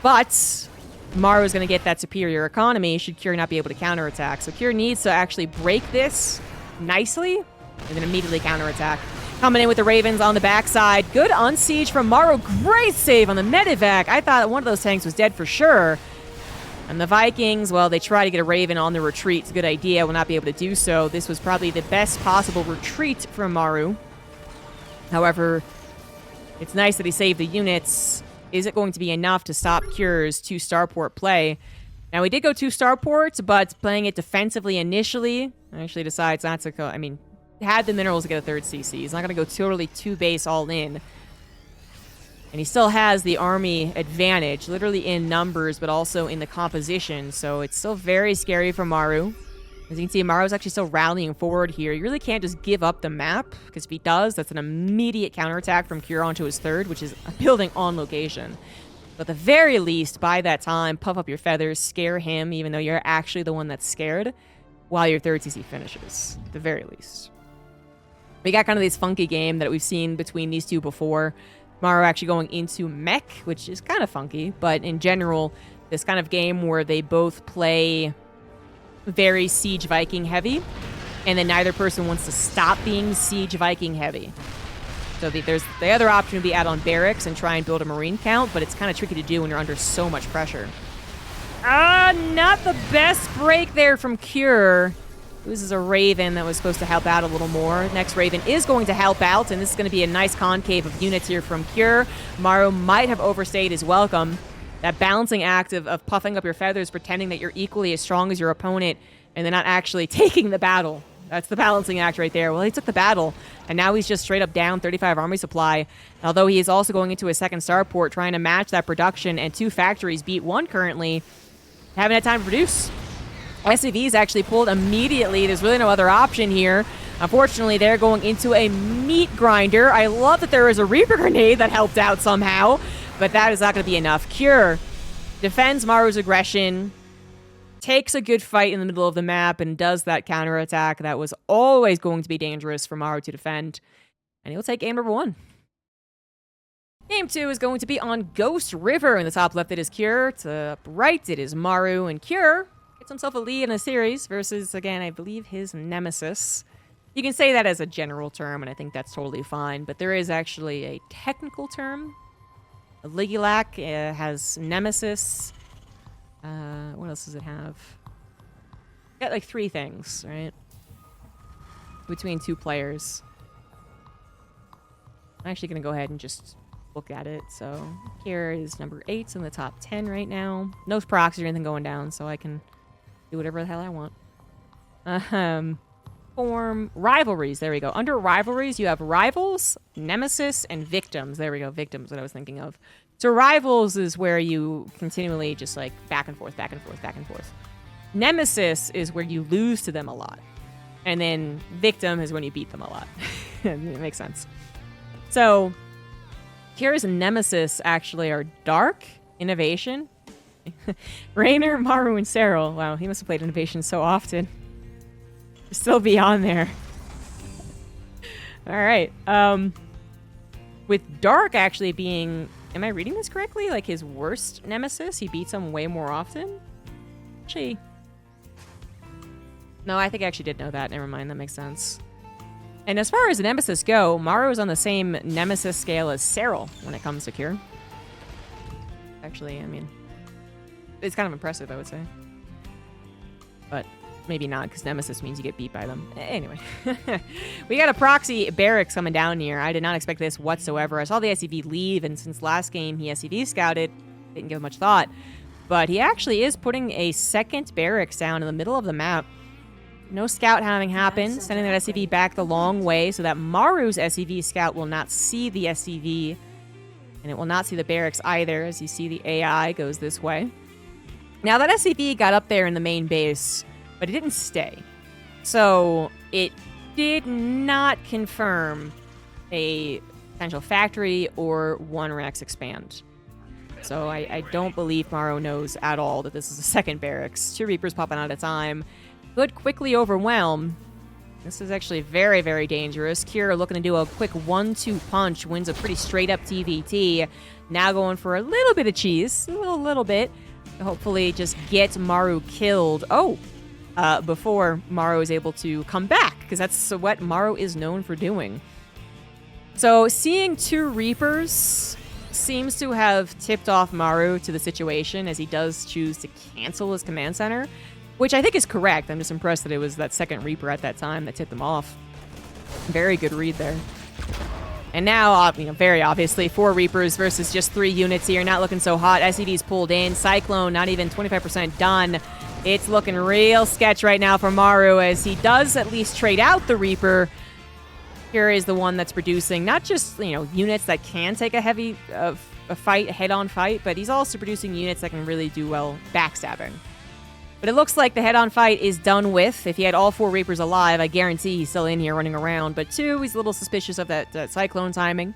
But Maru is going to get that superior economy should Cure not be able to counterattack. So Cure needs to actually break this nicely and then immediately counterattack. Coming in with the Ravens on the backside. Good unsiege from Maru. Great save on the medevac. I thought one of those tanks was dead for sure. And the Vikings, well, they try to get a Raven on the retreat. It's a good idea. Will not be able to do so. This was probably the best possible retreat from Maru. However, it's nice that he saved the units. Is it going to be enough to stop Cure's 2 starport play? Now, we did go 2 starports, but playing it defensively initially, actually decides not to go. I mean, had the minerals to get a 3rd CC. He's not going to go totally 2 base all in. And he still has the army advantage, literally in numbers, but also in the composition. So it's still very scary for Maru. As you can see, Maru's actually still rallying forward here. You really can't just give up the map, because if he does, that's an immediate counterattack from Cure onto his 3rd, which is a building on location. But at the very least, by that time, puff up your feathers, scare him, even though you're actually the one that's scared, while your 3rd CC finishes, at the very least. We got kind of this funky game that we've seen between these two before. Maru actually going into mech, which is kind of funky, but in general, this kind of game where they both play very Siege Viking heavy, and then neither person wants to stop being Siege Viking heavy. So there's the other option would be add on barracks and try and build a Marine count, but it's kind of tricky to do when you're under so much pressure. Not the best break there from Cure. This is a Raven that was supposed to help out a little more. Next Raven is going to help out, and this is going to be a nice concave of units here from Cure. Maru might have overstayed his welcome. That balancing act of puffing up your feathers, pretending that you're equally as strong as your opponent, and then not actually taking the battle. That's the balancing act right there. Well, he took the battle, and now he's just straight up down 35 army supply. Although he is also going into a 2nd starport, trying to match that production, and 2 factories beat 1 currently. Haven't had time to produce. SCV's actually pulled immediately. There's really no other option here. Unfortunately, they're going into a meat grinder. I love that there is a Reaper grenade that helped out somehow. But that is not going to be enough. Cure defends Maru's aggression, takes a good fight in the middle of the map, and does that counterattack that was always going to be dangerous for Maru to defend. And he'll take game number 1. Game 2 is going to be on Ghost River. In the top left, it is Cure. To the right, it is Maru. And Cure gets himself a lead in a series versus, again, I believe his nemesis. You can say that as a general term, and I think that's totally fine. But there is actually a technical term. Ligulac has nemesis. What else does it have? Got like 3 things, right? Between 2 players. I'm actually going to go ahead and just look at it. So here is number 8 in the top 10 right now. No proxy or anything going down, so I can do whatever the hell I want. Form rivalries. There we go. Under rivalries, you have rivals, nemesis, and victims. There we go. Victims, what I was thinking of. So rivals is where you continually just like back and forth, back and forth, back and forth. Nemesis is where you lose to them a lot. And then victim is when you beat them a lot. It makes sense. So Cure's nemesis actually are Dark, Innovation, Rainer, Maru, and Cyril. Wow, he must have played Innovation so often. Still be on there. All right. With Dark actually being, am I reading this correctly? Like his worst nemesis? He beats him way more often? Actually, no, I think I actually did know that. Never mind, that makes sense. And as far as the nemesis go, Maru is on the same nemesis scale as Cyril when it comes to Cure. Actually, I mean, it's kind of impressive, I would say. But maybe not, because nemesis means you get beat by them. Anyway. We got a proxy barracks coming down here. I did not expect this whatsoever. I saw the SCV leave, and since last game he SCV scouted, didn't give it much thought. But he actually is putting a second barracks down in the middle of the map. No scout having happened, sending that SCV back the long way so that Maru's SCV scout will not see the SCV, and it will not see the barracks either, as you see the AI goes this way. Now that SCV got up there in the main base, but it didn't stay. So it did not confirm a potential factory or 1 Rex expand. So I don't believe Maru knows at all that this is a second barracks. 2 Reapers popping out at a time. Could quickly overwhelm. This is actually very, very dangerous. Cure looking to do a quick 1-2 punch. Wins a pretty straight up TVT. Now going for a little bit of cheese. A little bit. Hopefully just get Maru killed. Before Maru is able to come back. Because that's what Maru is known for doing. So seeing 2 Reapers seems to have tipped off Maru to the situation, as he does choose to cancel his command center. Which I think is correct. I'm just impressed that it was that second Reaper at that time that tipped them off. Very good read there. And now, very obviously, 4 Reapers versus just 3 units here. Not looking so hot. SCV's pulled in. Cyclone, not even 25% done. It's looking real sketch right now for Maru, as he does at least trade out the Reaper. Here is the one that's producing not just, units that can take a heavy a head-on fight, but he's also producing units that can really do well backstabbing. But it looks like the head-on fight is done with. If he had all 4 Reapers alive, I guarantee he's still in here running around. But 2, he's a little suspicious of that Cyclone timing.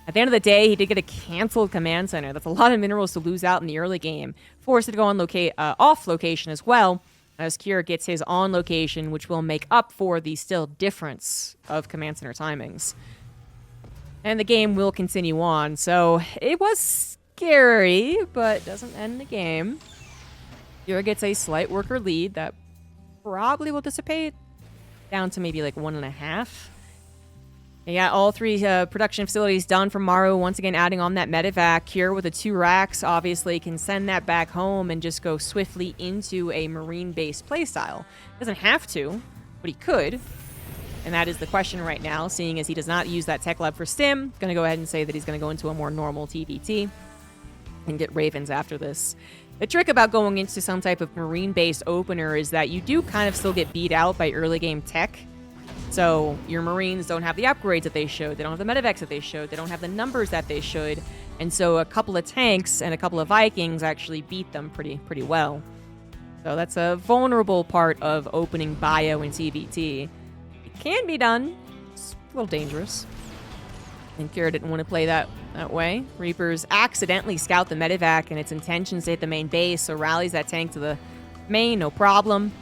At the end of the day, he did get a canceled command center. That's a lot of minerals to lose out in the early game. Forced to go on off location as well, as Cure gets his on location, which will make up for the still difference of command center timings. And the game will continue on. So it was scary, but doesn't end the game. Cure gets a slight worker lead that probably will dissipate down to maybe like 1.5. You got all 3 production facilities done for Maru. Once again, adding on that medevac. Cure with the 2 racks obviously can send that back home and just go swiftly into a marine-based playstyle. Doesn't have to, but he could. And that is the question right now, seeing as he does not use that tech lab for stim. Going to go ahead and say that he's going to go into a more normal TVT and get Ravens after this. The trick about going into some type of marine-based opener is that you do kind of still get beat out by early game tech. So your Marines don't have the upgrades that they showed. They don't have the medevacs that they showed. They don't have the numbers that they should. And so a couple of tanks and a couple of Vikings actually beat them pretty well. So that's a vulnerable part of opening bio and TVT. It can be done. It's a little dangerous. And Cure didn't want to play that that way. Reapers accidentally scout the medevac and its intentions to hit the main base, so rallies that tank to the main, no problem.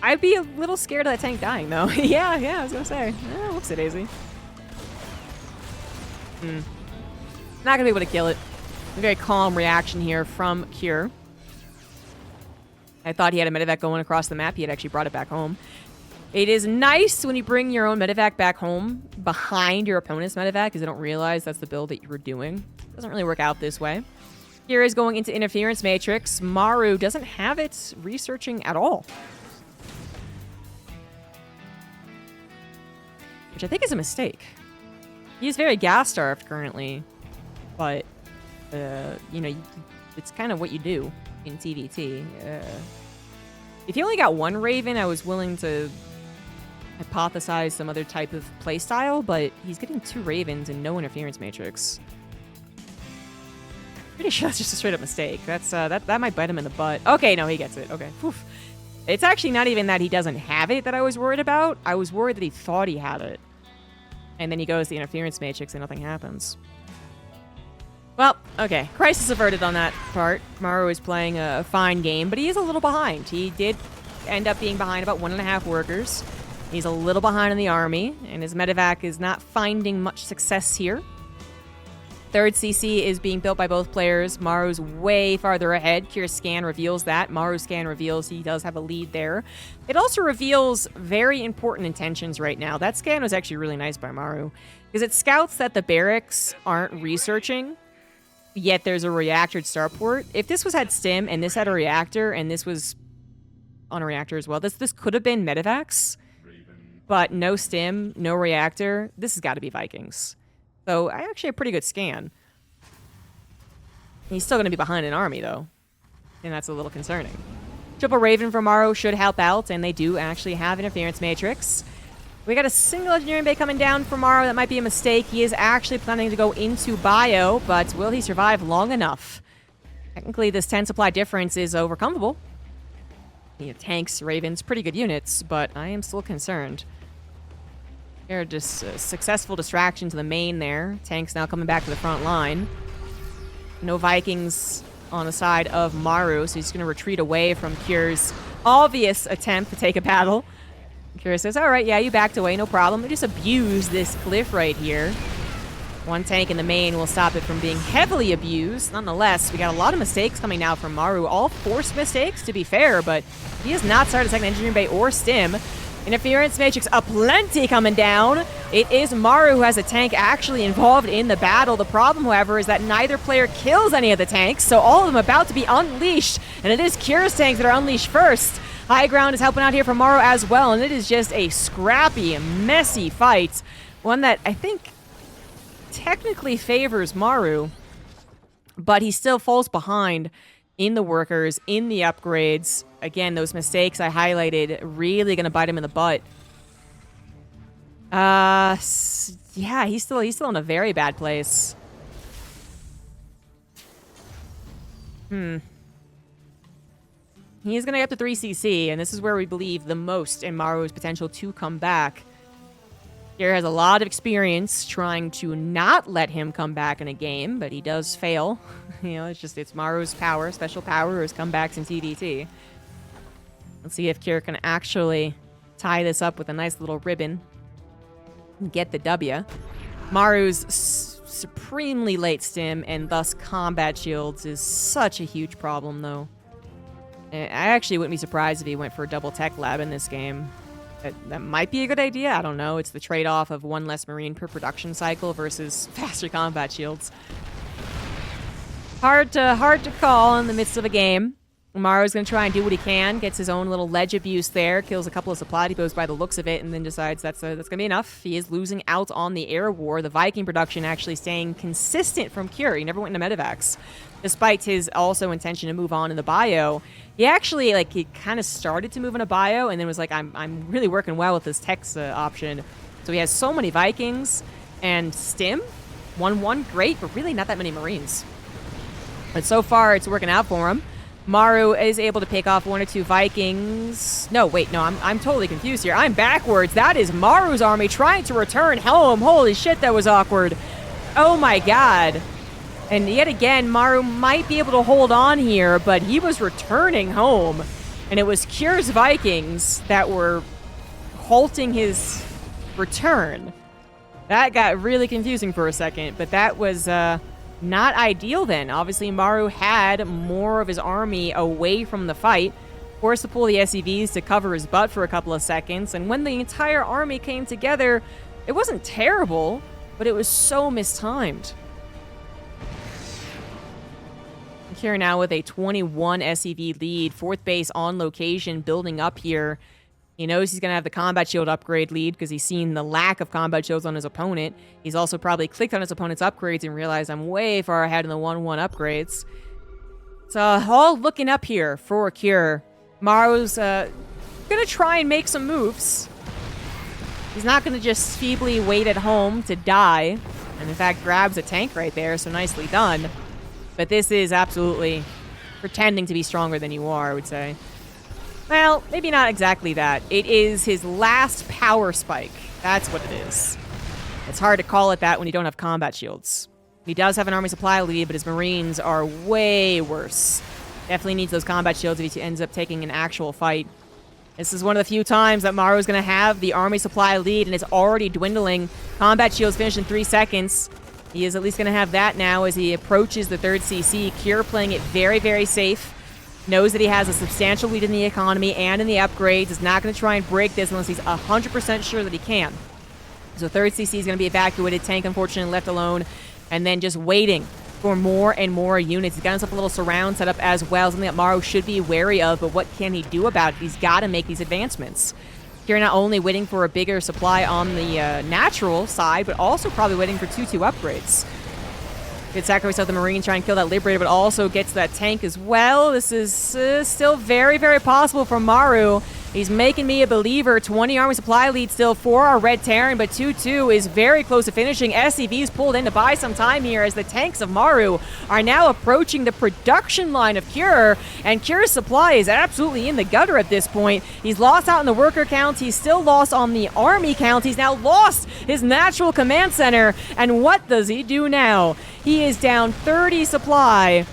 I'd be a little scared of that tank dying, though. yeah, I was gonna say. Whoopsie daisy. Not gonna be able to kill it. A very calm reaction here from Cure. I thought he had a medevac going across the map. He had actually brought it back home. It is nice when you bring your own medevac back home behind your opponent's medevac because they don't realize that's the build that you were doing. Doesn't really work out this way. Here is going into interference matrix. Maru doesn't have it researching at all, which I think is a mistake. He's very gas-starved currently, but, you know, it's kind of what you do in TVT. If he only got one Raven, I was willing to hypothesize some other type of playstyle, but he's getting 2 Ravens and no interference matrix. Pretty sure that's just a straight-up mistake. That's that might bite him in the butt. Okay, no, he gets it. Okay. Oof. It's actually not even that he doesn't have it that I was worried about. I was worried that he thought he had it. And then he goes to the interference matrix and nothing happens. Well, okay. Crisis averted on that part. Maru is playing a fine game, but he is a little behind. He did end up being behind about 1.5 workers. He's a little behind in the army, and his medevac is not finding much success here. Third CC is being built by both players. Maru's way farther ahead. Cure's scan reveals that. Maru's scan reveals he does have a lead there. It also reveals very important intentions right now. That scan was actually really nice by Maru, because it scouts that the barracks aren't researching, yet there's a reactor starport. If this had stim, and this had a reactor, and this was on a reactor as well, this could have been medevacs, but no stim, no reactor. This has got to be Vikings. So, actually a pretty good scan. He's still going to be behind an army, though. And that's a little concerning. Triple Raven from Maru should help out, and they do actually have interference matrix. We got a single engineering bay coming down from Maru. That might be a mistake. He is actually planning to go into bio, but will he survive long enough? Technically, this 10 supply difference is overcomable. You know, tanks, Ravens, pretty good units, but I am still concerned. Here, just a successful distraction to the main there. Tanks now coming back to the front line. No Vikings on the side of Maru, so he's going to retreat away from Cure's obvious attempt to take a battle. Cure says, all right, yeah, you backed away, no problem. We just abuse this cliff right here. One tank in the main will stop it from being heavily abused. Nonetheless, we got a lot of mistakes coming now from Maru. All forced mistakes, to be fair, but he has not started a second engineering bay or stim. Interference matrix aplenty coming down. It is Maru who has a tank actually involved in the battle. The problem, however, is that neither player kills any of the tanks, so all of them about to be unleashed, and it is Cure's tanks that are unleashed first. High ground is helping out here from Maru as well, and it is just a scrappy, messy fight. One that I think technically favors Maru, but he still falls behind in the workers, in the upgrades. Again, those mistakes I highlighted really going to bite him in the butt. Yeah, he's still in a very bad place. He is going to get up to 3cc, and this is where we believe the most in Maru's potential to come back. Here has a lot of experience trying to not let him come back in a game, but he does fail. You know, it's Maru's power, special power, or his comebacks in TDT. Let's see if Kira can actually tie this up with a nice little ribbon and get the W. Maru's supremely late stim and thus combat shields is such a huge problem, though. I actually wouldn't be surprised if he went for a double tech lab in this game. That might be a good idea. I don't know. It's the trade-off of one less Marine per production cycle versus faster combat shields. Hard to call in the midst of a game. Maru's going to try and do what he can. Gets his own little ledge abuse there. Kills a couple of supply depots by the looks of it, and then decides that's going to be enough. He is losing out on the air war. The Viking production actually staying consistent from Cure. He never went into medevacs. Despite his also intention to move on in the bio, he actually, he kind of started to move into bio, and then was like, I'm really working well with this Tex option. So he has so many Vikings, and Stim, 1-1, great, but really not that many Marines. But so far, it's working out for him. Maru is able to pick off 1 or 2 Vikings. No, wait, no, I'm totally confused here. I'm backwards. That is Maru's army trying to return home. Holy shit, that was awkward. Oh my god. And yet again, Maru might be able to hold on here, but he was returning home. And it was Cure's Vikings that were halting his return. That got really confusing for a second, but that was not ideal then. Obviously, Maru had more of his army away from the fight, forced to pull the SCVs to cover his butt for a couple of seconds, and when the entire army came together, it wasn't terrible, but it was so mistimed. Here now with a 21 SCV lead, 4th base on location, building up here. He knows he's going to have the combat shield upgrade lead because he's seen the lack of combat shields on his opponent. He's also probably clicked on his opponent's upgrades and realized I'm way far ahead in the 1-1 upgrades. So all looking up here for Cure. Maru's going to try and make some moves. He's not going to just feebly wait at home to die. And in fact, grabs a tank right there, so nicely done. But this is absolutely pretending to be stronger than you are, I would say. Well, maybe not exactly that. It is his last power spike. That's what it is. It's hard to call it that when you don't have combat shields. He does have an army supply lead, but his Marines are way worse. Definitely needs those combat shields if he ends up taking an actual fight. This is one of the few times that Maru is going to have the army supply lead, and it's already dwindling. Combat shields finish in 3 seconds. He is at least going to have that now as he approaches the 3rd CC. Cure playing it very, very safe. Knows that he has a substantial lead in the economy and in the upgrades. Is not going to try and break this unless he's 100% sure that he can. So 3rd CC is going to be evacuated. Tank, unfortunately, left alone. And then just waiting for more and more units. He's got himself a little surround set up as well. Something that Maru should be wary of. But what can he do about it? He's got to make these advancements. You're not only waiting for a bigger supply on the natural side, but also probably waiting for 2-2 upgrades. Good sacrifice of the Marines, try and kill that Liberator, but also gets that tank as well. This is still very, very possible for Maru. He's making me a believer. 20 army supply lead still for our Red Terran, but 2-2 is very close to finishing. SCV's pulled in to buy some time here as the tanks of Maru are now approaching the production line of Cure, and Cure's supply is absolutely in the gutter at this point. He's lost out in the worker count. He's still lost on the army count. He's now lost his natural command center, and what does he do now? He is down 30 supply.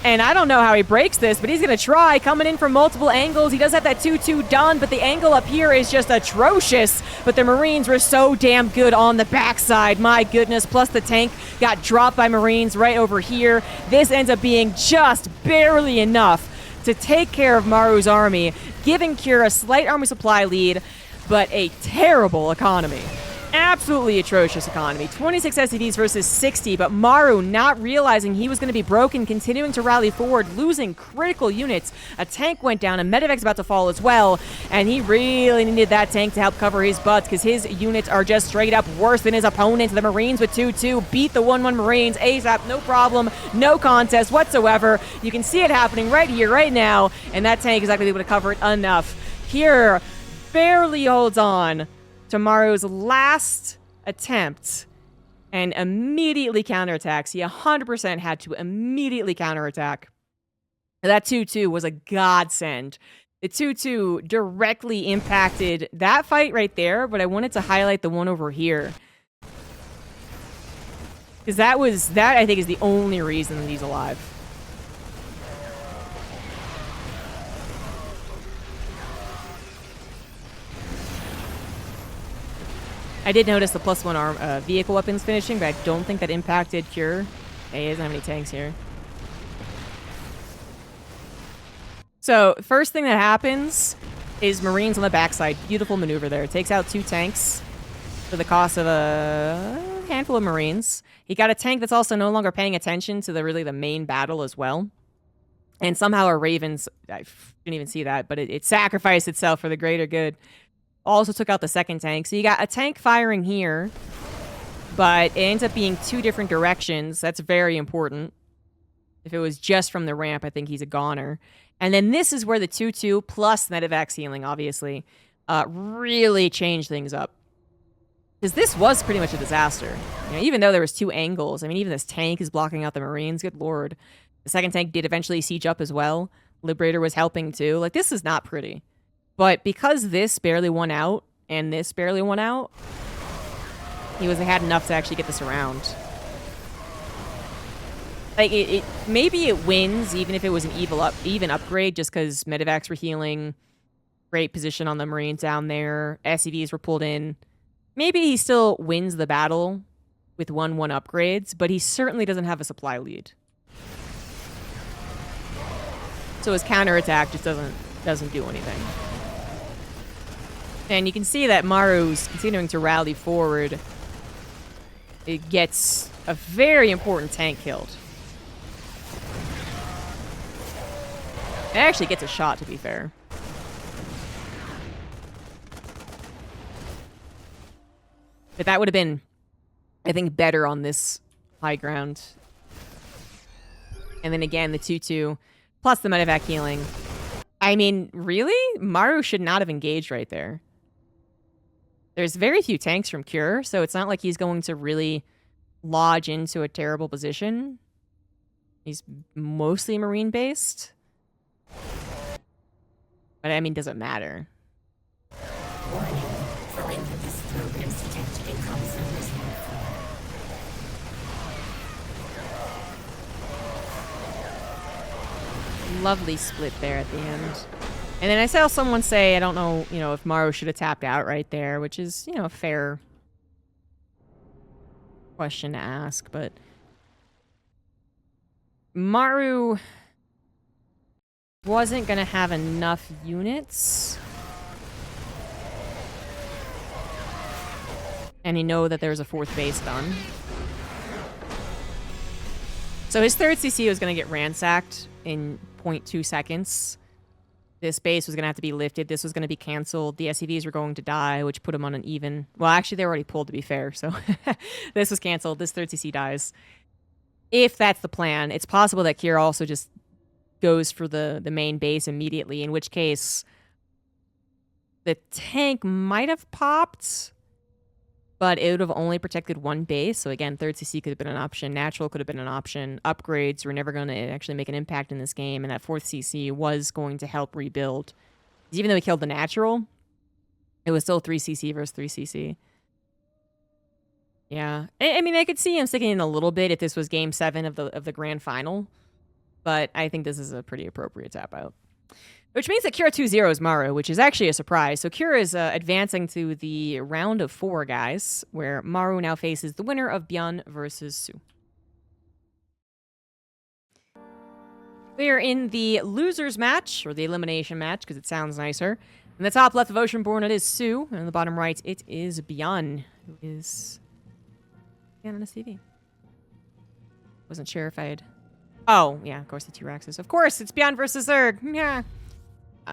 And I don't know how he breaks this, but he's going to try, coming in from multiple angles. He does have that 2-2 done, but the angle up here is just atrocious. But the Marines were so damn good on the backside. My goodness. Plus the tank got dropped by Marines right over here. This ends up being just barely enough to take care of Maru's army, giving Cure a slight army supply lead, but a terrible economy. Absolutely atrocious economy. 26 SCVs versus 60, but Maru, not realizing he was going to be broken, continuing to rally forward, losing critical units. A tank went down, a medevac's about to fall as well, and he really needed that tank to help cover his butts because his units are just straight up worse than his opponents. The Marines with 2-2 beat the 1-1 Marines ASAP, no problem, no contest whatsoever. You can see it happening right here, right now, and that tank is not going to be able to cover it enough. Here, barely holds on to Maru's last attempt and immediately counterattacks. He 100% had to immediately counterattack. That 2-2 was a godsend. The 2-2 directly impacted that fight right there, but I wanted to highlight the one over here. Because that I think is the only reason that he's alive. I did notice the +1 vehicle weapons finishing, but I don't think that impacted Cure. Hey, he doesn't have any tanks here. So, first thing that happens is Marines on the backside. Beautiful maneuver there. Takes out 2 tanks for the cost of a handful of Marines. He got a tank that's also no longer paying attention to the main battle as well. And somehow our Ravens, I didn't even see that, but it sacrificed itself for the greater good. Also took out the second tank. So you got a tank firing here, but it ends up being 2 different directions. That's very important. If it was just from the ramp, I think he's a goner. And then this is where the 2-2 plus medevac healing, obviously, really changed things up. Because this was pretty much a disaster. You know, even though there was 2 angles. I mean, even this tank is blocking out the Marines. Good lord. The second tank did eventually siege up as well. Liberator was helping too. Like, this is not pretty. But because this barely won out, and this barely won out, he had enough to actually get this around. Like, maybe it wins, even if it was an even upgrade, just because medevacs were healing. Great position on the Marines down there. SCVs were pulled in. Maybe he still wins the battle with 1-1 upgrades, but he certainly doesn't have a supply lead. So his counterattack just doesn't do anything. And you can see that Maru's continuing to rally forward. It gets a very important tank killed. It actually gets a shot, to be fair. But that would have been, I think, better on this high ground. And then again, the 2-2, plus the medevac healing. I mean, really? Maru should not have engaged right there. There's very few tanks from Cure, so it's not like he's going to really lodge into a terrible position. He's mostly Marine-based. But, I mean, does it matter? Lovely split there at the end. And then I saw someone say, I don't know, if Maru should have tapped out right there, which is, a fair question to ask, but Maru wasn't going to have enough units. And he knew that there's a 4th base done. So his 3rd CC was going to get ransacked in 0.2 seconds. This base was going to have to be lifted. This was going to be canceled. The SCVs were going to die, which put him on an even. Well, actually, they were already pulled, to be fair. So this was canceled. This 3rd CC dies. If that's the plan, it's possible that Kira also just goes for the main base immediately, in which case the tank might have popped, but it would have only protected one base. So again, 3rd CC could have been an option. Natural could have been an option. Upgrades were never going to actually make an impact in this game, and that 4th CC was going to help rebuild. Even though he killed the natural, it was still 3 CC versus 3 CC. Yeah. I mean, I could see him sticking in a little bit if this was Game 7 of the grand final, but I think this is a pretty appropriate tap out. Which means that Kira 2-0 is Maru, which is actually a surprise. So Kira is advancing to the round of 4, guys, where Maru now faces the winner of Byun versus soO. We are in the losers match, or the elimination match, because it sounds nicer. In the top left of Oceanborn, it is soO, and in the bottom right, it is Byun, who is Byun on STV. Wasn't sure if I'd... Oh, yeah, of course, the 2 Raxes. Of course, it's Byun versus Zerg. Yeah.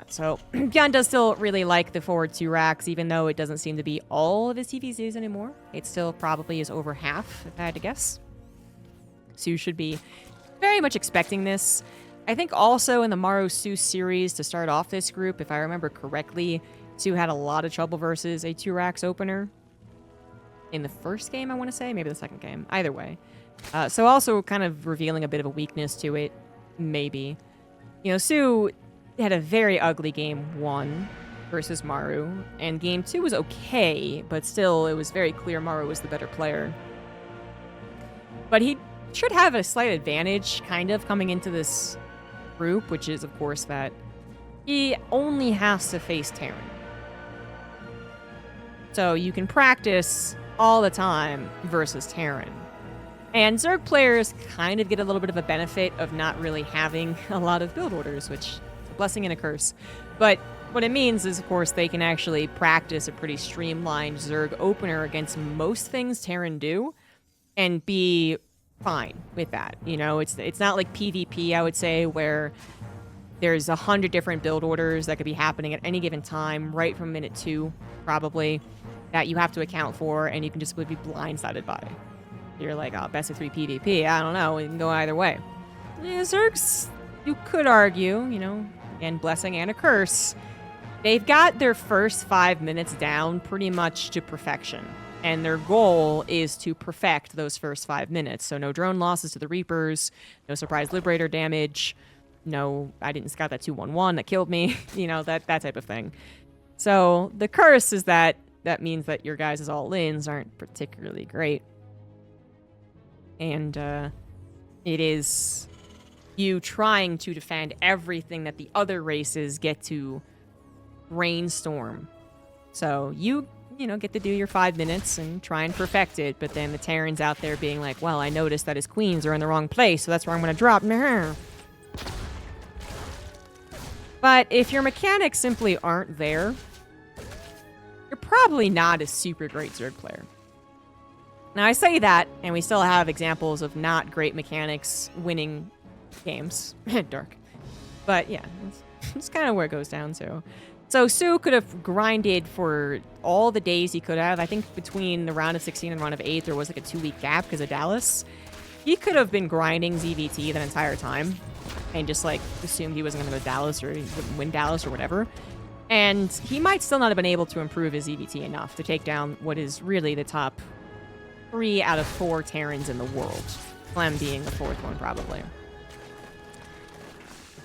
So, Byun does still really like the forward 2 racks, even though it doesn't seem to be all of his TVZs anymore. It still probably is over half, if I had to guess. soO should be very much expecting this. I think also in the Maru soO series, to start off this group, if I remember correctly, soO had a lot of trouble versus a 2 racks opener. In the first game, I want to say. Maybe the second game. Either way. So also kind of revealing a bit of a weakness to it. Maybe. soO had a very ugly game 1 versus Maru, and game 2 was okay, but still, it was very clear Maru was the better player. But he should have a slight advantage, kind of, coming into this group, which is, of course, that he only has to face Terran. So you can practice all the time versus Terran. And Zerg players kind of get a little bit of a benefit of not really having a lot of build orders, which is a blessing and a curse. But what it means is, of course, they can actually practice a pretty streamlined Zerg opener against most things Terran do and be fine with that. It's not like PvP, I would say, where there's 100 different build orders that could be happening at any given time, right from minute 2, probably, that you have to account for, and you can just be blindsided by. You're like, oh, best of 3 PvP. I don't know. It can go either way. Yeah, Zergs, you could argue, again, blessing and a curse. They've got their first 5 minutes down pretty much to perfection. And their goal is to perfect those first 5 minutes. So no drone losses to the Reapers, no surprise Liberator damage, no, I didn't scout that 2-1-1 that killed me, that type of thing. So the curse is that means that your guys' all-ins aren't particularly great. And It is you trying to defend everything that the other races get to brainstorm. So you get to do your 5 minutes and try and perfect it, but then the Terrans out there being like, well, I noticed that his queens are in the wrong place, so that's where I'm going to drop. But if your mechanics simply aren't there, you're probably not a super great Zerg player. Now, I say that, and we still have examples of not great mechanics winning games. Dark. But yeah, that's kind of where it goes down to. So soO could have grinded for all the days he could have. I think between the round of 16 and round of 8, there was like a 2-week gap because of Dallas. He could have been grinding ZVT that entire time and just like assumed he wasn't going to go to Dallas or he wouldn't win Dallas or whatever. And he might still not have been able to improve his ZVT enough to take down what is really the top 3 out of 4 Terrans in the world. Clem being the 4th one, probably.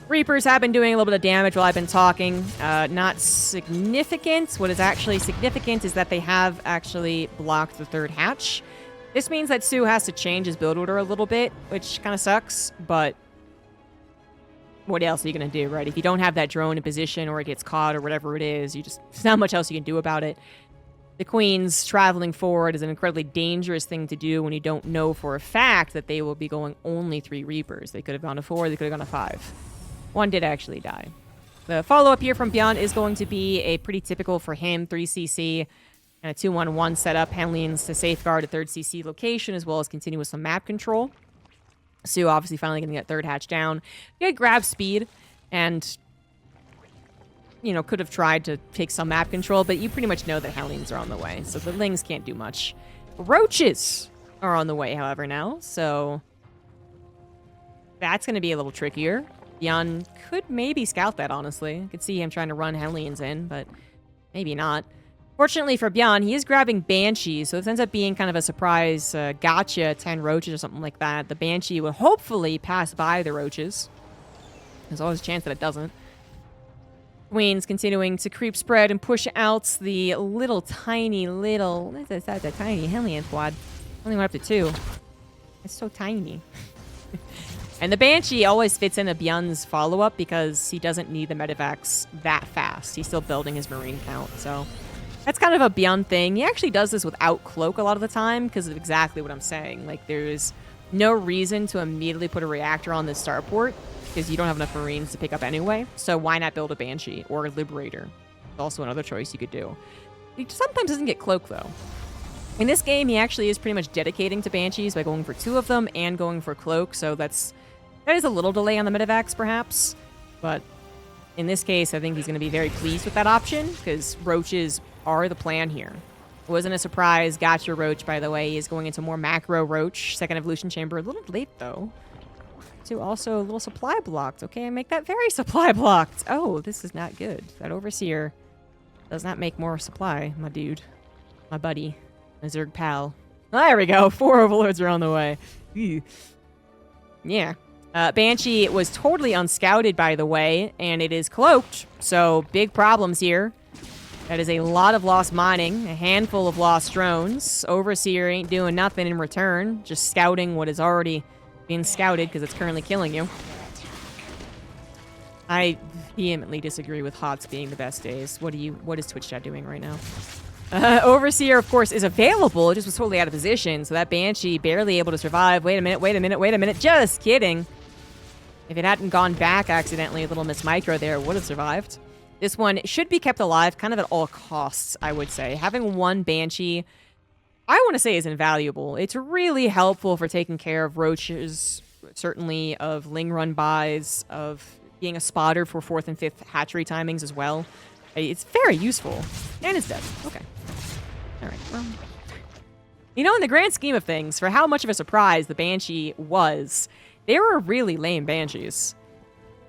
Reapers have been doing a little bit of damage while I've been talking. Not significant. What is actually significant is that they have actually blocked the 3rd hatch. This means that soO has to change his build order a little bit, which kind of sucks, but what else are you going to do, right? If you don't have that drone in position or it gets caught or whatever it is, there's not much else you can do about it. The queens traveling forward is an incredibly dangerous thing to do when you don't know for a fact that they will be going only 3 Reapers. They could have gone to 4, they could have gone to 5. One did actually die. The follow-up here from Byun is going to be a pretty typical for him 3cc and a 2-1-1 setup. Henlians to safeguard a 3rd CC location as well as continue with some map control. soO obviously finally going to get 3rd hatch down. He had grab speed and, could have tried to take some map control, but you pretty much know that Hellions are on the way, so the Lings can't do much. Roaches are on the way, however, now, so that's going to be a little trickier. Byun could maybe scout that, honestly. I could see him trying to run Hellions in, but maybe not. Fortunately for Byun, he is grabbing Banshee, so this ends up being kind of a surprise gotcha 10 Roaches or something like that. The Banshee will hopefully pass by the Roaches. There's always a chance that it doesn't. Queens continuing to creep spread and push out the tiny Hellion squad. Only went up to 2. It's so tiny. And the Banshee always fits into Byun's follow-up because he doesn't need the medevacs that fast. He's still building his Marine count, so that's kind of a Byun thing. He actually does this without Cloak a lot of the time because of exactly what I'm saying. Like, there's no reason to immediately put a reactor on the starport because you don't have enough Marines to pick up anyway. So why not build a Banshee or a Liberator? It's also another choice you could do. He sometimes doesn't get Cloak, though. In this game, he actually is pretty much dedicating to Banshees by going for 2 of them and going for Cloak, so that is a little delay on the medevacs, perhaps. But in this case, I think he's going to be very pleased with that option because Roaches are the plan here. It wasn't a surprise. Gotcha Roach, by the way, he is going into more Macro Roach. 2nd Evolution Chamber. A little late, though. To also a little supply blocked. Okay, I make that very supply blocked. Oh, this is not good. That Overseer does not make more supply, my dude. My buddy. My Zerg pal. There we go. 4 Overlords are on the way. Ew. Yeah. Banshee was totally unscouted, by the way, and it is cloaked, so big problems here. That is a lot of lost mining, a handful of lost drones. Overseer ain't doing nothing in return, just scouting what is already being scouted because it's currently killing you. I vehemently disagree with HOTS being the best days. What is Twitch chat doing right now? Overseer, of course, is available. It just was totally out of position, so that Banshee barely able to survive. Wait a minute. Just kidding. If it hadn't gone back accidentally, a little Miss Micro there would have survived. This one should be kept alive kind of at all costs, I would say. Having 1 Banshee, I want to say, is invaluable. It's really helpful for taking care of Roaches, certainly of Ling run buys, of being a spotter for 4th and 5th hatchery timings as well. It's very useful. And it's dead. Okay. All right. Well, in the grand scheme of things, for how much of a surprise the Banshee was, they were really lame Banshees.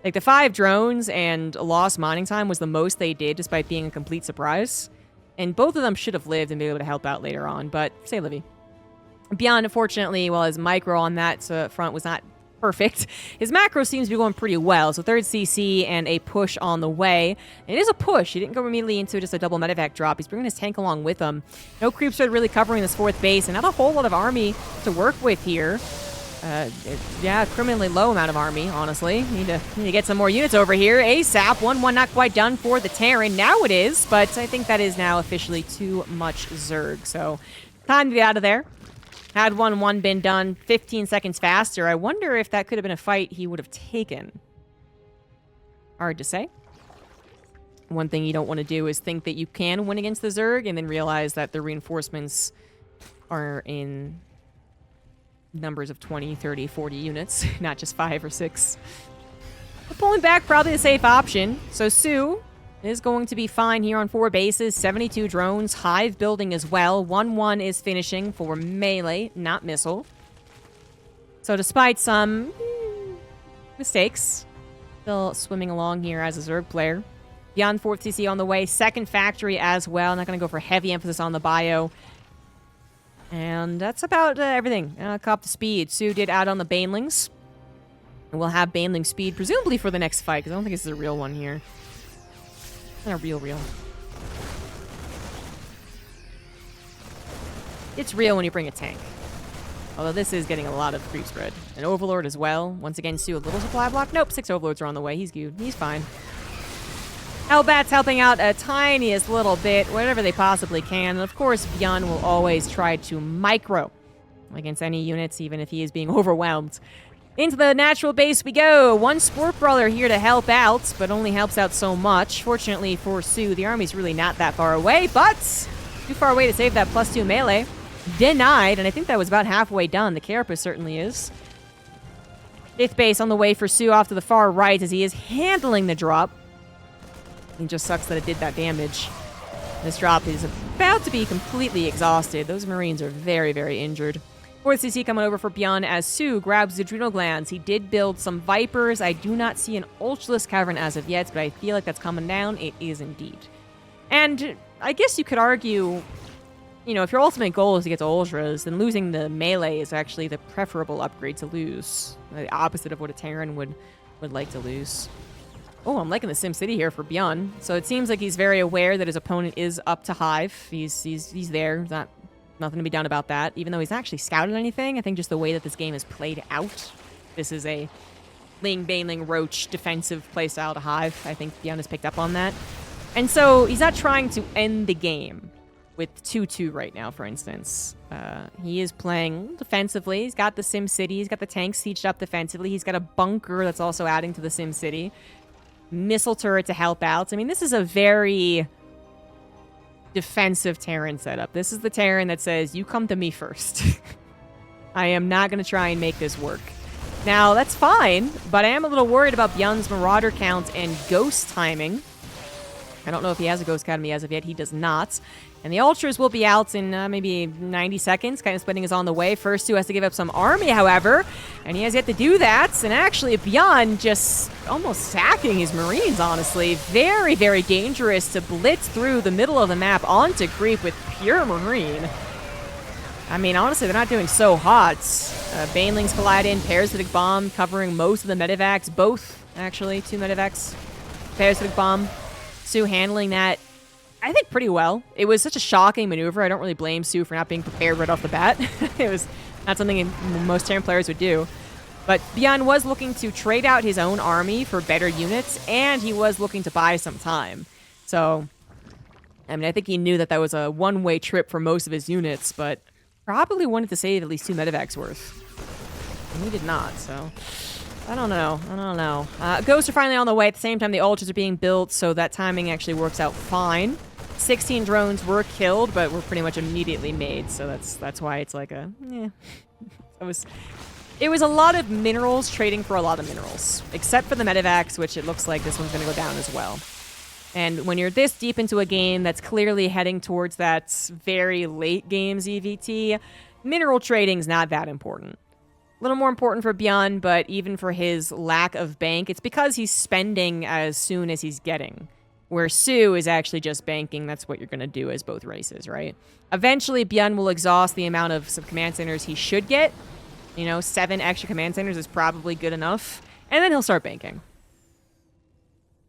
Like, the 5 drones and lost mining time was the most they did, despite being a complete surprise. And both of them should have lived and be able to help out later on, but say Livy. Byun, unfortunately, while his micro on that front was not perfect, his macro seems to be going pretty well. So 3rd CC and a push on the way. And it is a push. He didn't go immediately into just a double medevac drop. He's bringing his tank along with him. No creeps are really covering this 4th base, and not a whole lot of army to work with here. Yeah, criminally low amount of army, honestly. Need to get some more units over here. ASAP, 1-1 not quite done for the Terran. Now it is, but I think that is now officially too much Zerg. So, time to get out of there. Had 1-1 been done 15 seconds faster, I wonder if that could have been a fight he would have taken. Hard to say. One thing you don't want to do is think that you can win against the Zerg and then realize that the reinforcements are in numbers of 20, 30, 40 units, not just 5 or 6. But pulling back, probably a safe option. So soO is going to be fine here on 4 bases, 72 drones, Hive building as well. 1-1 is finishing for melee, not missile. So despite some mistakes, still swimming along here as a Zerg player. Byun 4th CC on the way, 2nd factory as well. Not going to go for heavy emphasis on the bio. And that's about everything. Cop the speed. soO did add on the Banelings. And we'll have Baneling speed, presumably for the next fight, because I don't think this is a real one here. Not a real. It's real when you bring a tank. Although this is getting a lot of creep spread. An Overlord as well. Once again, soO a little supply block. Nope, 6 Overlords are on the way. He's good. He's fine. Hellbat's helping out a tiniest little bit, whatever they possibly can. And of course, Byun will always try to micro against any units, even if he is being overwhelmed. Into the natural base we go. 1 Sport Brawler here to help out, but only helps out so much. Fortunately for soO, the army's really not that far away, but too far away to save that +2 melee. Denied, and I think that was about halfway done. The Carapace certainly is. 5th base on the way for soO off to the far right as he is handling the drop. It just sucks that it did that damage. This drop is about to be completely exhausted. Those Marines are very, very injured. 4th CC coming over for Byun as soO grabs the Adrenal Glands. He did build some Vipers. I do not see an Ultralisk Cavern as of yet, but I feel like that's coming down. It is indeed. And I guess you could argue, you know, if your ultimate goal is to get to Ultras, then losing the melee is actually the preferable upgrade to lose. The opposite of what a Terran would like to lose. Oh, I'm liking the SimCity here for Byun. So it seems like he's very aware that his opponent is up to Hive. He's there. There's nothing to be done about that. Even though he's actually scouted anything, I think just the way that this game is played out. This is a Ling, Baneling, Roach defensive playstyle to Hive. I think Byun has picked up on that. And so he's not trying to end the game with 2-2 right now, for instance. He is playing defensively. He's got the SimCity. He's got the tanks sieged up defensively. He's got a bunker that's also adding to the SimCity. Missile turret to help out. I mean, this is a very defensive Terran setup. This is the Terran that says, you come to me first. I am not going to try and make this work. Now, that's fine, but I am a little worried about Byun's Marauder count and Ghost timing. I don't know if he has a Ghost Academy as of yet. He does not. And the Ultras will be out in maybe 90 seconds. Kind of splitting is on the way. First soO has to give up some army, however. And he has yet to do that. And actually, Byun just almost sacking his Marines, honestly. Very, very dangerous to blitz through the middle of the map onto creep with pure Marine. I mean, honestly, they're not doing so hot. Banelings collide in. Parasitic Bomb covering most of the medevacs. Both, actually. 2 medevacs. Parasitic Bomb. soO handling that, I think, pretty well. It was such a shocking maneuver. I don't really blame soO for not being prepared right off the bat. It was not something most Terran players would do. But Byun was looking to trade out his own army for better units, and he was looking to buy some time. So, I mean, I think he knew that that was a one-way trip for most of his units, but probably wanted to save at least 2 medevacs worth. And he did not, so I don't know. Ghosts are finally on the way. At the same time, the Ultras are being built, so that timing actually works out fine. 16 drones were killed, but were pretty much immediately made, so that's why it's like a, It was a lot of minerals trading for a lot of minerals, except for the medevacs, which it looks like this one's going to go down as well. And when you're this deep into a game that's clearly heading towards that very late game ZVT, mineral trading's not that important. A little more important for Byun, but even for his lack of bank, it's because he's spending as soon as he's getting. Where soO is actually just banking. That's what you're going to do as both races, right? Eventually, Byun will exhaust the amount of command centers he should get. 7 extra command centers is probably good enough. And then he'll start banking.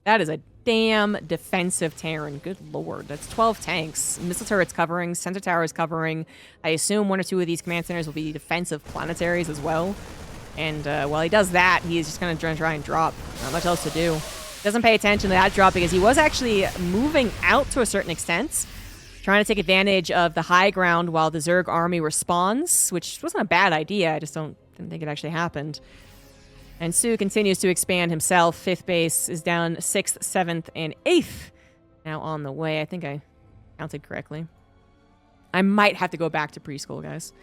That is a damn defensive Terran. Good lord. That's 12 tanks. Missile turrets covering. Sensor towers covering. I assume 1 or 2 of these command centers will be defensive planetaries as well. And while he does that, he's just going to try and drop. Not much else to do. Doesn't pay attention to that drop because he was actually moving out to a certain extent, trying to take advantage of the high ground while the Zerg army responds, which wasn't a bad idea. I just didn't think it actually happened. And soO continues to expand himself. 5th base is down 6th, 7th, and 8th. Now on the way. I think I counted correctly. I might have to go back to preschool, guys.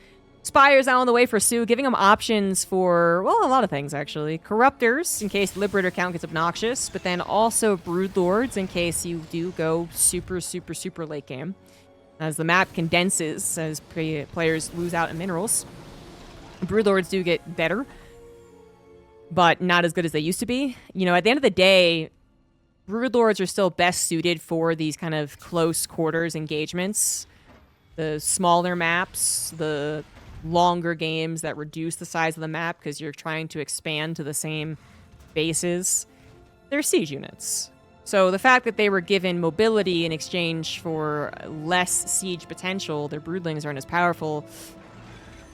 Spire's now on the way for soO, giving him options for, well, a lot of things, actually. Corruptors, in case the Liberator count gets obnoxious, but then also Broodlords, in case you do go super, super, super late game. As the map condenses, as players lose out in minerals, Broodlords do get better, but not as good as they used to be. You know, at the end of the day, Broodlords are still best suited for these kind of close quarters engagements. The smaller maps, the longer games that reduce the size of the map because you're trying to expand to the same bases. They're siege units. So the fact that they were given mobility in exchange for less siege potential, their broodlings aren't as powerful,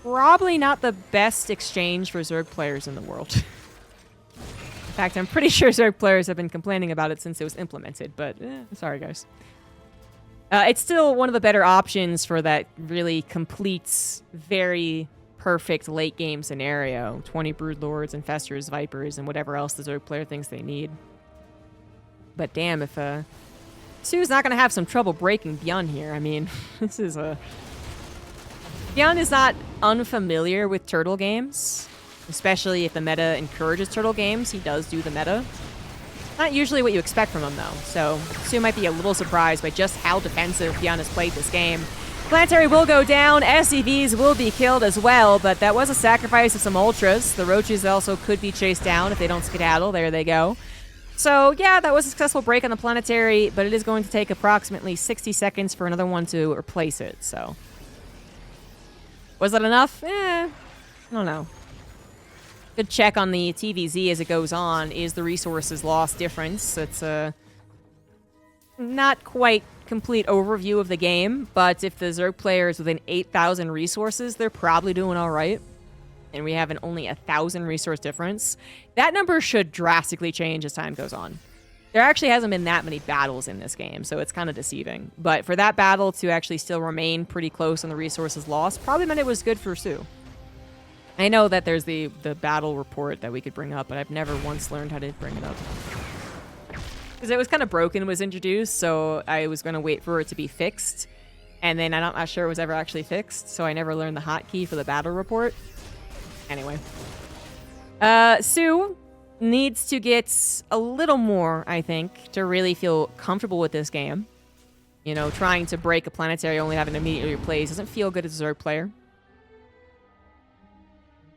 probably not the best exchange for Zerg players in the world. In fact, I'm pretty sure Zerg players have been complaining about it since it was implemented, but sorry, guys. It's still one of the better options for that really complete, very perfect late game scenario. 20 Broodlords, Infestors, Vipers, and whatever else the Zerg player thinks they need. But damn, if soO's not going to have some trouble breaking Byun here. I mean, this is a... Byun is not unfamiliar with turtle games. Especially if the meta encourages turtle games, he does do the meta. Not usually what you expect from him, though, so soO might be a little surprised by just how defensive Byun has played this game. Planetary will go down, SCVs will be killed as well, but that was a sacrifice of some Ultras. The Roaches also could be chased down if they don't skedaddle. There they go. So, yeah, that was a successful break on the Planetary, but it is going to take approximately 60 seconds for another one to replace it, so... Was that enough? I don't know. Good check on the TVZ as it goes on is the resources loss difference. It's a not quite complete overview of the game, but if the Zerg player is within 8,000 resources, they're probably doing all right. And we have only 1,000 resource difference. That number should drastically change as time goes on. There actually hasn't been that many battles in this game, so it's kind of deceiving. But for that battle to actually still remain pretty close on the resources lost probably meant it was good for soO. I know that there's the battle report that we could bring up, but I've never once learned how to bring it up. Because it was kind of broken, was introduced, so I was going to wait for it to be fixed. And then I'm not sure it was ever actually fixed, so I never learned the hotkey for the battle report. Anyway. soO needs to get a little more, I think, to really feel comfortable with this game. You know, trying to break a planetary, only having to immediately replace doesn't feel good as a Zerg player.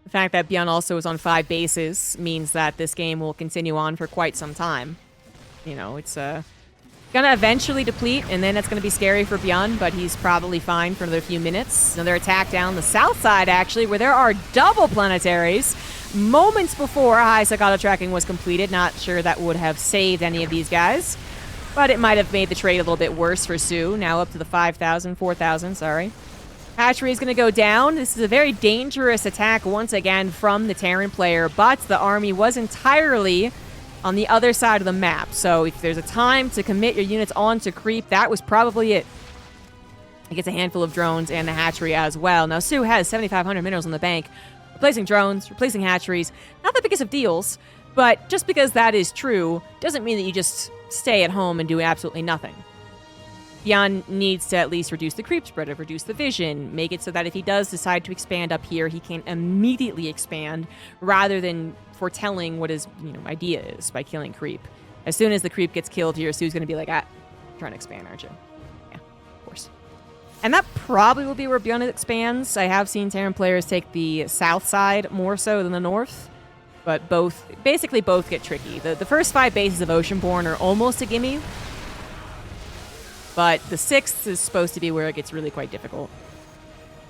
The fact that Byun also is on 5 bases means that this game will continue on for quite some time. You know, it's gonna eventually deplete, and then it's gonna be scary for Byun, but he's probably fine for another few minutes. Another attack down the south side, actually, where there are double planetaries. Moments before high Sakata tracking was completed. Not sure that would have saved any of these guys, but it might have made the trade a little bit worse for soO. Now up to the 5,000, 4,000, sorry. Hatchery is going to go down. This is a very dangerous attack once again from the Terran player, but the army was entirely on the other side of the map. So if there's a time to commit your units onto creep, that was probably it. It gets a handful of drones and the hatchery as well. Now soO has 7,500 minerals in the bank. Replacing drones, replacing hatcheries, not the biggest of deals, but just because that is true doesn't mean that you just stay at home and do absolutely nothing. Byun needs to at least reduce the creep spread, reduce the vision, make it so that if he does decide to expand up here, he can immediately expand rather than foretelling what his idea is by killing creep. As soon as the creep gets killed here, soO's going to be like, you're trying to expand, aren't you? Yeah, of course. And that probably will be where Byun expands. I have seen Terran players take the south side more so than the north, but basically both get tricky. The first 5 bases of Oceanborn are almost a gimme, but the 6th is supposed to be where it gets really quite difficult.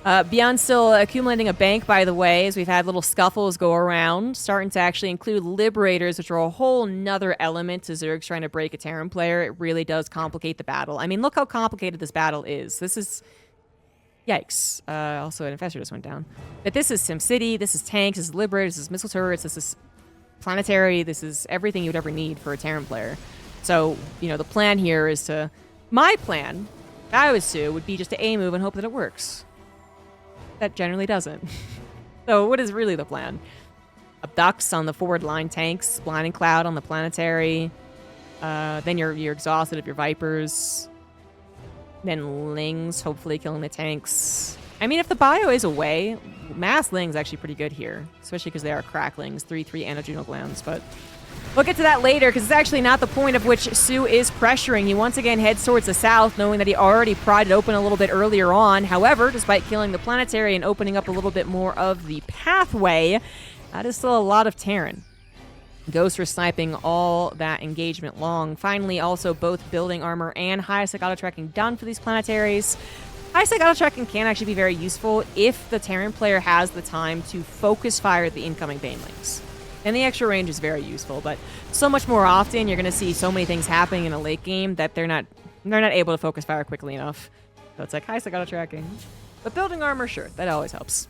Byun's still accumulating a bank, by the way, as we've had little scuffles go around, starting to actually include Liberators, which are a whole nother element to Zerg's trying to break a Terran player. It really does complicate the battle. I mean, look how complicated this battle is. This is Yikes. Also, an Infestor just went down. But this is SimCity, this is tanks, this is Liberators, this is missile turrets, this is planetary, this is everything you'd ever need for a Terran player. So, you know, the plan here is to... My plan, if I was soO, would be just to A-move and hope that it works. That generally doesn't. So what is really the plan? Abducts on the forward line tanks, Blinding Cloud on the planetary. Then you're exhausted of your Vipers. Then Lings, hopefully killing the tanks. I mean, if the bio is away, Mass Ling's actually pretty good here. Especially because they are cracklings, 3/3 and adrenal glands. But we'll get to that later, because it's actually not the point of which soO is pressuring. He once again heads towards the south, knowing that he already pried it open a little bit earlier on. However, despite killing the planetary and opening up a little bit more of the pathway, that is still a lot of Terran. Ghosts were sniping all that engagement long. Finally, also both building armor and high-sec auto-tracking done for these planetaries. High-sec auto-tracking can actually be very useful if the Terran player has the time to focus fire at the incoming Banelings. And the extra range is very useful, but so much more often you're going to see so many things happening in a late game that they're not able to focus fire quickly enough. So it's like high-sec auto-tracking. But building armor, sure, that always helps.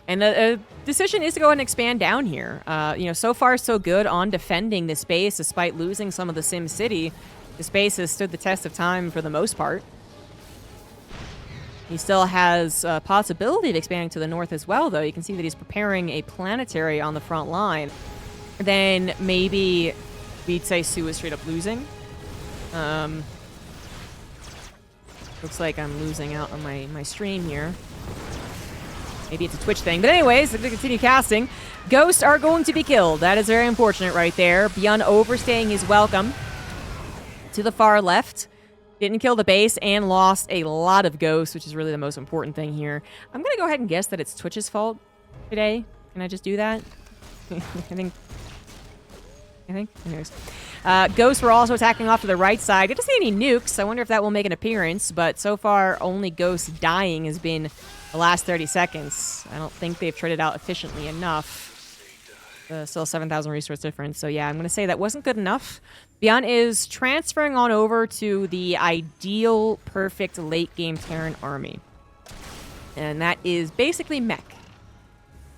And the decision is to go ahead and expand down here. You know, so far so good on defending this base, despite losing some of the SimCity. This base has stood the test of time for the most part. He still has a possibility of expanding to the north as well, though. You can see that he's preparing a planetary on the front line. Then maybe we'd say soO is straight up losing. Looks like I'm losing out on my stream here. Maybe it's a Twitch thing. But anyways, to continue casting, ghosts are going to be killed. That is very unfortunate right there. Byun overstaying his welcome to the far left. Didn't kill the base and lost a lot of ghosts, which is really the most important thing here. I'm going to go ahead and guess that it's Twitch's fault today. Can I just do that? I think. Anyways. Ghosts were also attacking off to the right side. Didn't see any nukes. I wonder if that will make an appearance. But so far, only ghosts dying has been the last 30 seconds. I don't think they've traded out efficiently enough. Still 7,000 resource difference. So yeah, I'm going to say that wasn't good enough. Byun is transferring on over to the ideal, perfect late game Terran army. And that is basically mech.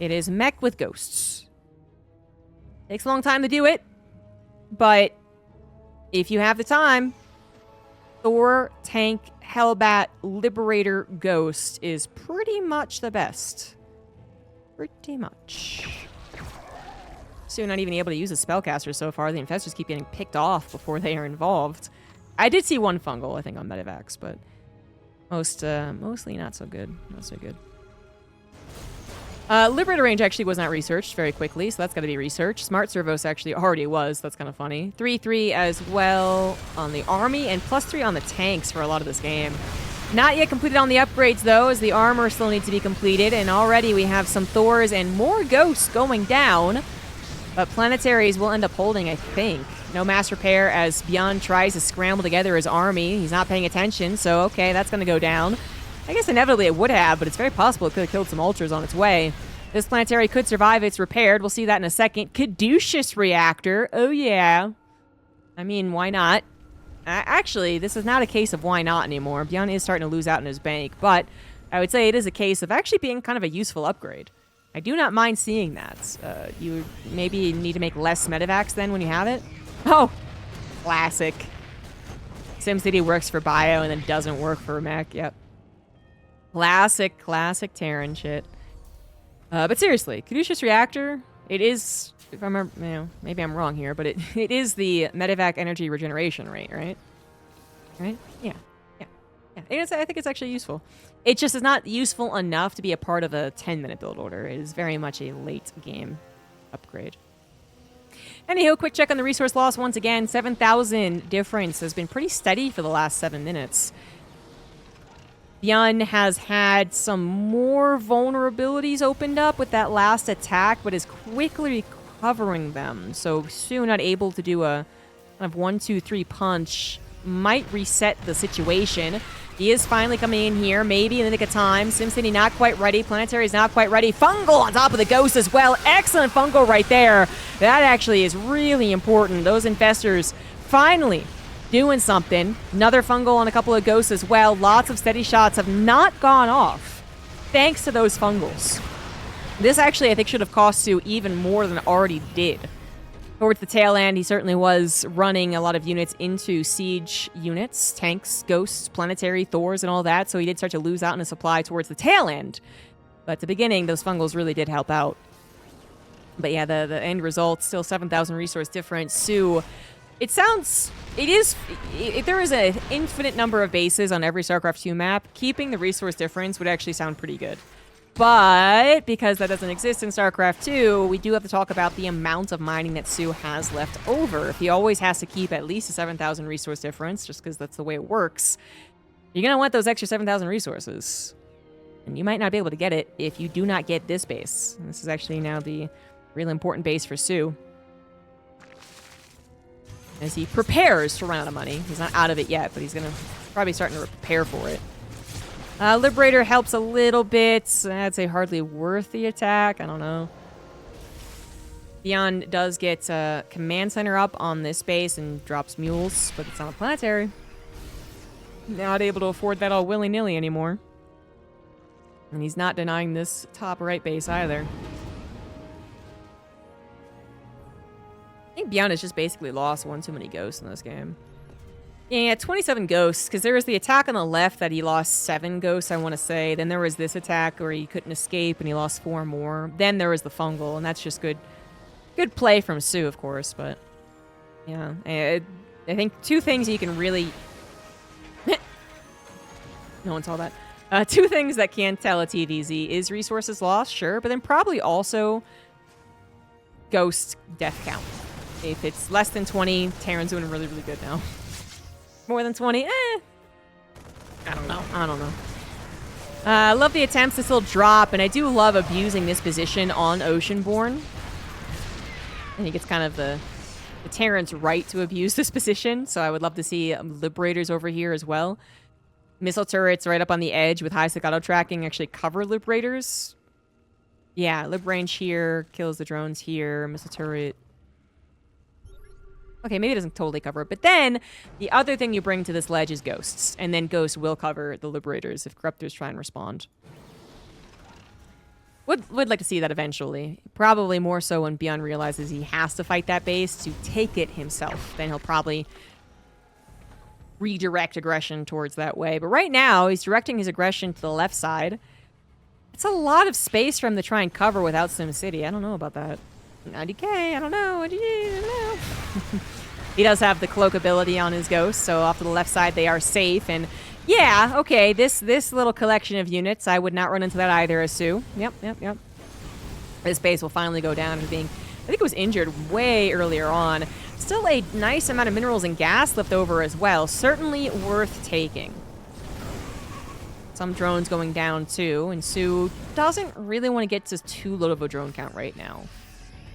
It is mech with ghosts. Takes a long time to do it. But if you have the time, Thor, Tank, Hellbat, Liberator, Ghost is pretty much the best. Pretty much. So not even able to use a spellcaster so far. The infestors keep getting picked off before they are involved. I did see one fungal, I think, on Medivacs, but mostly not so good. Not so good. Liberator range actually was not researched very quickly, so that's got to be researched. Smart Servos actually already was. That's kind of funny. 3/3 as well on the army, and +3 on the tanks for a lot of this game. Not yet completed on the upgrades, though, as the armor still needs to be completed, and already we have some Thors and more ghosts going down. But planetaries will end up holding, I think. No mass repair as Byun tries to scramble together his army. He's not paying attention, so okay, that's going to go down. I guess inevitably it would have, but it's very possible it could have killed some ultras on its way. This planetary could survive. It's repaired. We'll see that in a second. Caduceus reactor. Oh, yeah. I mean, why not? Actually, this is not a case of why not anymore. Byun is starting to lose out in his bank, but I would say it is a case of actually being kind of a useful upgrade. I do not mind seeing that. You maybe need to make less Medivacs then when you have it. Oh, classic. SimCity works for bio and then doesn't work for mech. Yep. Classic Terran shit. But seriously, Caduceus Reactor, it is, if I remember, you know, maybe I'm wrong here, but it is the Medivac energy regeneration rate, right? Right? Yeah. I think it's actually useful. It just is not useful enough to be a part of a 10-minute build order. It is very much a late game upgrade. Anyhow, quick check on the resource loss. Once again, 7,000 difference has been pretty steady for the last 7 minutes. Byun has had some more vulnerabilities opened up with that last attack, but is quickly recovering them. So soon not able to do a kind of 1-2-3 punch might reset the situation. He is finally coming in here, maybe in the nick of time. SimCity not quite ready. Planetary is not quite ready. Fungal on top of the Ghost as well. Excellent Fungal right there. That actually is really important. Those infestors finally doing something. Another fungal on a couple of ghosts as well. Lots of steady shots have not gone off thanks to those fungals. This actually, I think, should have cost soO even more than it already did. Towards the tail end, he certainly was running a lot of units into siege units, tanks, ghosts, planetary, Thors, and all that, so he did start to lose out in his supply towards the tail end. But at the beginning, those fungals really did help out. But yeah, the end result, still 7,000 resource difference. soO, it sounds... if there is an infinite number of bases on every StarCraft 2 map, keeping the resource difference would actually sound pretty good. But because that doesn't exist in StarCraft 2, we do have to talk about the amount of mining that soO has left over. If he always has to keep at least a 7,000 resource difference, just because that's the way it works, you're going to want those extra 7,000 resources. And you might not be able to get it if you do not get this base. And this is actually now the really important base for soO, as he prepares to run out of money. He's not out of it yet, but he's going to probably starting to prepare for it. Liberator helps a little bit. I'd say hardly worth the attack. I don't know. Byun does get Command Center up on this base and drops mules, but it's on a planetary. Not able to afford that all willy-nilly anymore. And he's not denying this top right base either. I think Byun has just basically lost one too many ghosts in this game. Yeah, 27 ghosts, because there was the attack on the left that he lost 7 ghosts, I want to say. Then there was this attack where he couldn't escape and he lost 4 more. Then there was the fungal, and that's just good play from soO, of course, but yeah. I think 2 things you can really... No one saw that. 2 things that can tell a TVZ is resources lost, sure, but then probably also ghost death count. If it's less than 20, Terran's doing really, really good now. More than 20, I don't know. I love the attempts to still drop, and I do love abusing this position on Oceanborn. I think it's kind of the Terran's right to abuse this position, so I would love to see Liberators over here as well. Missile turrets right up on the edge with high staccato tracking actually cover Liberators. Yeah, Lib range here, kills the drones here, missile turret. Okay, maybe it doesn't totally cover it, but then the other thing you bring to this ledge is ghosts, and then ghosts will cover the Liberators if Corruptors try and respond. Would like to see that eventually. Probably more so when Byun realizes he has to fight that base to take it himself. Then he'll probably redirect aggression towards that way. But right now, he's directing his aggression to the left side. It's a lot of space for him to try and cover without SimCity. I don't know about that. 90k, I don't know. He does have the cloak ability on his ghost, so off to the left side they are safe. And yeah, okay, this little collection of units, I would not run into that either as soO. Yep. This base will finally go down to being, I think it was injured way earlier on. Still a nice amount of minerals and gas left over as well. Certainly worth taking. Some drones going down too, and soO doesn't really want to get to too low of a drone count right now.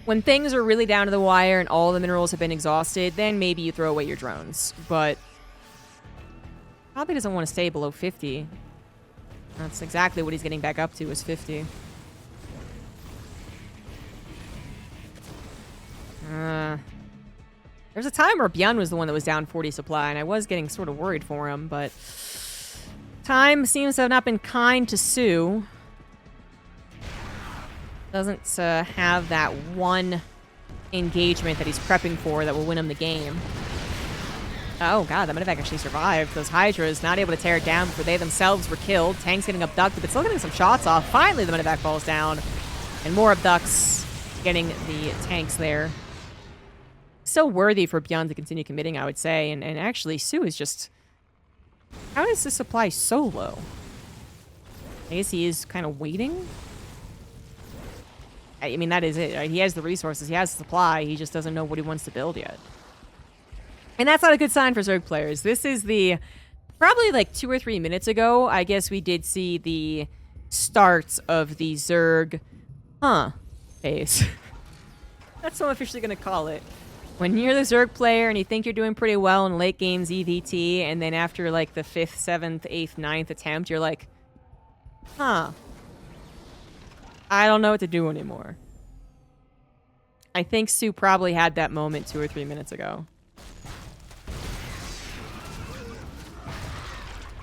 When things are really down to the wire and all the minerals have been exhausted, then maybe you throw away your drones. But probably doesn't want to stay below 50. That's exactly what he's getting back up to, is 50. There's a time where Byun was the one that was down 40 supply, and I was getting sort of worried for him, but time seems to have not been kind to soO. Doesn't have that one engagement that he's prepping for that will win him the game. Oh god, that medevac actually survived. Those Hydras not able to tear it down before they themselves were killed. Tanks getting abducted, but still getting some shots off. Finally, the medevac falls down. And more abducts getting the tanks there. Still worthy for Byun to continue committing, I would say. And actually, soO is just... How is the supply so low? I guess he is kind of waiting? I mean, that is it, right? He has the resources, he has the supply, he just doesn't know what he wants to build yet. And that's not a good sign for Zerg players. This is the... Probably like 2 or 3 minutes ago, I guess we did see the start of the Zerg... phase. That's what I'm officially going to call it. When you're the Zerg player and you think you're doing pretty well in late games EVT, and then after like the 5th, 7th, 8th, 9th attempt, you're like, I don't know what to do anymore. I think soO probably had that moment 2 or 3 minutes ago.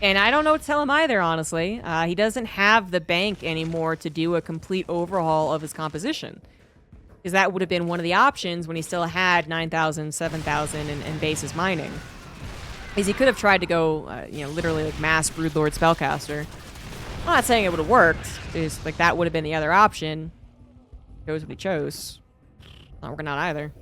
And I don't know what to tell him either, honestly. He doesn't have the bank anymore to do a complete overhaul of his composition. Because that would have been one of the options when he still had 9,000, 7,000 and bases mining. Is he could have tried to go, literally like mass Broodlord Spellcaster. I'm not saying it would have worked. It's like that would have been the other option. Chose what he chose. Not working out either.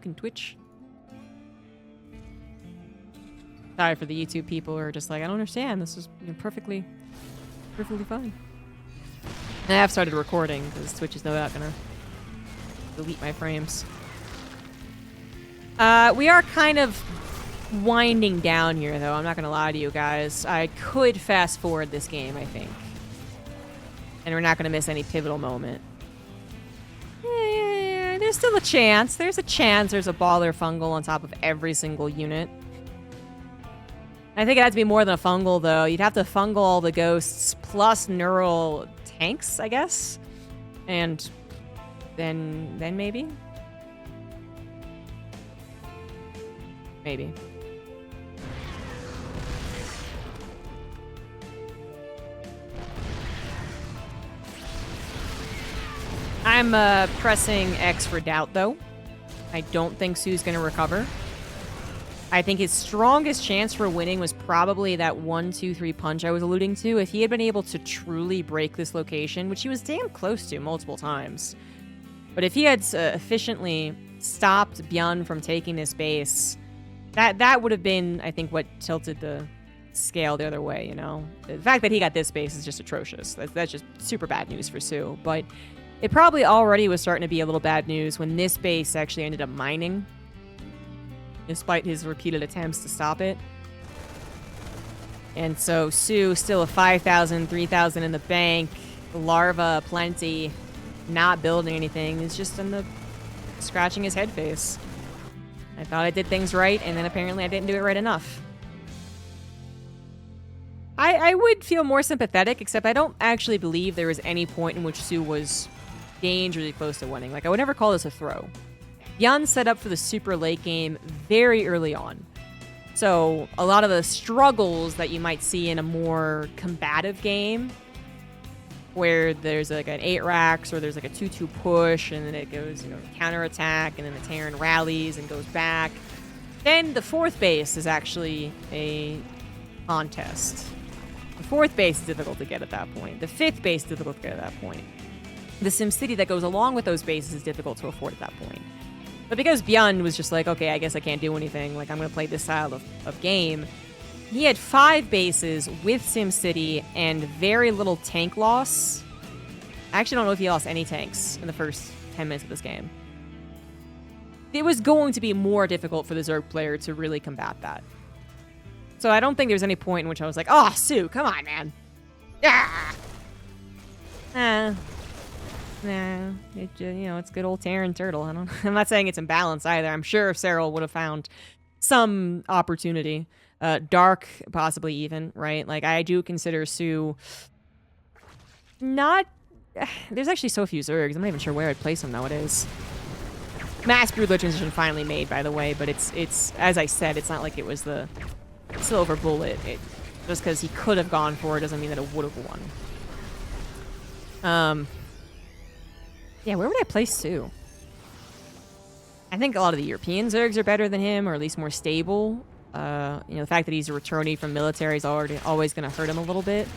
Can Twitch. Sorry for the YouTube people who are just like, I don't understand. This is perfectly fine. And I have started recording because Twitch is no doubt gonna delete my frames. We are kind of winding down here, though. I'm not gonna lie to you guys. I could fast forward this game, I think, and we're not gonna miss any pivotal moment. There's still a chance. There's a chance there's a baller fungal on top of every single unit. I think it has to be more than a fungal, though. You'd have to fungal all the ghosts plus neural tanks, I guess. And then maybe? Maybe. I'm pressing X for doubt, though. I don't think soO's going to recover. I think his strongest chance for winning was probably that 1-2-3 punch I was alluding to. If he had been able to truly break this location, which he was damn close to multiple times. But if he had efficiently stopped Byun from taking this base, that would have been, I think, what tilted the scale the other way, you know? The fact that he got this base is just atrocious. That's just super bad news for soO. But it probably already was starting to be a little bad news when this base actually ended up mining, despite his repeated attempts to stop it. And so soO still a 5,000, 3,000 in the bank, larva plenty, not building anything, is just in the scratching his head face. I thought I did things right, and then apparently I didn't do it right enough. I would feel more sympathetic, except I don't actually believe there was any point in which soO was dangerously close to winning. Like, I would never call this a throw. Byun set up for the super late game very early on. So a lot of the struggles that you might see in a more combative game, where there's like an 8 racks or there's like a 2-2 push and then it goes, counterattack, and then the Terran rallies and goes back. Then the 4th base is actually a contest. The 4th base is difficult to get at that point. The 5th base is difficult to get at that point. The SimCity that goes along with those bases is difficult to afford at that point. But because Byun was just like, okay, I guess I can't do anything, like I'm going to play this style of game, he had 5 bases with SimCity and very little tank loss. I actually don't know if he lost any tanks in the first 10 minutes of this game. It was going to be more difficult for the Zerg player to really combat that. So I don't think there's any point in which I was like, oh, soO, come on, man. Yeah. Nah, it's good old Terran Turtle. I'm not saying it's imbalanced either. I'm sure Cyril would have found some opportunity. Dark, possibly even, right? Like, I do consider soO not... There's actually so few Zergs. I'm not even sure where I'd place him nowadays. Mass Broodlord transition finally made, by the way, but it's as I said, it's not like it was the silver bullet. Just because he could have gone for it doesn't mean that it would have won. Yeah, where would I place soO? I think a lot of the European Zergs are better than him, or at least more stable. The fact that he's a returnee from military is always going to hurt him a little bit.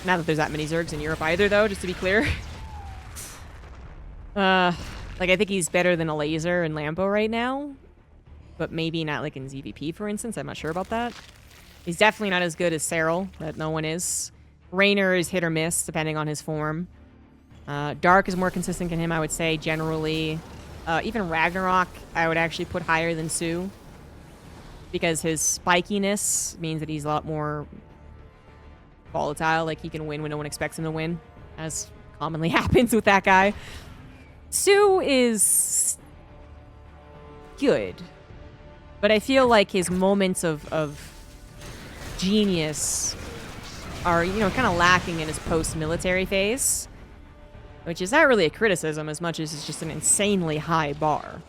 Not that there's that many Zergs in Europe either, though, just to be clear. I think he's better than a Laser and Lambo right now. But maybe not, like, in ZVP, for instance. I'm not sure about that. He's definitely not as good as Cyril, that no one is. Raynor is hit or miss, depending on his form. Dark is more consistent than him, I would say, generally. Even Ragnarok, I would actually put higher than soO. Because his spikiness means that he's a lot more volatile. Like, he can win when no one expects him to win, as commonly happens with that guy. soO is good. But I feel like his moments of genius are, you know, kind of lacking in his post-military phase, which is not really a criticism as much as it's just an insanely high bar.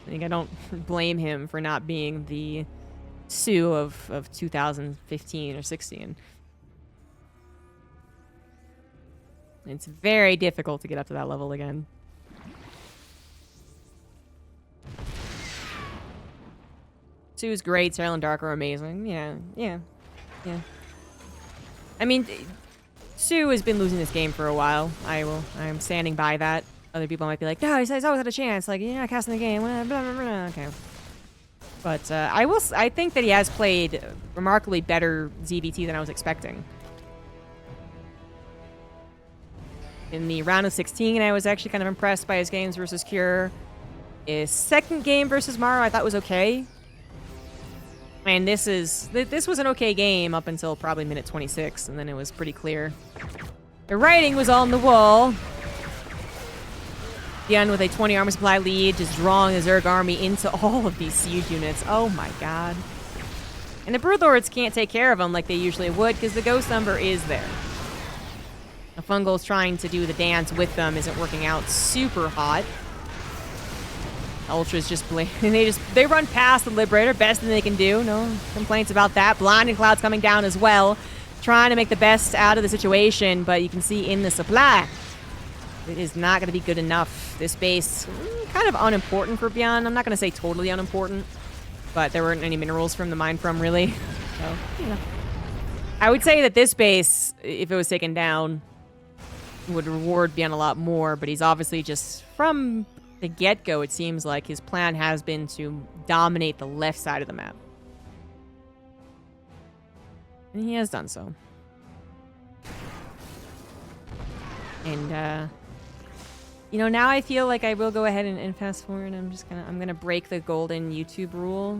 I think I don't blame him for not being the soO of 2015 or 16. It's very difficult to get up to that level again. soO's great, Serral and Dark are amazing. Yeah. I mean, soO has been losing this game for a while. I'm standing by that. Other people might be like, no, he's always had a chance. Like, you're not casting the game. Blah, blah, blah. Okay. But I think that he has played remarkably better ZVT than I was expecting. In the round of 16, I was actually kind of impressed by his games versus Cure. His second game versus Maru, I thought was okay. And this was an okay game up until probably minute 26, and then it was pretty clear. The writing was on the wall. Byun with a 20 armor supply lead, just drawing the Zerg army into all of these siege units. Oh my god. And the Broodlords can't take care of them like they usually would, because the ghost number is there. The Fungal's trying to do the dance with them isn't working out super hot. Ultra's just they run past the Liberator, best thing they can do. No complaints about that. Blinding Cloud's coming down as well, trying to make the best out of the situation, but you can see in the supply, it is not going to be good enough. This base, kind of unimportant for Byun. I'm not going to say totally unimportant, but there weren't any minerals from the mine from, really. So, yeah. I would say that this base, if it was taken down, would reward Byun a lot more, but he's obviously just, from the get-go, it seems like his plan has been to dominate the left side of the map. And he has done so. And, you know, now I feel like I will go ahead and fast forward. I'm gonna break the golden YouTube rule.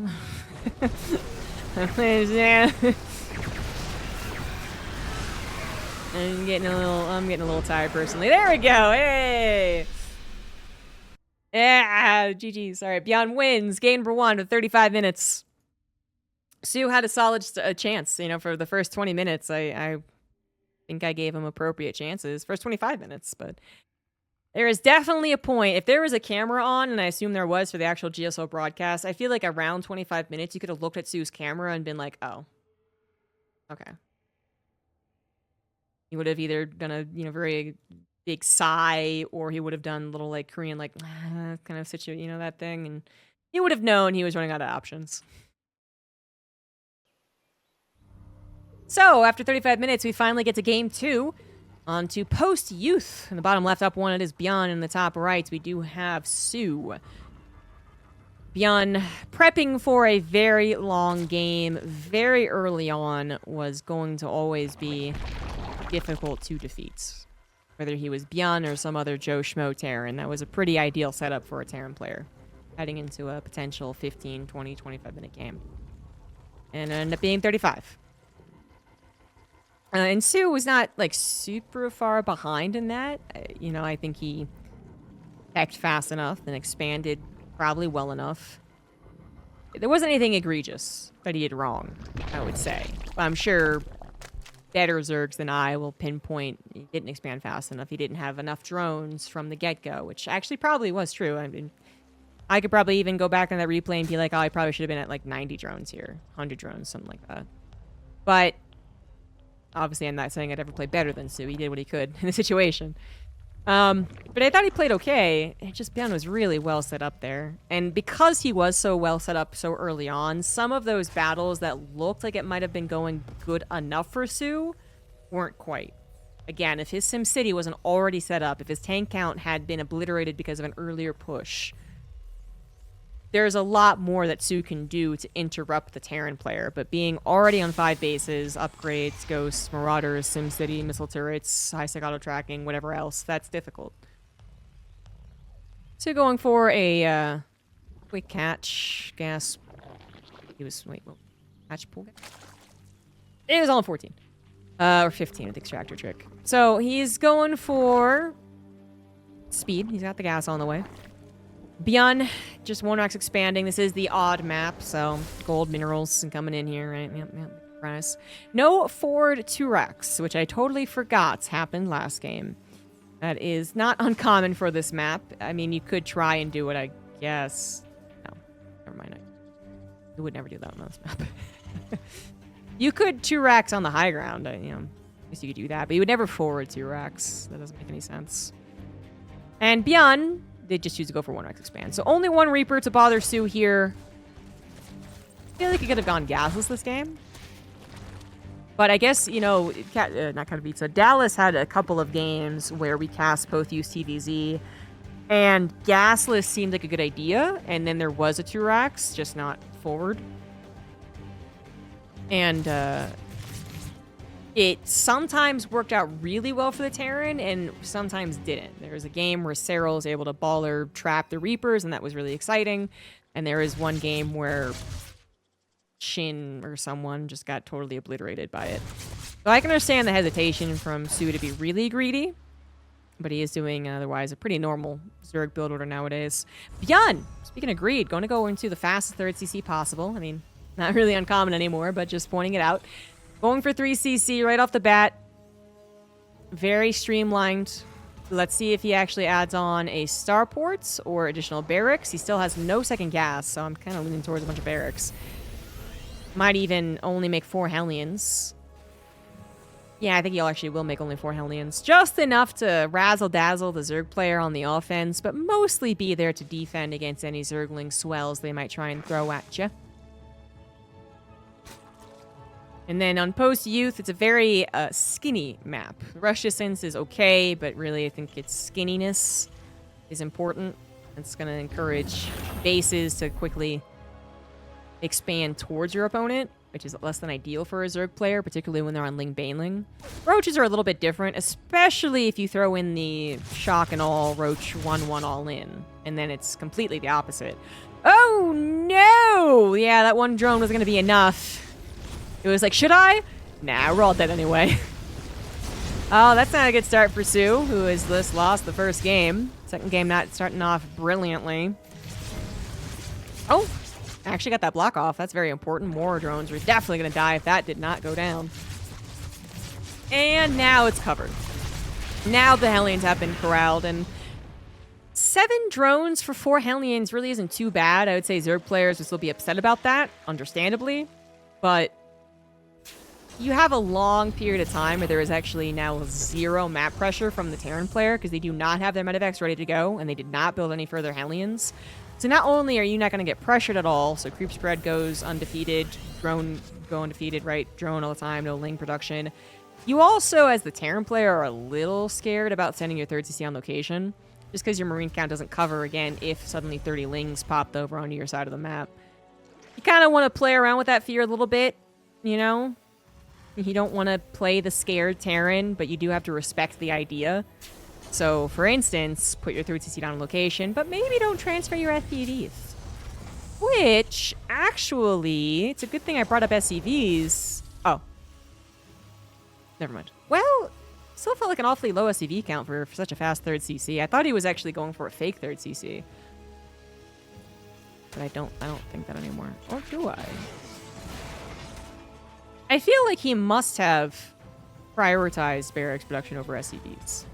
I'm getting a little tired personally. There we go. Hey. Yeah, GG's. All right, Byun wins. Game number 1 with 35 minutes. soO had a solid chance, you know, for the first 20 minutes. I think I gave him appropriate chances. First 25 minutes, but there is definitely a point. If there was a camera on, and I assume there was for the actual GSL broadcast, I feel like around 25 minutes, you could have looked at soO's camera and been like, oh, okay. He would have either done a, you know, very big sigh, or he would have done little, like, Korean, like, kind of situation, you know, that thing, and he would have known he was running out of options. So, after 35 minutes, we finally get to game 2. On to post-youth. In the bottom left, up one, it is Byun. In the top right, we do have soO. Byun, prepping for a very long game very early on, was going to always be difficult to defeat. Whether he was Byun or some other Joe Schmo Terran, that was a pretty ideal setup for a Terran player, heading into a potential 15, 20, 25-minute game. And it ended up being 35. And soO was not, like, super far behind in that. You know, I think he teched fast enough and expanded probably well enough. There wasn't anything egregious that he did wrong, I would say. But I'm sure better Zergs than I will pinpoint he didn't expand fast enough. He didn't have enough drones from the get-go, which actually probably was true. I mean, I could probably even go back on that replay and be like, oh, I probably should have been at, like, 90 drones here. 100 drones, something like that. But obviously, I'm not saying I'd ever play better than soO. He did what he could in the situation. But I thought he played okay. It just, Byun was really well set up there. And because he was so well set up so early on, some of those battles that looked like it might have been going good enough for soO weren't quite. Again, if his SimCity wasn't already set up, if his tank count had been obliterated because of an earlier push, there's a lot more that soO can do to interrupt the Terran player, but being already on 5 bases, upgrades, ghosts, marauders, SimCity, missile turrets, high-sec auto-tracking, whatever else, that's difficult. So going for a quick catch, gas. He was, wait, what? Catch pool? It was all in 14. Or 15 with the extractor trick. So he's going for speed. He's got the gas on the way. Byun, just 1 rack's expanding. This is the odd map, so gold minerals coming in here, right? Yep. Apprentice. No forward 2-Rex, which I totally forgot happened last game. That is not uncommon for this map. I mean, you could try and do it, I guess. No, never mind. You would never do that on this map. You could 2-Rex on the high ground. I guess you could do that, but you would never forward 2-Rex. That doesn't make any sense. And Byun, they just choose to go for 1-Rex expand. So only one Reaper to bother soO here. I feel like he could have gone gasless this game. But I guess, not Katowice. Dallas had a couple of games where we cast both use TVZ, and gasless seemed like a good idea, and then there was a 2-Rex, just not forward. And it sometimes worked out really well for the Terran, and sometimes didn't. There was a game where Cyril was able to baller trap the Reapers, and that was really exciting. And there is one game where Shin or someone just got totally obliterated by it. So I can understand the hesitation from soO to be really greedy, but he is doing otherwise a pretty normal Zerg build order nowadays. Byun, speaking of greed, going to go into the fastest 3rd CC possible. I mean, not really uncommon anymore, but just pointing it out. Going for 3 CC right off the bat. Very streamlined. Let's see if he actually adds on a starport or additional barracks. He still has no second gas, so I'm kind of leaning towards a bunch of barracks. Might even only make 4 Hellions. Yeah, I think he actually will make only 4 Hellions. Just enough to razzle-dazzle the Zerg player on the offense, but mostly be there to defend against any Zergling swells they might try and throw at you. And then on post-youth, it's a very skinny map. The rush distance is okay, but really I think its skinniness is important. It's going to encourage bases to quickly expand towards your opponent, which is less than ideal for a Zerg player, particularly when they're on Ling Baneling. Roaches are a little bit different, especially if you throw in the shock and all Roach 1-1 all in, and then it's completely the opposite. Oh no! Yeah, that one drone was going to be enough. It was like, should I? Nah, we're all dead anyway. Oh, that's not a good start for soO, who has just lost the first game. Second game not starting off brilliantly. Oh! Actually got that block off. That's very important. More drones were definitely going to die if that did not go down. And now it's covered. Now the Hellions have been corralled, and 7 drones for 4 Hellions really isn't too bad. I would say Zerg players would still be upset about that, understandably. But you have a long period of time where there is actually now 0 map pressure from the Terran player because they do not have their medevacs ready to go, and they did not build any further Hellions. So not only are you not going to get pressured at all, so creep spread goes undefeated, drone go undefeated, right? Drone all the time, no Ling production. You also, as the Terran player, are a little scared about sending your 3rd CC on location, just because your Marine count doesn't cover, again, if suddenly 30 Lings popped over onto your side of the map. You kind of want to play around with that fear a little bit, you know? You don't want to play the scared Terran, but you do have to respect the idea. So, for instance, put your 3rd CC down on location, but maybe don't transfer your FPVs. Which, actually, it's a good thing I brought up SCVs. Oh. Never mind. Well, still felt like an awfully low SCV count for such a fast 3rd CC. I thought he was actually going for a fake 3rd CC. But I don't think that anymore. Or do I? I feel like he must have prioritized barracks production over SCVs.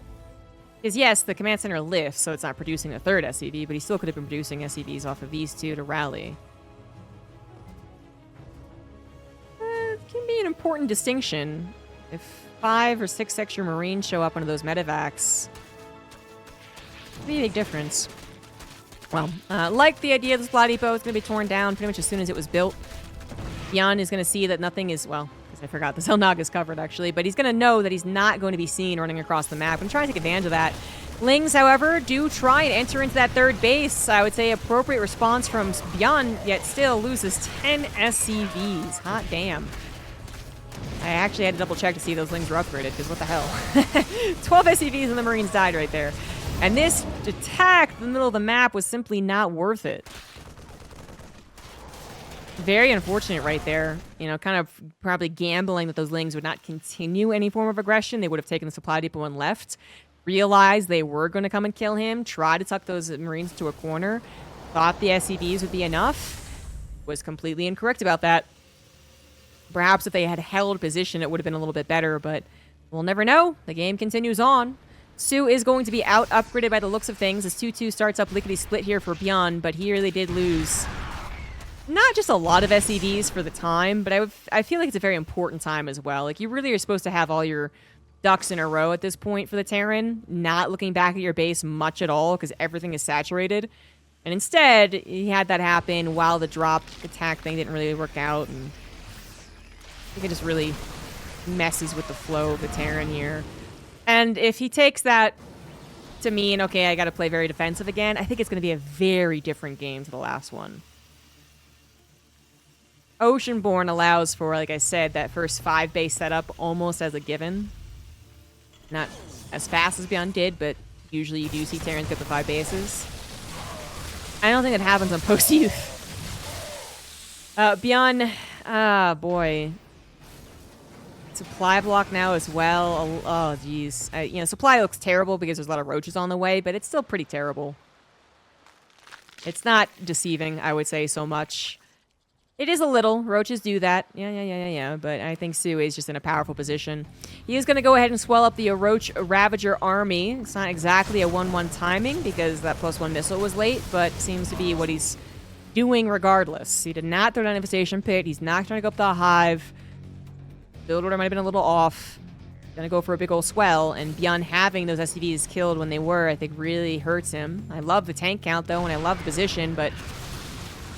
Because yes, the command center lifts, so it's not producing a 3rd SCV, but he still could have been producing SCVs off of these 2 to rally. It can be an important distinction. If 5 or 6 extra Marines show up under those medevacs, it'd be a big difference. Well, like the idea of the supply depot, it's going to be torn down pretty much as soon as it was built. Byun is going to see that nothing is, well, because I forgot, the Zelnog is covered, actually, but he's going to know that he's not going to be seen running across the map and try to take advantage of that. Lings, however, do try and enter into that 3rd base. I would say appropriate response from Byun, yet still loses 10 SCVs. Hot damn. I actually had to double check to see those Lings were upgraded, because what the hell? 12 SCVs and the Marines died right there. And this attack in the middle of the map was simply not worth it. Very unfortunate right there. You know, kind of probably gambling that those Lings would not continue any form of aggression. They would have taken the supply depot and left. Realized they were going to come and kill him. Tried to tuck those Marines to a corner. Thought the SCVs would be enough. Was completely incorrect about that. Perhaps if they had held position, it would have been a little bit better, but we'll never know. The game continues on. soO is going to be out upgraded by the looks of things as 2-2 starts up lickety-split here for Byun, but here they did lose not just a lot of SCVs for the time, but I feel like it's a very important time as well. Like, you really are supposed to have all your ducks in a row at this point for the Terran, not looking back at your base much at all because everything is saturated. And instead, he had that happen while the drop attack thing didn't really work out, and I think it just really messes with the flow of the Terran here. And if he takes that to mean, okay, I got to play very defensive again, I think it's going to be a very different game to the last one. Oceanborn allows for, like I said, that first 5 base setup almost as a given. Not as fast as Byun did, but usually you do see Terrans get the 5 bases. I don't think that happens on post-youth. Byun, boy. Supply block now as well. Oh, geez. You know, supply looks terrible because there's a lot of roaches on the way, but it's still pretty terrible. It's not deceiving, I would say, so much. It is a little. Roaches do that. Yeah. But I think soO is just in a powerful position. He is going to go ahead and swell up the Roach Ravager army. It's not exactly a 1-1 timing because that +1 missile was late, but seems to be what he's doing regardless. He did not throw down Infestation Pit. He's not trying to go up the Hive. Build order might have been a little off. Gonna go for a big old swell, and Byun having those SCVs killed when they were, I think, really hurts him. I love the tank count, though, and I love the position, but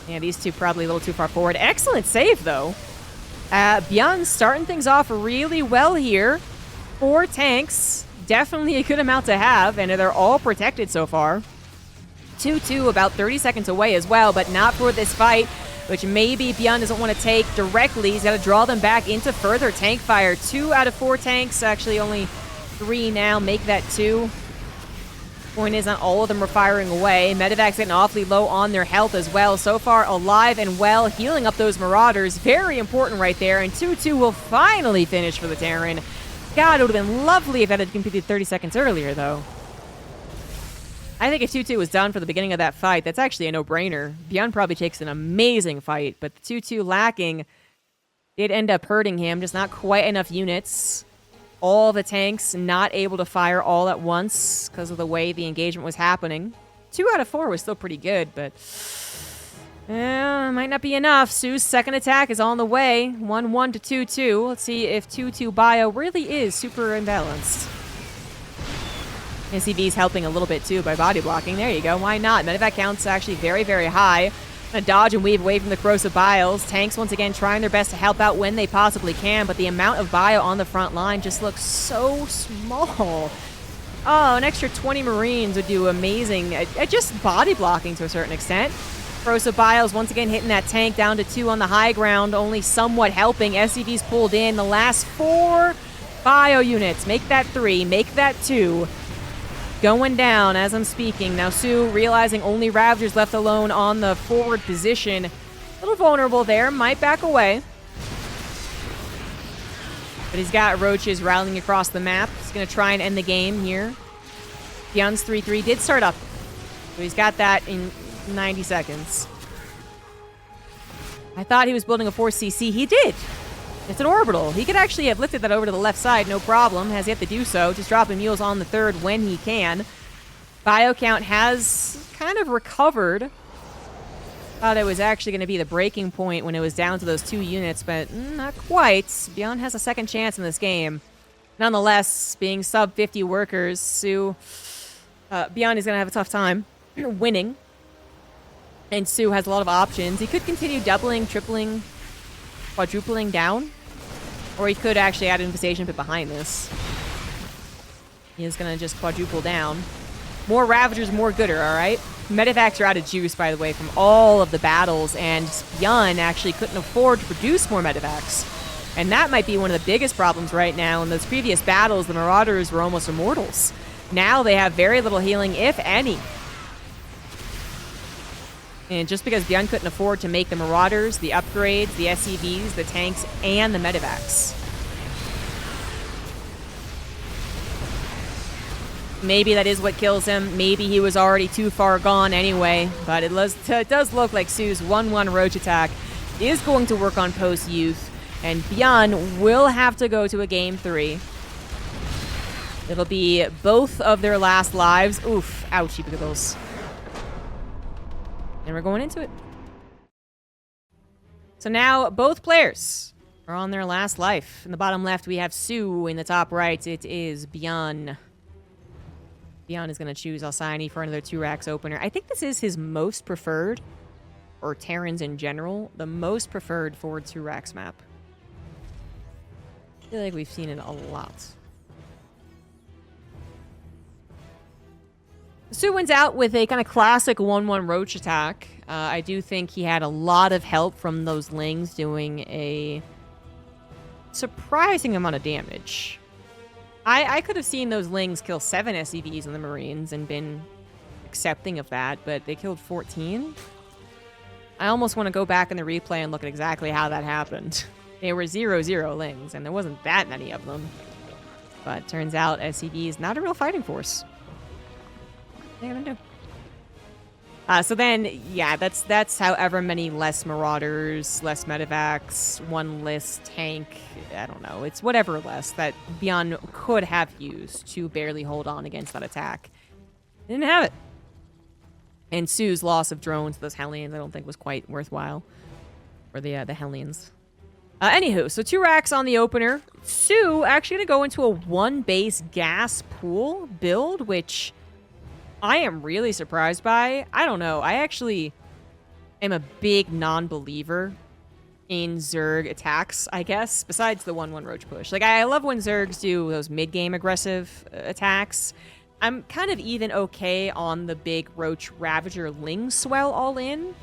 yeah, these two probably a little too far forward. Excellent save, though. Byun starting things off really well here. 4 tanks. Definitely a good amount to have, and they're all protected so far. 2-2 about 30 seconds away as well, but not for this fight, which maybe Byun doesn't want to take directly. He's got to draw them back into further tank fire. 2 out of 4 tanks, actually only 3 now, make that 2. Point is, not all of them are firing away. Medevac's getting awfully low on their health as well. So far, alive and well, healing up those Marauders. Very important right there, and 2-2 will finally finish for the Terran. God, it would have been lovely if that had completed 30 seconds earlier, though. I think if 2-2 was done for the beginning of that fight, that's actually a no-brainer. Byun probably takes an amazing fight, but the 2-2 lacking did end up hurting him. Just not quite enough units. All the tanks not able to fire all at once because of the way the engagement was happening. 2 out of 4 was still pretty good, but might not be enough. soO's second attack is on the way. 1-1 to 2-2. Let's see if 2-2 bio really is super imbalanced. NCV's helping a little bit, too, by body blocking. There you go. Why not? Medevac count's actually very, very high. Gonna dodge and weave away from the corrosive biles. Tanks, once again, trying their best to help out when they possibly can, but the amount of bio on the front line just looks so small. Oh, an extra 20 Marines would do amazing at just body blocking to a certain extent. Corrosive biles, once again, hitting that tank down to 2 on the high ground, only somewhat helping. SCV's pulled in. The last 4 bio units. Make that 3. Make that 2. Going down as I'm speaking. Now soO realizing only Ravagers left alone on the forward position. A little vulnerable there. Might back away. But he's got Roaches rallying across the map. He's going to try and end the game here. Byun's 3-3 did start up. So he's got that in 90 seconds. I thought he was building a 4CC. He did. It's an orbital. He could actually have lifted that over to the left side, no problem. Has yet to do so. Just dropping mules on the 3rd when he can. Bio count has kind of recovered. Thought it was actually going to be the breaking point when it was down to those 2 units, but not quite. Byun has a second chance in this game. Nonetheless, being sub 50 workers, soO, Byun is going to have a tough time winning. And soO has a lot of options. He could continue doubling, tripling, quadrupling down. Or he could actually add an Infestation Pit behind this. He is going to just quadruple down. More Ravagers, more gooder, alright? Medevacs are out of juice, by the way, from all of the battles, and Byun actually couldn't afford to produce more Medevacs. And that might be one of the biggest problems right now. In those previous battles, the Marauders were almost immortals. Now they have very little healing, if any. And just because Byun couldn't afford to make the Marauders, the upgrades, the SCVs, the tanks, and the Medevacs. Maybe that is what kills him. Maybe he was already too far gone anyway. But it does look like soO's 1-1 Roach attack is going to work on post-youth. And Byun will have to go to a game 3. It'll be both of their last lives. Oof. Ouchie pickles. And we're going into it. So now both players are on their last life. In the bottom left, we have soO. In the top right, it is Byun. Byun is going to choose Alcyone for another 2-racks opener. I think this is his most preferred, or Terran's in general, the most preferred forward 2-racks map. I feel like we've seen it a lot. soO wins out with a kind of classic 1-1 roach attack. I do think he had a lot of help from those lings doing a surprising amount of damage. I could have seen those lings kill 7 SCVs in the Marines and been accepting of that, but they killed 14. I almost want to go back in the replay and look at exactly how that happened. They were 0-0 lings, and there wasn't that many of them. But turns out SCV is not a real fighting force. What are they gonna do? So then, yeah, that's however many less Marauders, less Medivacs, 1 less tank, I don't know. It's whatever less that Byun could have used to barely hold on against that attack. They didn't have it. And soO's loss of drones to those Hellions I don't think was quite worthwhile. For the Hellions. Anywho, so 2 racks on the opener. soO actually going to go into a 1-base gas pool build, which I am really surprised by. I don't know. I actually am a big non-believer in Zerg attacks, I guess, besides the 1-1 Roach push. Like, I love when Zergs do those mid-game aggressive attacks. I'm kind of even okay on the big Roach Ravager Ling swell all in.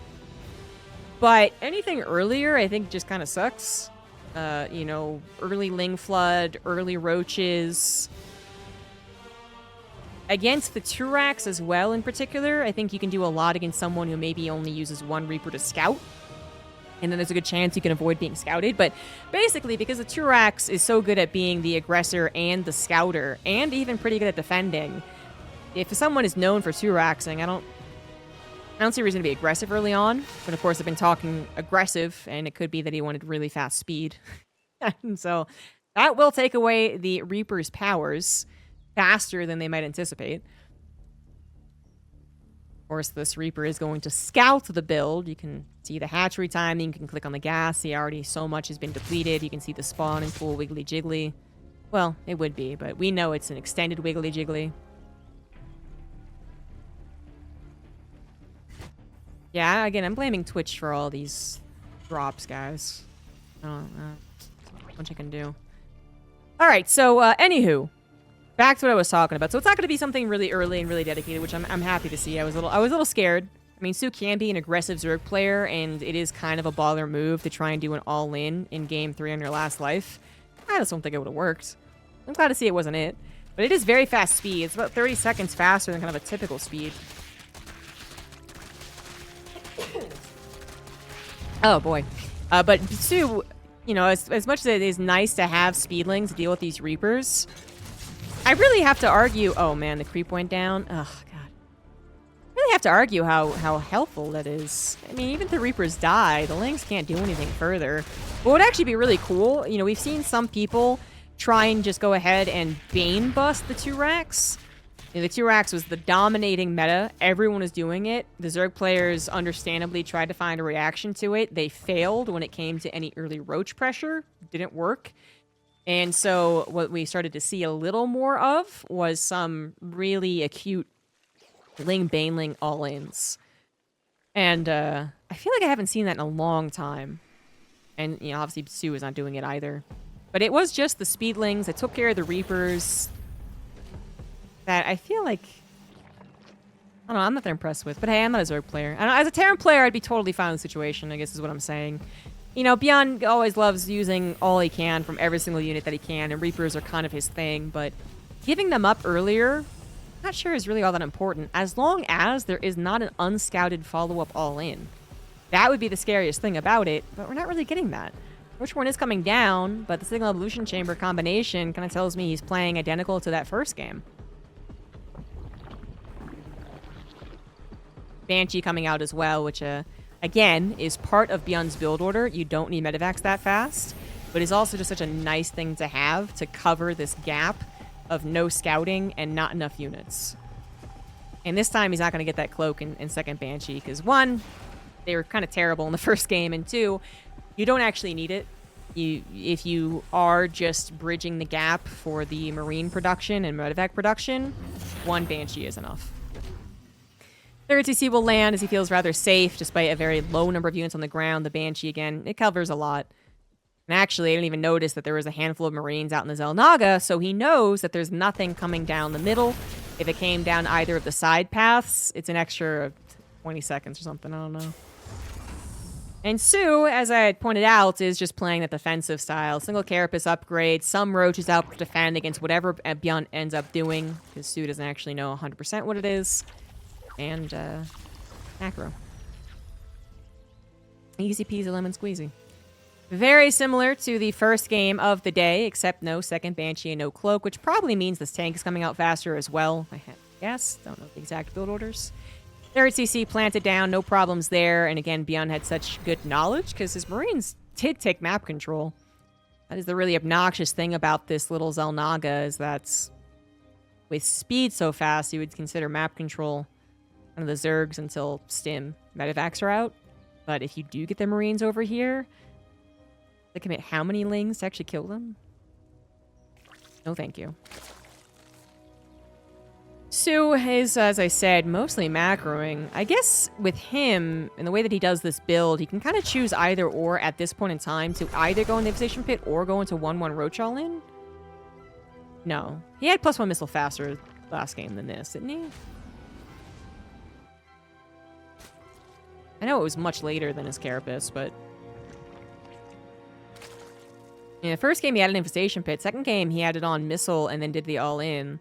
But anything earlier, I think, just kind of sucks. You know, early Ling Flood, early Roaches. Against the 2-racks as well, in particular, I think you can do a lot against someone who maybe only uses 1 Reaper to scout. And then there's a good chance you can avoid being scouted. But basically, because the 2-racks is so good at being the aggressor and the scouter, and even pretty good at defending, if someone is known for 2-racksing, I don't see a reason to be aggressive early on. But of course, I've been talking aggressive, and it could be that he wanted really fast speed. And so that will take away the Reaper's powers faster than they might anticipate. Of course, this Reaper is going to scout the build. You can see the hatchery timing. You can click on the gas. See, already so much has been depleted. You can see the spawning pool wiggly jiggly. Well, it would be, but we know it's an extended wiggly jiggly. Yeah, again, I'm blaming Twitch for all these drops, guys. I don't know. Not much I can do. All right, so anywho, back to what I was talking about. So it's not going to be something really early and really dedicated, which I'm happy to see. I was a little scared. I mean, soO can be an aggressive Zerg player, and it is kind of a baller move to try and do an all-in in Game 3 on your last life. I just don't think it would have worked. I'm glad to see it wasn't it. But it is very fast speed. It's about 30 seconds faster than kind of a typical speed. Oh, boy. But soO, you know, as much as it is nice to have speedlings to deal with these Reapers, I really have to argue... Oh, man, the creep went down. Oh, God. I really have to argue how helpful that is. I mean, even if the Reapers die, the Lings can't do anything further. What would actually be really cool, you know, we've seen some people try and just go ahead and Bane bust the 2-racks. You know, the 2-racks was the dominating meta. Everyone was doing it. The Zerg players understandably tried to find a reaction to it. They failed when it came to any early Roach pressure. Didn't work. And so what we started to see a little more of was some really acute Ling Baneling all-ins. And I feel like I haven't seen that in a long time. And, you know, obviously soO is not doing it either. But it was just the speedlings that took care of the Reapers that I feel like... I don't know, I'm not that impressed with. But hey, I'm not a Zerg player. I don't know, as a Terran player, I'd be totally fine with the situation, I guess is what I'm saying. You know, Byun always loves using all he can from every single unit that he can, and Reapers are kind of his thing, but giving them up earlier, I'm not sure is really all that important, as long as there is not an unscouted follow-up all-in. That would be the scariest thing about it, but we're not really getting that. Whichborn is coming down, but the Signal Evolution Chamber combination kind of tells me he's playing identical to that first game. Banshee coming out as well, which, again, is part of Byun's build order. You don't need Medivacs that fast. but is also just such a nice thing to have to cover this gap of no scouting and not enough units. And this time he's not going to get that cloak in second Banshee because, one, they were kind of terrible in the first game, and two, you don't actually need it. If you are just bridging the gap for the Marine production and Medevac production, one Banshee is enough. Third CC will land as he feels rather safe despite a very low number of units on the ground. The Banshee, again, it covers a lot. And actually, I didn't even notice that there was a handful of Marines out in the Xel'Naga, so he knows that there's nothing coming down the middle. If it came down either of the side paths, it's an extra 20 seconds or something, I don't know. And soO, as I had pointed out, is just playing the defensive style. Single Carapace upgrade, some Roaches out to defend against whatever Byun ends up doing, because soO doesn't actually know 100% what it is. And, macro. Easy peasy lemon squeezy. Very similar to the first game of the day, except no second Banshee and no cloak, which probably means this tank is coming out faster as well. I guess. Don't know the exact build orders. Third CC planted down, no problems there. And again, Byun had such good knowledge because his Marines did take map control. That is the really obnoxious thing about this little Xel'Naga, is that with speed so fast, you would consider map control one of the Zergs until Stim Medevacs are out. But if you do get the Marines over here, they commit how many Lings to actually kill them? No, thank you. soO is, as I said, mostly macroing. I guess with him, and the way that he does this build, he can kind of choose either or at this point in time to either go in the Devastation Pit or go into 1-1 Roach all-in. No. He had +1 missile faster last game than this, didn't he? I know it was much later than his Carapace, but... yeah, first game he had an Infestation Pit. Second game he had it on missile and then did the all-in.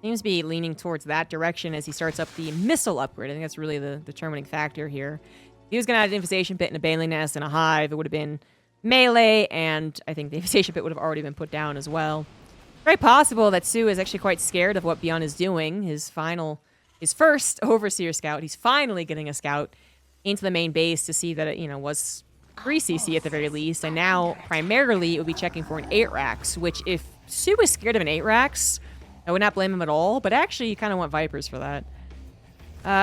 Seems to be leaning towards that direction as he starts up the missile upgrade. I think that's really the determining factor here. If he was going to add an Infestation Pit and a Baneling Nest and a Hive, it would have been melee, and I think the Infestation Pit would have already been put down as well. Very possible that soO is actually quite scared of what Byun is doing. His first Overseer Scout, he's finally getting a Scout into the main base to see that it, was 3 CC at the very least, and now primarily it would be checking for an 8-Rax, which if soO is scared of an 8-Rax, I would not blame him at all, but actually you kind of want Vipers for that.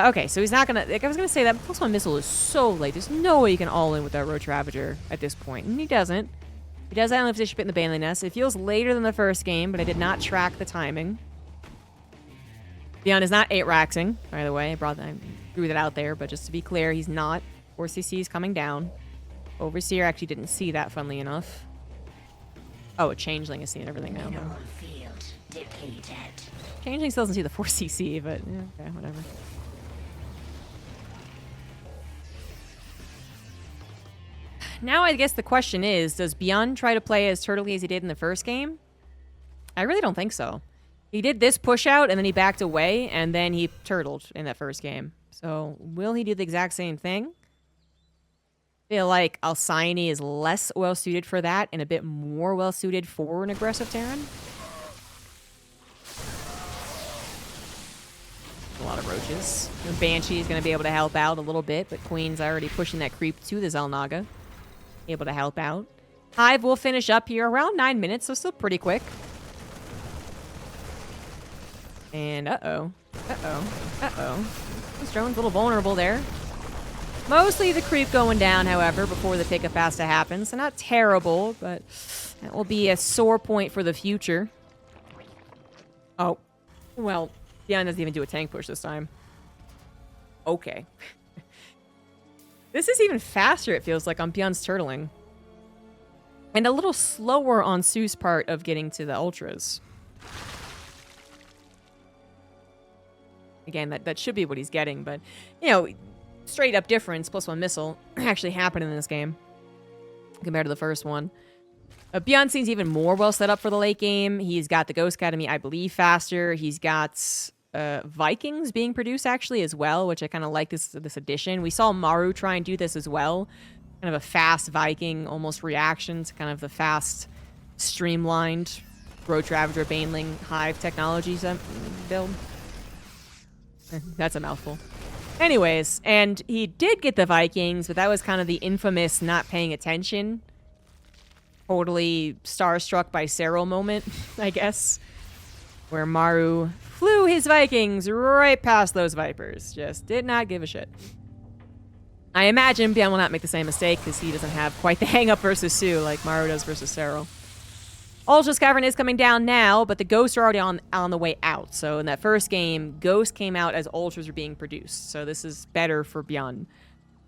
Okay, so he's not gonna, like I was gonna say, that +1 missile is so late. There's no way you can all-in with that Roach Ravager at this point, and he doesn't. He does have an Infestation Pit in the Baneling Nest. It feels later than the first game, but I did not track the timing. Byun is not 8-Raxing, by the way. I threw that out there, but just to be clear, he's not. 4 CC is coming down. Overseer actually didn't see that, funnily enough. Oh, a Changeling is seeing everything now, though. Changeling still doesn't see the 4 CC, but yeah, okay, whatever. Now I guess the question is, does Byun try to play as turtly as he did in the first game? I really don't think so. He did this push out, and then he backed away, and then he turtled in that first game. So, will he do the exact same thing? I feel like Alcyone is less well-suited for that, and a bit more well-suited for an aggressive Terran. A lot of Roaches. The Banshee is going to be able to help out a little bit, but Queen's already pushing that creep to the Xel'Naga. Able to help out. Hive will finish up here around 9 minutes, so still pretty quick. And uh-oh. This drone's a little vulnerable there. Mostly the creep going down, however, before the pickup has to happen. So not terrible, but that will be a sore point for the future. Oh. Well, Byun doesn't even do a tank push this time. Okay. This is even faster, it feels like, on Byun's turtling. And a little slower on soO's part of getting to the ultras. Again, that should be what he's getting, but, straight up difference, +1 missile, actually happened in this game. Compared to the first one. Byun seems even more well set up for the late game. He's got the Ghost Academy, I believe, faster. He's got Vikings being produced, actually, as well, which I kind of like this addition. We saw Maru try and do this as well. Kind of a fast Viking, almost reaction to kind of the fast, streamlined Roach Ravager, Baneling, Hive technologies build. That's a mouthful. Anyways, and he did get the Vikings, but that was kind of the infamous not paying attention totally starstruck by soO moment, I guess, where Maru flew his Vikings right past those Vipers. Just did not give a shit. I imagine Byun will not make the same mistake because he doesn't have quite the hang-up versus soO like Maru does versus soO. Ultra's Cavern is coming down now, but the Ghosts are already on the way out. So in that first game, Ghosts came out as Ultras were being produced. So this is better for Byun.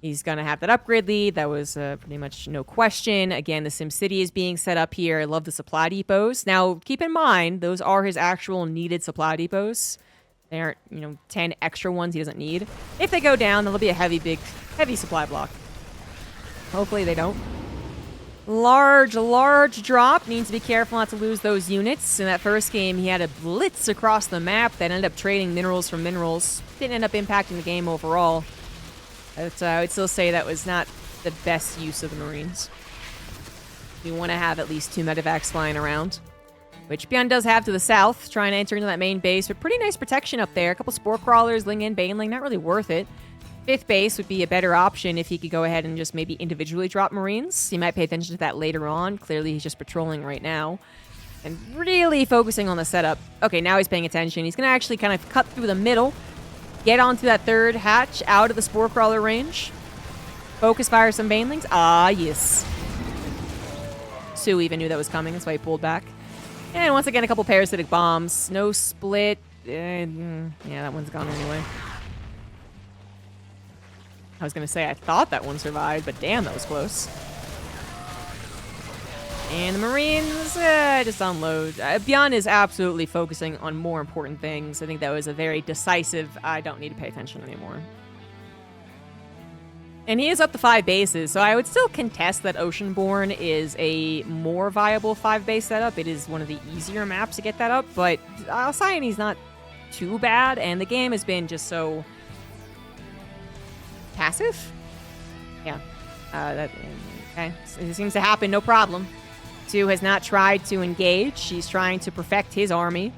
He's going to have that upgrade lead. That was pretty much no question. Again, the SimCity is being set up here. I love the supply depots. Now, keep in mind, those are his actual needed supply depots. They aren't, 10 extra ones he doesn't need. If they go down, that'll be a heavy supply block. Hopefully they don't. Large drop. Needs to be careful not to lose those units. In that first game, he had a blitz across the map that ended up trading minerals for minerals. Didn't end up impacting the game overall. But I would still say that was not the best use of the Marines. You want to have at least 2 medevacs flying around, which Byun does have to the south, trying to enter into that main base, but pretty nice protection up there. A couple Spore Crawlers, Ling In, Baneling, not really worth it. 5th base would be a better option if he could go ahead and just maybe individually drop Marines. He might pay attention to that later on. Clearly, he's just patrolling right now and really focusing on the setup. Okay, now he's paying attention. He's going to actually kind of cut through the middle, get onto that 3rd hatch out of the Spore Crawler range. Focus fire some Banelings. Ah, yes. soO even knew that was coming. That's why he pulled back. And once again, a couple parasitic bombs. No split. Yeah, that one's gone anyway. I was going to say I thought that one survived, but damn, that was close. And the Marines just unload. Byun is absolutely focusing on more important things. I think that was a very decisive, I don't need to pay attention anymore. And he is up to 5 bases, so I would still contest that Oceanborn is a more viable 5-base setup. It is one of the easier maps to get that up, but Alcyone's not too bad, and the game has been just so passive? Yeah. Okay. It seems to happen, no problem. soO has not tried to engage. She's trying to perfect his army,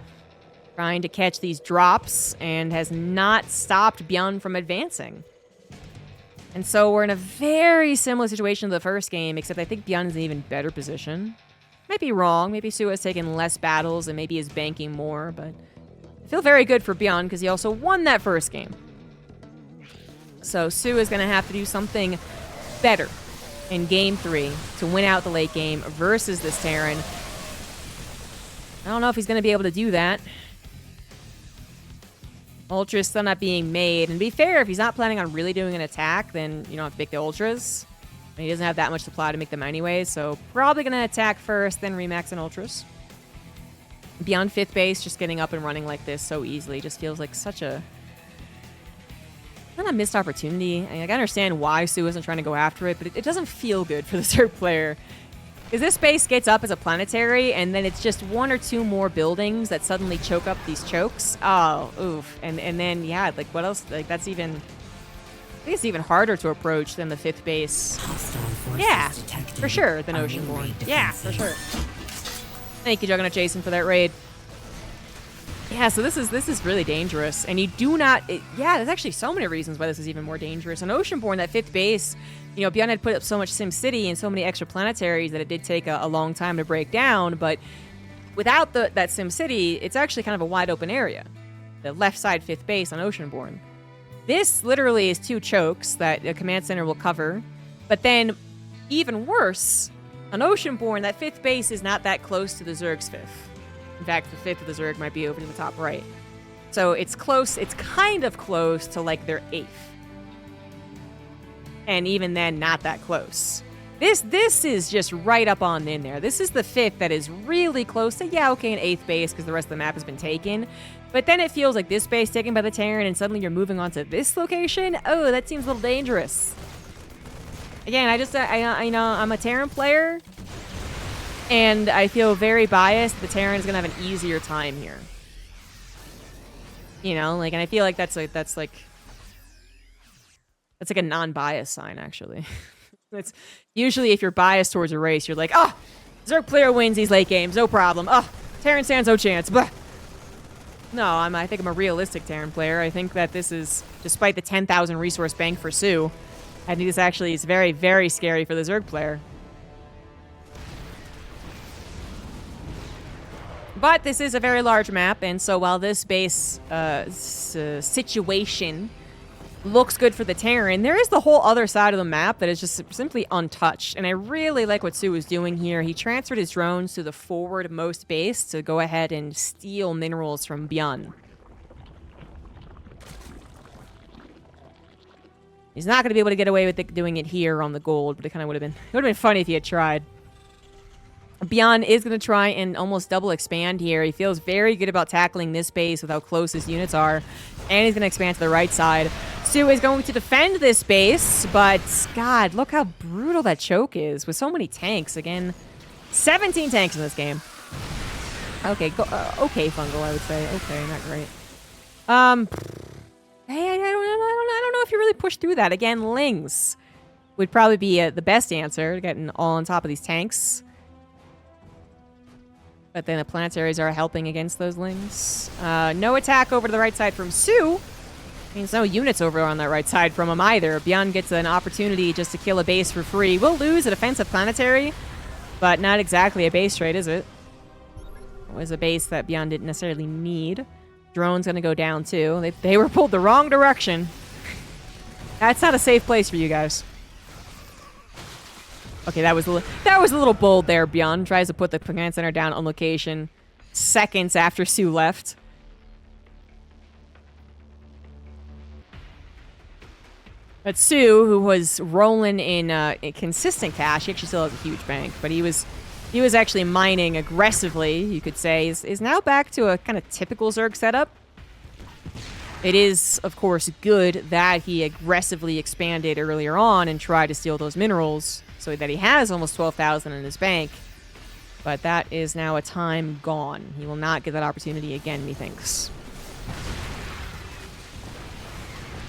trying to catch these drops, and has not stopped Byun from advancing. And so we're in a very similar situation to the first game, except I think Byun is in an even better position. Might be wrong. Maybe soO has taken less battles and maybe is banking more, but I feel very good for Byun because he also won that first game. So soO is going to have to do something better in Game 3 to win out the late game versus this Terran. I don't know if he's going to be able to do that. Ultra's still not being made. And to be fair, if he's not planning on really doing an attack, then you don't have to pick the Ultras. And he doesn't have that much supply to make them anyway, so probably going to attack first, then remax an Ultras. Beyond 5th base, just getting up and running like this so easily just feels like such a... not a missed opportunity. I understand why soO isn't trying to go after it, but it doesn't feel good for the Zerg player. Because this base gets up as a planetary, and then it's just 1 or 2 more buildings that suddenly choke up these chokes. Oh, oof. And then, yeah, like, what else? Like, that's even... I think it's even harder to approach than the 5th base. Yeah, for sure, than Oceanborn. Yeah, for sure. Thank you, Juggernaut Jason, for that raid. Yeah, so this is really dangerous, and you do not... yeah, there's actually so many reasons why this is even more dangerous. On Oceanborn, that 5th base, Byun had put up so much SimCity and so many extra planetaries that it did take a long time to break down, but without that SimCity, it's actually kind of a wide open area. The left side 5th base on Oceanborn. This literally is 2 chokes that the command center will cover, but then, even worse, on Oceanborn, that 5th base is not that close to the Zerg's 5th. In fact, the 5th of the Zerg might be over to the top right. So it's close, it's kind of close to like their 8th. And even then, not that close. This is just right up on in there. This is the 5th that is really close to, yeah, okay, an 8th base because the rest of the map has been taken. But then it feels like this base taken by the Terran and suddenly you're moving on to this location? Oh, that seems a little dangerous. Again, I know I'm a Terran player. And I feel very biased. The Terran is going to have an easier time here. And I feel like that's like a non-bias sign, actually. It's usually if you're biased towards a race, you're like, oh, Zerg player wins these late games, no problem. Oh, Terran stands no chance. Blah. No, I think I'm a realistic Terran player. I think that this is, despite the 10,000 resource bank for soO, I think this actually is very, very scary for the Zerg player. But this is a very large map, and so while this base situation looks good for the Terran, there is the whole other side of the map that is just simply untouched. And I really like what soO is doing here. He transferred his drones to the forwardmost base to go ahead and steal minerals from Byun. He's not going to be able to get away with doing it here on the gold, but it kind of would have been funny if he had tried. Byun is going to try and almost double expand here. He feels very good about tackling this base with how close his units are. And he's going to expand to the right side. soO is going to defend this base, but God, look how brutal that choke is with so many tanks. Again, 17 tanks in this game. Okay, okay, Fungal, I would say. Okay, not great. Hey, I don't know if you really push through that. Again, Lings would probably be the best answer, getting all on top of these tanks. But then the planetaries are helping against those Lings. No attack over to the right side from soO. Means no units over on that right side from him either. Byun gets an opportunity just to kill a base for free. We'll lose a defensive planetary, but not exactly a base trade, is it? It was a base that Byun didn't necessarily need. Drone's gonna go down too. They were pulled the wrong direction. That's not a safe place for you guys. Okay, that was a little bold there. Byun tries to put the command center down on location seconds after soO left. But soO, who was rolling in consistent cash, he actually still has a huge bank, but he was actually mining aggressively, you could say, is now back to a kind of typical Zerg setup. It is, of course, good that he aggressively expanded earlier on and tried to steal those minerals, so that he has almost 12,000 in his bank. But that is now a time gone. He will not get that opportunity again, methinks.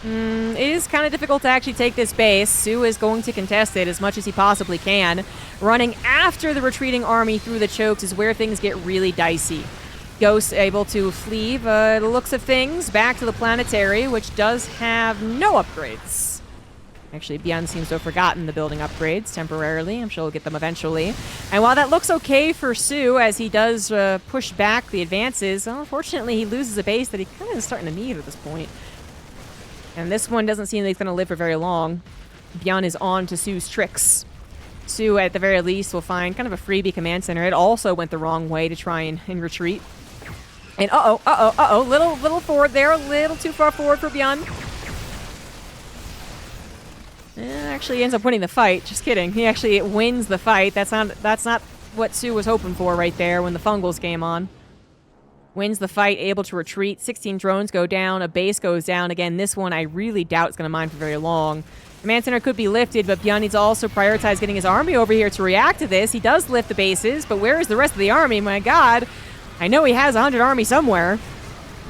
It is kind of difficult to actually take this base. soO is going to contest it as much as he possibly can. Running after the retreating army through the chokes is where things get really dicey. Ghost able to flee, the looks of things, back to the planetary, which does have no upgrades. Actually, Byun seems to have forgotten the building upgrades temporarily. I'm sure he'll get them eventually. And while that looks okay for soO, as he does push back the advances, unfortunately, he loses a base that he kind of is starting to need at this point. And this one doesn't seem like it's going to live for very long. Byun is on to soO's tricks. soO, at the very least, will find kind of a freebie command center. It also went the wrong way to try and retreat. And little forward there, a little too far forward for Byun. Actually ends up winning the fight. Just kidding. He actually wins the fight. That's not what soO was hoping for right there when the fungals came on. Wins the fight, able to retreat. 16 drones go down. A base goes down. Again, this one I really doubt is going to mine for very long. Command center could be lifted, but Byun needs to also prioritize getting his army over here to react to this. He does lift the bases, but where is the rest of the army? My God. I know he has 100 army somewhere.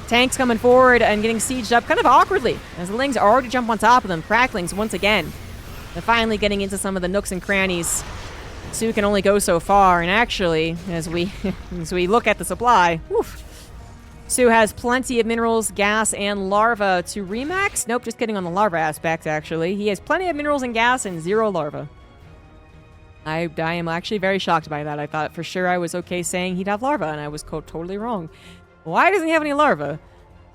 Tanks coming forward and getting sieged up kind of awkwardly, as the Lings already jump on top of them. Cracklings once again. They're finally getting into some of the nooks and crannies. soO can only go so far, and actually, as we look at the supply, woof, soO has plenty of minerals, gas, and larva to remax. Nope, just kidding on the larva aspect, actually. He has plenty of minerals and gas and 0 larva. I am actually very shocked by that. I thought for sure I was okay saying he'd have larva, and I was totally wrong. Why doesn't he have any larva?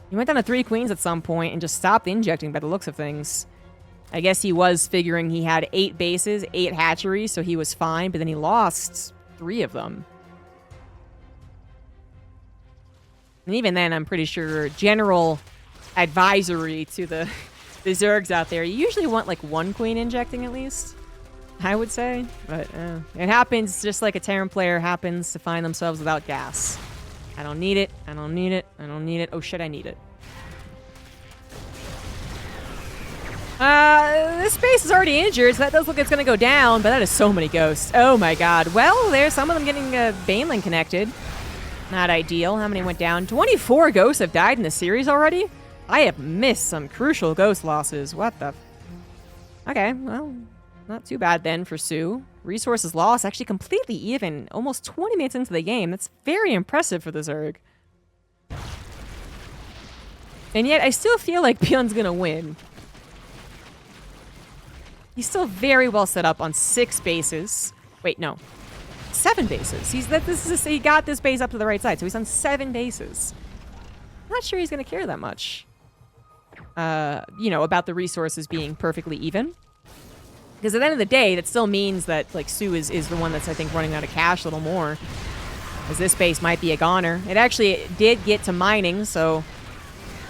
He went down to 3 queens at some point and just stopped injecting by the looks of things. I guess he was figuring he had 8 bases, 8 hatcheries, so he was fine, but then he lost 3 of them. And even then, I'm pretty sure general advisory to the Zergs out there, you usually want like 1 queen injecting at least, I would say. But it happens just like a Terran player happens to find themselves without gas. I don't need it. I don't need it. I don't need it. Oh shit, I need it. This base is already injured, so that does look like it's going to go down, but that is so many ghosts. Oh my God. Well, there's some of them getting Baneling connected. Not ideal. How many went down? 24 ghosts have died in the series already? I have missed some crucial ghost losses. What the... Okay, well, not too bad then for soO. Resources lost, actually completely even. Almost 20 minutes into the game. That's very impressive for the Zerg. And yet, I still feel like Byun's gonna win. He's still very well set up on 6 bases. Wait, no. 7 bases. He got this base up to the right side, so he's on 7 bases. I'm not sure he's going to care that much. About the resources being perfectly even. Because at the end of the day, that still means that, like, soO is the one that's, I think, running out of cash a little more. As this base might be a goner. It actually did get to mining, so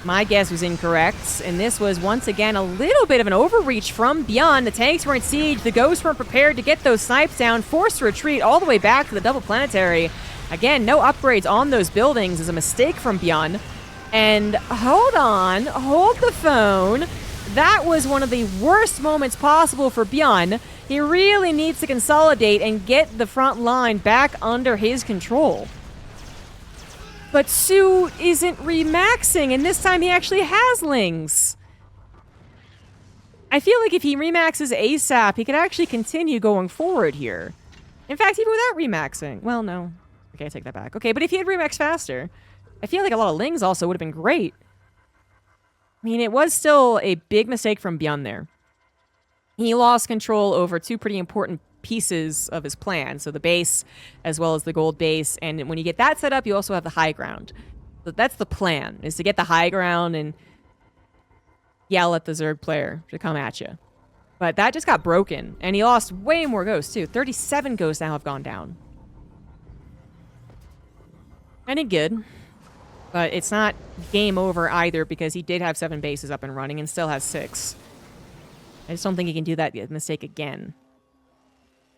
my guess was incorrect. And this was, once again, a little bit of an overreach from Byun. The tanks were in siege. The ghosts weren't prepared to get those snipes down. Forced to retreat all the way back to the double planetary. Again, no upgrades on those buildings is a mistake from Byun. And hold on. Hold the phone. That was one of the worst moments possible for Byun. He really needs to consolidate and get the front line back under his control. But soO isn't remaxing, and this time he actually has Lings. I feel like if he remaxes ASAP, he could actually continue going forward here. In fact, even without remaxing. Well, no. Okay, I take that back. Okay, but if he had remaxed faster, I feel like a lot of Lings also would have been great. I mean, it was still a big mistake from Byun there. He lost control over 2 pretty important pieces of his plan. So the base, as well as the gold base. And when you get that set up, you also have the high ground. So that's the plan, is to get the high ground and yell at the Zerg player to come at you. But that just got broken. And he lost way more ghosts, too. 37 ghosts now have gone down. Any good. But it's not game over either, because he did have 7 bases up and running and still has 6. I just don't think he can do that mistake again.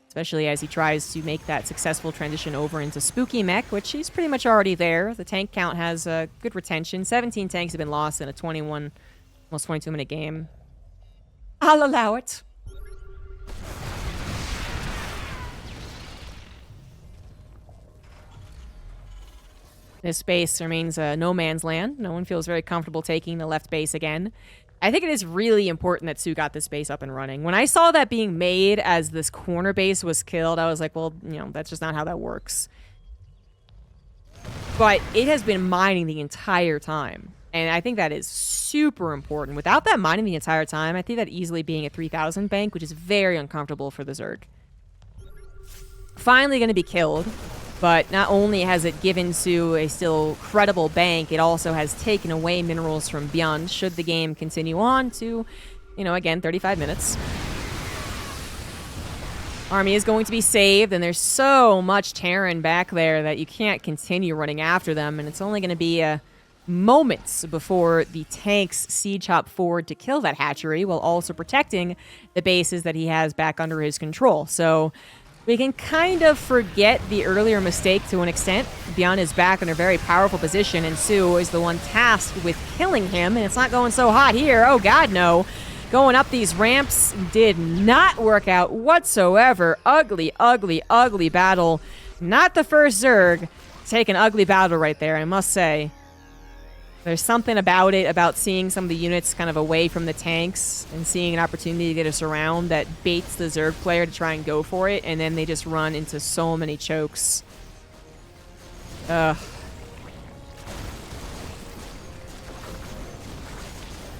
Especially as he tries to make that successful transition over into Spooky Mech, which he's pretty much already there. The tank count has good retention. 17 tanks have been lost in a 21, almost 22-minute game. I'll allow it. This base remains no man's land. No one feels very comfortable taking the left base again. I think it is really important that soO got this base up and running. When I saw that being made as this corner base was killed, I was like, well, that's just not how that works. But it has been mining the entire time. And I think that is super important. Without that mining the entire time, I think that easily being a 3,000 bank, which is very uncomfortable for the Zerg. Finally going to be killed. But not only has it given soO a still credible bank, it also has taken away minerals from Byun, should the game continue on to, again, 35 minutes. Army is going to be saved, and there's so much Terran back there that you can't continue running after them, and it's only going to be moments before the tanks siege hop forward to kill that hatchery, while also protecting the bases that he has back under his control. So we can kind of forget the earlier mistake to an extent. Byun is back in a very powerful position, and soO is the one tasked with killing him, and it's not going so hot here. Oh, God, no. Going up these ramps did not work out whatsoever. Ugly, ugly, ugly battle. Not the first Zerg. Take an ugly battle right there, I must say. There's something about it, about seeing some of the units kind of away from the tanks and seeing an opportunity to get us around that baits the Zerg player to try and go for it, and then they just run into so many chokes. Ugh.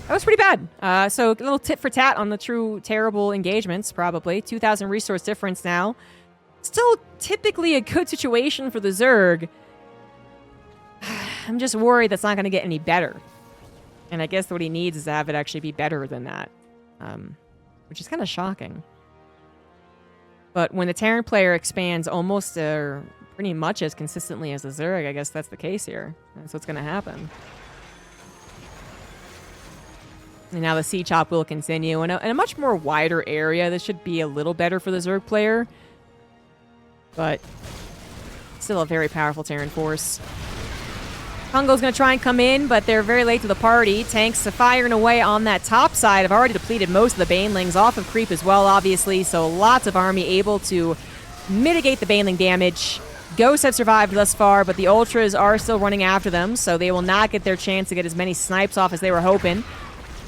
That was pretty bad. So a little tit for tat on the true terrible engagements, probably. 2,000 resource difference now. Still typically a good situation for the Zerg. I'm just worried that's not going to get any better. And I guess what he needs is to have it actually be better than that. Which is kind of shocking. But when the Terran player expands almost pretty much as consistently as the Zerg, I guess that's the case here. That's what's going to happen. And now the siege hop will continue. In a much more wider area, this should be a little better for the Zerg player. But still a very powerful Terran force. Fungo's going to try and come in, but they're very late to the party. Tanks are firing away on that top side. Have already depleted most of the Banelings, off of creep as well, obviously. So lots of army able to mitigate the Baneling damage. Ghosts have survived thus far, but the Ultras are still running after them, so they will not get their chance to get as many snipes off as they were hoping.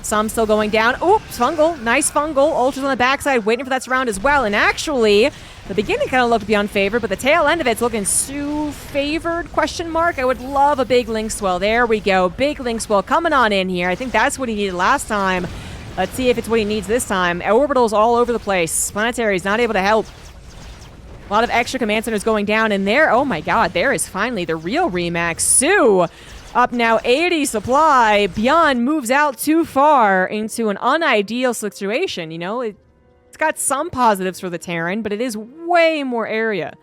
Some still going down. Oops, Fungal. Nice Fungal. Ultras on the backside waiting for that surround as well. And actually, the beginning kind of looked to be unfavored, but the tail end of it's looking so favored, question mark. I would love a big Link Swell. There we go. Big Link Swell coming on in here. I think that's what he needed last time. Let's see if it's what he needs this time. Orbitals all over the place. Planetary's not able to help. A lot of extra command centers going down, and there, oh my god, there is finally the real Remax. soO up now 80 supply. Byun moves out too far into an unideal situation, you know? It's got some positives for the Terran, but it is way more area.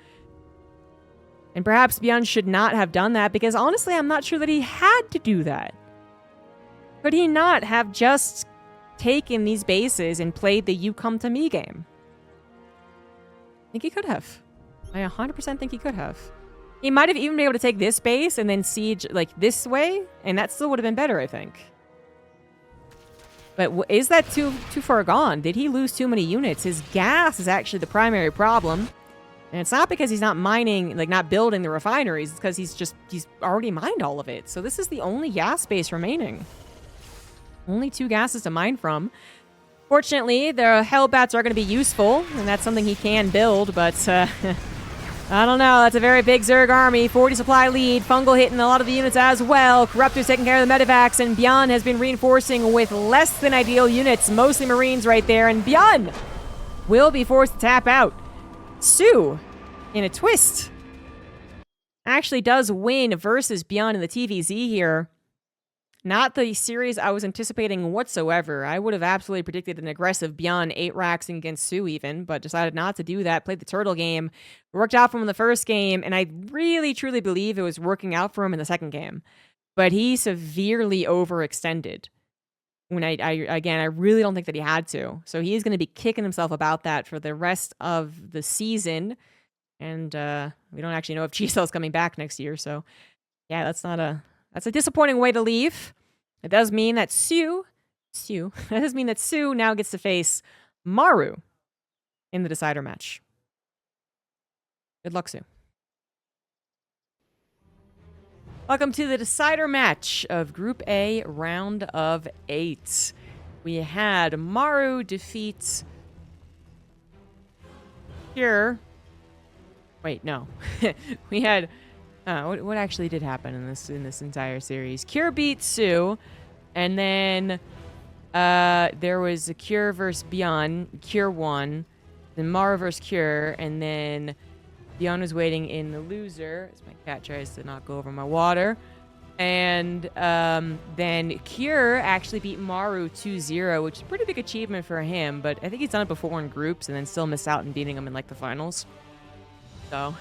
And perhaps Byun should not have done that, because honestly, I'm not sure that he had to do that. Could he not have just taken these bases and played the you come to me game? I think he could have. I 100% think he could have. He might have even been able to take this base and then siege like this way, and that still would have been better, I think. But is that too far gone? Did he lose too many units? His gas is actually the primary problem. And it's not because he's not mining, like not building the refineries. It's because he's already mined all of it. So this is the only gas base remaining. Only 2 gases to mine from. Fortunately, the Hellbats are going to be useful, and that's something he can build, but I don't know. That's a very big Zerg army. 40 supply lead. Fungal hitting a lot of the units as well. Corruptor's taking care of the medevacs, and Byun has been reinforcing with less than ideal units, mostly Marines right there, and Byun will be forced to tap out. soO, in a twist, actually does win versus Byun in the TVZ here. Not the series I was anticipating whatsoever. I would have absolutely predicted an aggressive Byun 8-raxing against soO even, but decided not to do that. Played the turtle game. It worked out for him in the first game, and I really, truly believe it was working out for him in the second game. But he severely overextended. When I really don't think that he had to. So he is going to be kicking himself about that for the rest of the season. And we don't actually know if GSL is coming back next year. So yeah, that's a disappointing way to leave. It does mean that soO now gets to face Maru in the decider match. Good luck, soO. Welcome to the decider match of Group A, round of 8. We had Maru defeat Cure. Wait, no. We had what actually did happen in this entire series? Cure beat soO, and then there was a Cure versus Byun. Cure won. Then Maru versus Cure, and then Byun was waiting in the loser as my cat tries to knock over my water. And then Cure actually beat Maru 2-0, which is a pretty big achievement for him, but I think he's done it before in groups and then still missed out in beating him in like the finals. So,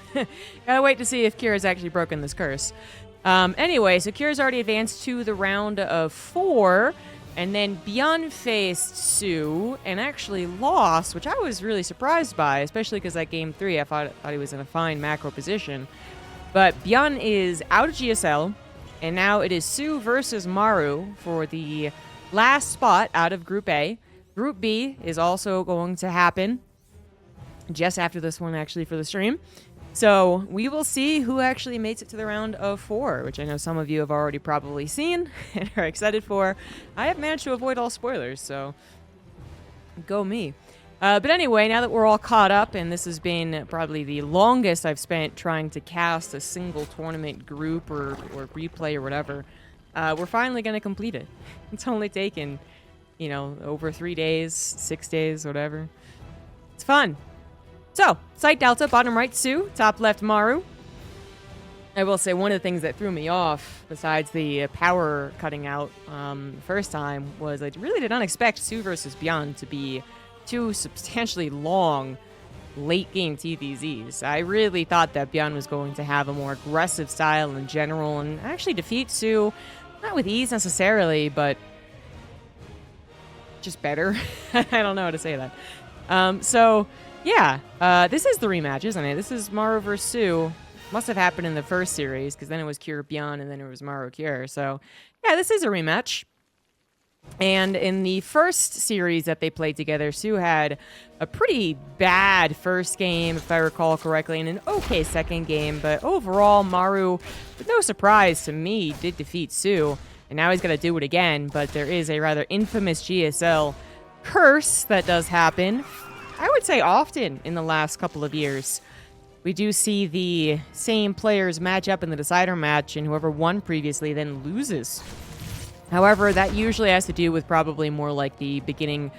gotta wait to see if Cure has actually broken this curse. Anyway, so Cure's already advanced to the round of 4, and then Byun faced soO and actually lost, which I was really surprised by, especially because at game 3 I thought he was in a fine macro position. But Byun is out of GSL, and now it is soO versus Maru for the last spot out of Group A. Group B is also going to happen just after this one, actually, for the stream. So we will see who actually makes it to the round of 4, which I know some of you have already probably seen and are excited for. I have managed to avoid all spoilers, so go me. But anyway, now that we're all caught up, and this has been probably the longest I've spent trying to cast a single tournament group or replay or whatever, we're finally going to complete it. It's only taken, you know, over 3 days, 6 days, whatever. It's fun. So, site delta, bottom right soO, top left Maru. I will say one of the things that threw me off, besides the power cutting out first time, was I really did not expect soO versus Byun to be 2 substantially long late-game TVZs. I really thought that Byun was going to have a more aggressive style in general and actually defeat soO, not with ease necessarily, but just better. I don't know how to say that. So... yeah, this is the rematch, isn't it? This is Maru versus soO. Must have happened in the first series, because then it was Cure Byun, and then it was Maru Cure. So, yeah, this is a rematch. And in the first series that they played together, soO had a pretty bad first game, if I recall correctly, and an okay second game. But overall, Maru, with no surprise to me, did defeat soO. And now he's going to do it again, but there is a rather infamous GSL curse that does happen. I would say often in the last couple of years. We do see the same players match up in the decider match, and whoever won previously then loses. However, that usually has to do with probably more like the beginning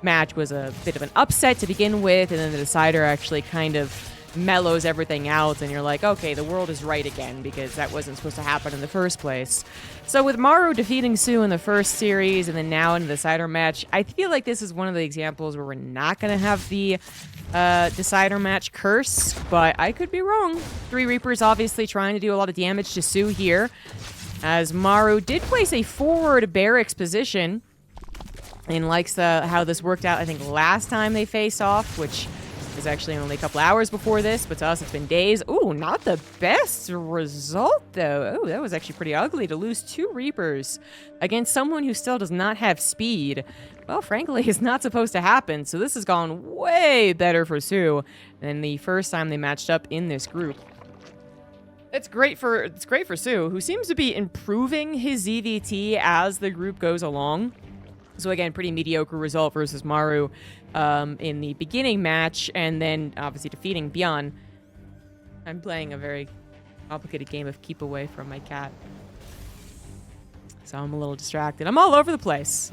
match was a bit of an upset to begin with, and then the decider actually kind of mellows everything out, and you're like, okay, the world is right again, because that wasn't supposed to happen in the first place. So with Maru defeating soO in the first series, and then now in the decider match, I feel like this is one of the examples where we're not going to have the decider match curse, but I could be wrong. 3 Reapers obviously trying to do a lot of damage to soO here, as Maru did place a forward barracks position, and likes how this worked out, I think, last time they face off, which was actually only a couple hours before this, but to us it's been days. Ooh, not the best result, though. Oh, that was actually pretty ugly to lose 2 Reapers against someone who still does not have speed. Well, frankly, it's not supposed to happen, so this has gone way better for soO than the first time they matched up in this group. It's great for soO, who seems to be improving his ZVT as the group goes along. So again, pretty mediocre result versus Maru in the beginning match, and then obviously defeating Byun. I'm playing a very complicated game of keep away from my cat, so I'm a little distracted. I'm all over the place.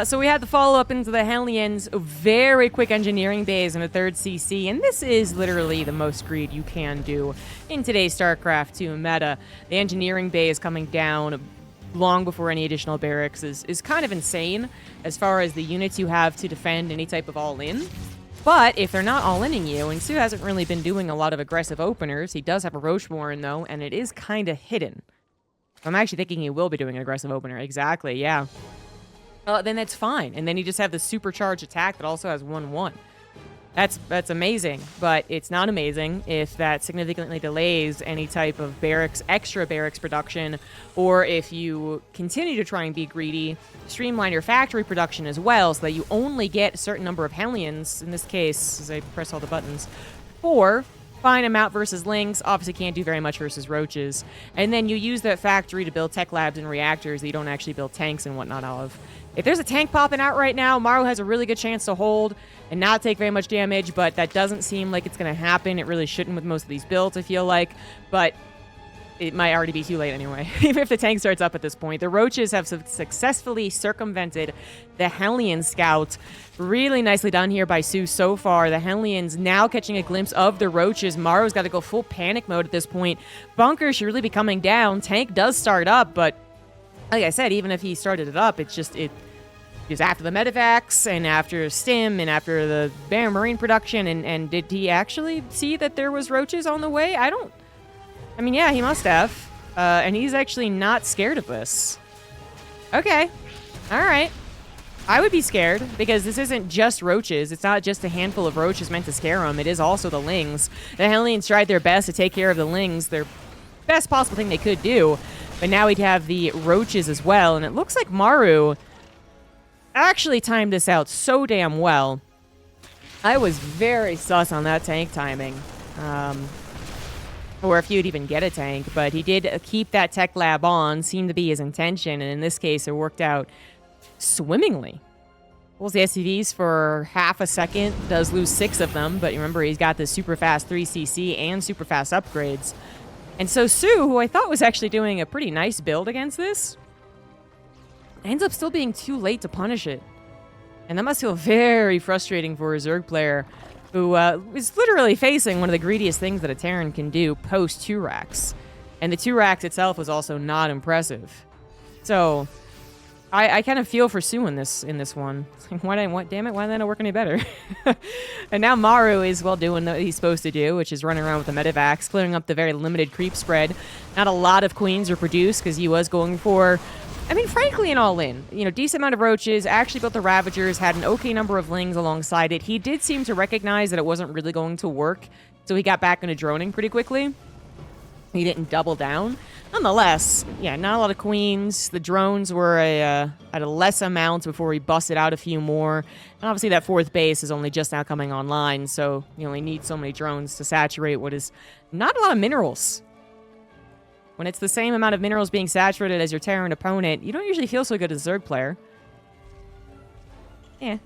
So we had the follow-up into the Hellions, very quick engineering bays and a 3rd CC, and this is literally the most greed you can do in today's StarCraft 2 meta. The engineering bay is coming down long before any additional barracks is kind of insane as far as the units you have to defend any type of all-in. But if they're not all-inning you, and soO hasn't really been doing a lot of aggressive openers, he does have a Rocheborn though, and it is kind of hidden. I'm actually thinking he will be doing an aggressive opener. Exactly, yeah. Then that's fine, and then you just have the supercharged attack that also has 1/1. That's amazing, but it's not amazing if that significantly delays any type of extra barracks production, or if you continue to try and be greedy, streamline your factory production as well, so that you only get a certain number of Hellions, in this case, as I press all the buttons, 4, fine amount versus Lynx, obviously can't do very much versus Roaches, and then you use that factory to build tech labs and reactors that you don't actually build tanks and whatnot out of. If there's a tank popping out right now, Maru has a really good chance to hold and not take very much damage, but that doesn't seem like it's going to happen. It really shouldn't with most of these builds, I feel like, but it might already be too late anyway, even if the tank starts up at this point. The Roaches have successfully circumvented the Hellion Scout. Really nicely done here by soO so far. The Hellions now catching a glimpse of the Roaches. Maru's got to go full panic mode at this point. Bunker should really be coming down. Tank does start up, but like I said, even if he started it up, it's after the medevacs and after stim and after the Baron Marine production. And did he actually see that there was Roaches on the way? I mean, yeah, he must have. And he's actually not scared of this. Okay. All right. I would be scared, because this isn't just Roaches. It's not just a handful of Roaches meant to scare him. It is also the Lings. The Hellions tried their best to take care of the Lings. Their best possible thing they could do. But now we'd have the Roaches as well. And it looks like Maru actually timed this out so damn well. I was very sus on that tank timing. Or if you'd even get a tank. But he did keep that tech lab on. Seemed to be his intention. And in this case, it worked out swimmingly. Pulls the SCVs for half a second. Does lose 6 of them. But remember, he's got the super fast 3cc and super fast upgrades. And so soO, who I thought was actually doing a pretty nice build against this, ends up still being too late to punish it. And that must feel very frustrating for a Zerg player who is literally facing one of the greediest things that a Terran can do post 2 racks. And the 2 racks itself was also not impressive. So I kind of feel for soO in this one. Damn it, why didn't it work any better? And now Maru is, well, doing what he's supposed to do, which is running around with the medevacs, clearing up the very limited creep spread. Not a lot of queens are produced, because he was going for, I mean, frankly, an all-in. You know, decent amount of Roaches, actually built the Ravagers, had an okay number of Lings alongside it. He did seem to recognize that it wasn't really going to work, so he got back into droning pretty quickly. He didn't double down. Nonetheless, yeah, not a lot of queens. The drones were at a less amount before we busted out a few more. And obviously that 4th base is only just now coming online, so you only need so many drones to saturate what is not a lot of minerals. When it's the same amount of minerals being saturated as your Terran opponent, you don't usually feel so good as a Zerg player. Yeah.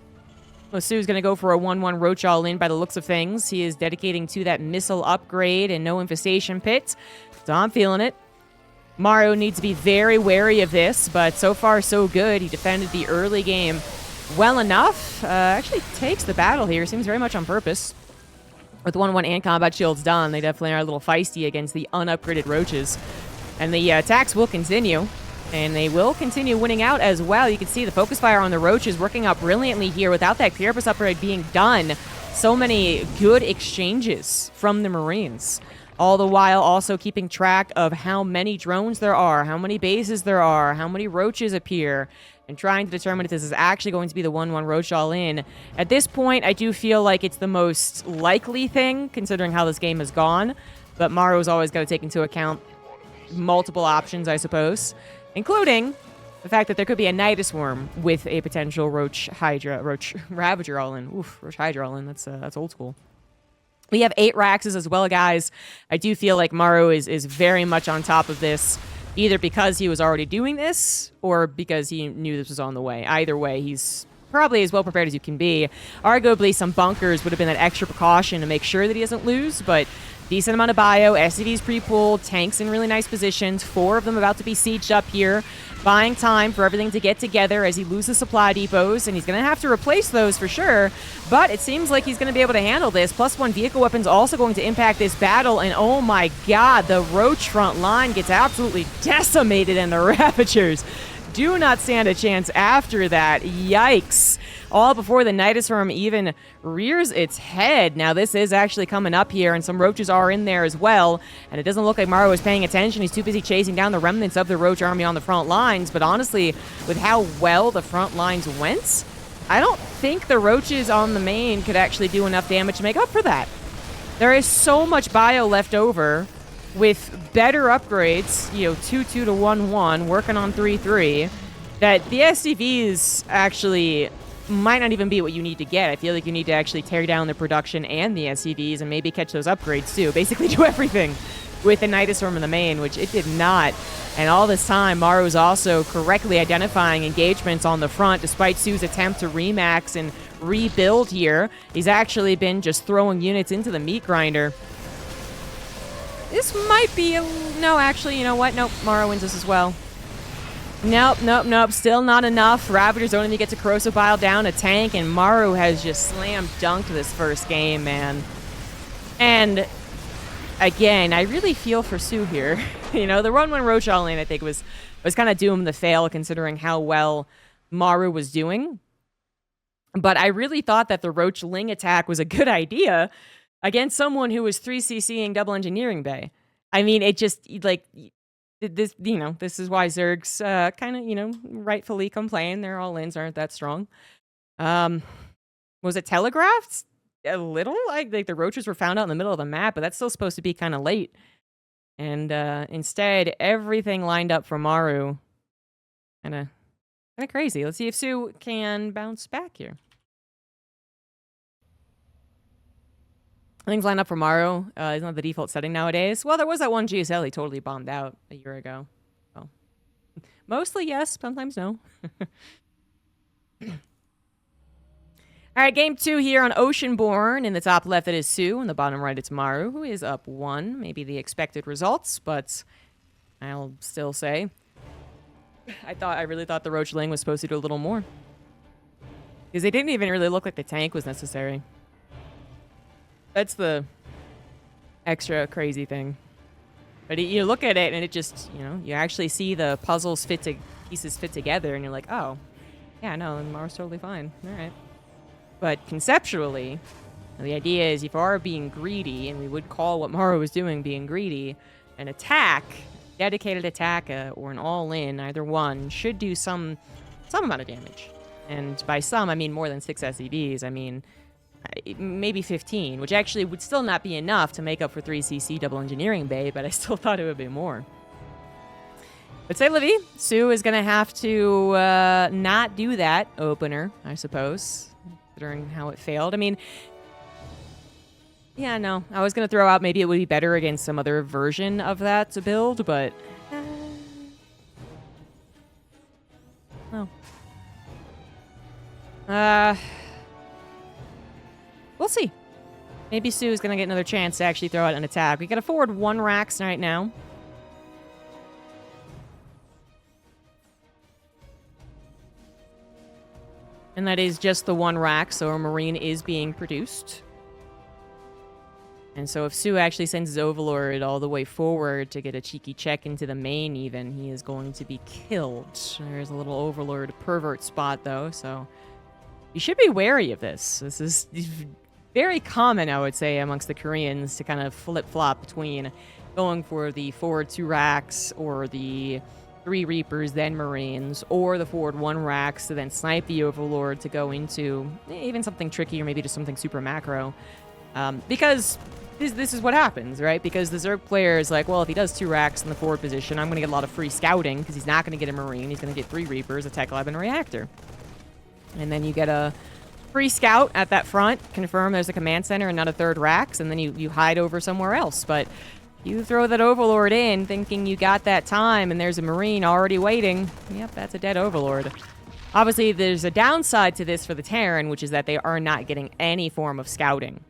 Well, soO's going to go for a 1/1 Roach all-in by the looks of things. He is dedicating to that missile upgrade and no infestation pit. So I'm feeling it. Maru needs to be very wary of this, but so far so good. He defended the early game well enough. Actually takes the battle here. Seems very much on purpose. With 1-1 and combat shields done, they definitely are a little feisty against the unupgraded roaches. And the attacks will continue. And they will continue winning out as well. You can see the focus fire on the roaches working out brilliantly here without that Carapace upgrade being done. So many good exchanges from the Marines. All the while also keeping track of how many drones there are, how many bases there are, how many roaches appear, and trying to determine if this is actually going to be the 1-1 roach all-in. At this point, I do feel like it's the most likely thing, considering how this game has gone. But Maru's always got to take into account multiple options, I suppose, including the fact that there could be a Nidus Worm with a potential Roach Ravager all-in. Oof, Roach Hydra all-in. That's old school. We have 8 Raxes as well, guys. I do feel like Maru is very much on top of this, either because he was already doing this or because he knew this was on the way. Either way, he's probably as well prepared as you can be. Arguably, some bunkers would have been that extra precaution to make sure that he doesn't lose, but decent amount of bio, SCVs pre-pulled, tanks in really nice positions, 4 of them about to be sieged up here, buying time for everything to get together as he loses supply depots, and he's going to have to replace those for sure, but it seems like he's going to be able to handle this. +1 vehicle weapons also going to impact this battle, and oh my god, the Roach front line gets absolutely decimated, and the Ravagers do not stand a chance after that. Yikes. All before the Nidus Worm even rears its head. Now, this is actually coming up here, and some roaches are in there as well, and it doesn't look like Maru is paying attention. He's too busy chasing down the remnants of the roach army on the front lines, but honestly, with how well the front lines went, I don't think the roaches on the main could actually do enough damage to make up for that. There is so much bio left over with better upgrades, you know, 2-2 to 1-1, working on 3-3, that the SCVs actually might not even be what you need to get. I feel like you need to actually tear down the production and the SCVs and maybe catch those upgrades too. Basically do everything with the Nidus Worm in the main, which it did not. And all this time, Maru is also correctly identifying engagements on the front, despite soO's attempt to remax and rebuild here. He's actually been just throwing units into the meat grinder. This might be a... No, actually, you know what? Nope, Maru wins this as well. Nope. Still not enough. Ravagers don't even get to corrosive bile down a tank, and Maru has just slam dunked this first game, man. And again, I really feel for soO here. You know, the 1-1 Roach all-in, I think, was kind of doomed to fail, considering how well Maru was doing. But I really thought that the Roach Ling attack was a good idea against someone who was 3CCing double engineering bay. I mean, it just, like, this, you know, this is why Zergs kind of, you know, rightfully complain. Their all-ins aren't that strong. Was it telegraphed? A little? Like the roaches were found out in the middle of the map, but that's still supposed to be kind of late. And instead, everything lined up for Maru. Kind of crazy. Let's see if soO can bounce back here. Things line up for Maru. Isn't that the default setting nowadays? Well, there was that one GSL he totally bombed out a year ago. So, mostly yes, sometimes no. All right, game 2 here on Oceanborn. In the top left, it is soO. In the bottom right, it's Maru, who is up 1. Maybe the expected results, but I'll still say I really thought the Roach Ling was supposed to do a little more. Because they didn't even really look like the tank was necessary. That's the extra crazy thing. But you look at it and it just, you know, you actually see the pieces fit together and you're like, oh, yeah, no, and Maru's totally fine. All right. But conceptually, the idea is if you are being greedy, and we would call what Maru was doing being greedy, an attack, dedicated attack, or an all-in, either one, should do some amount of damage. And by some, I mean more than 6 SCVs. I mean, maybe 15, which actually would still not be enough to make up for 3CC double engineering bay, but I still thought it would be more. But say la vie, soO is going to have to not do that opener, I suppose, considering how it failed. I mean, yeah, no, I was going to throw out maybe it would be better against some other version of that to build, but we'll see. Maybe soO is going to get another chance to actually throw out an attack. We got to forward 1 Rax right now. And that is just the 1 Rax, so a Marine is being produced. And so if soO actually sends his Overlord all the way forward to get a cheeky check into the main even, he is going to be killed. There's a little Overlord pervert spot, though, so you should be wary of this. This is very common, I would say, amongst the Koreans to kind of flip-flop between going for the forward 2 racks or the 3 Reapers, then Marines, or the forward 1 racks to then snipe the Overlord to go into even something tricky or maybe just something super macro. Because this is what happens, right? Because the Zerg player is like, well, if he does 2 racks in the forward position, I'm going to get a lot of free scouting because he's not going to get a Marine. He's going to get 3 Reapers, a Tech Lab, and a Reactor. And then you get a free scout at that front, confirm there's a command center and not a 3rd racks, and then you hide over somewhere else. But you throw that Overlord in thinking you got that time and there's a Marine already waiting. Yep, that's a dead Overlord. Obviously, there's a downside to this for the Terran, which is that they are not getting any form of scouting.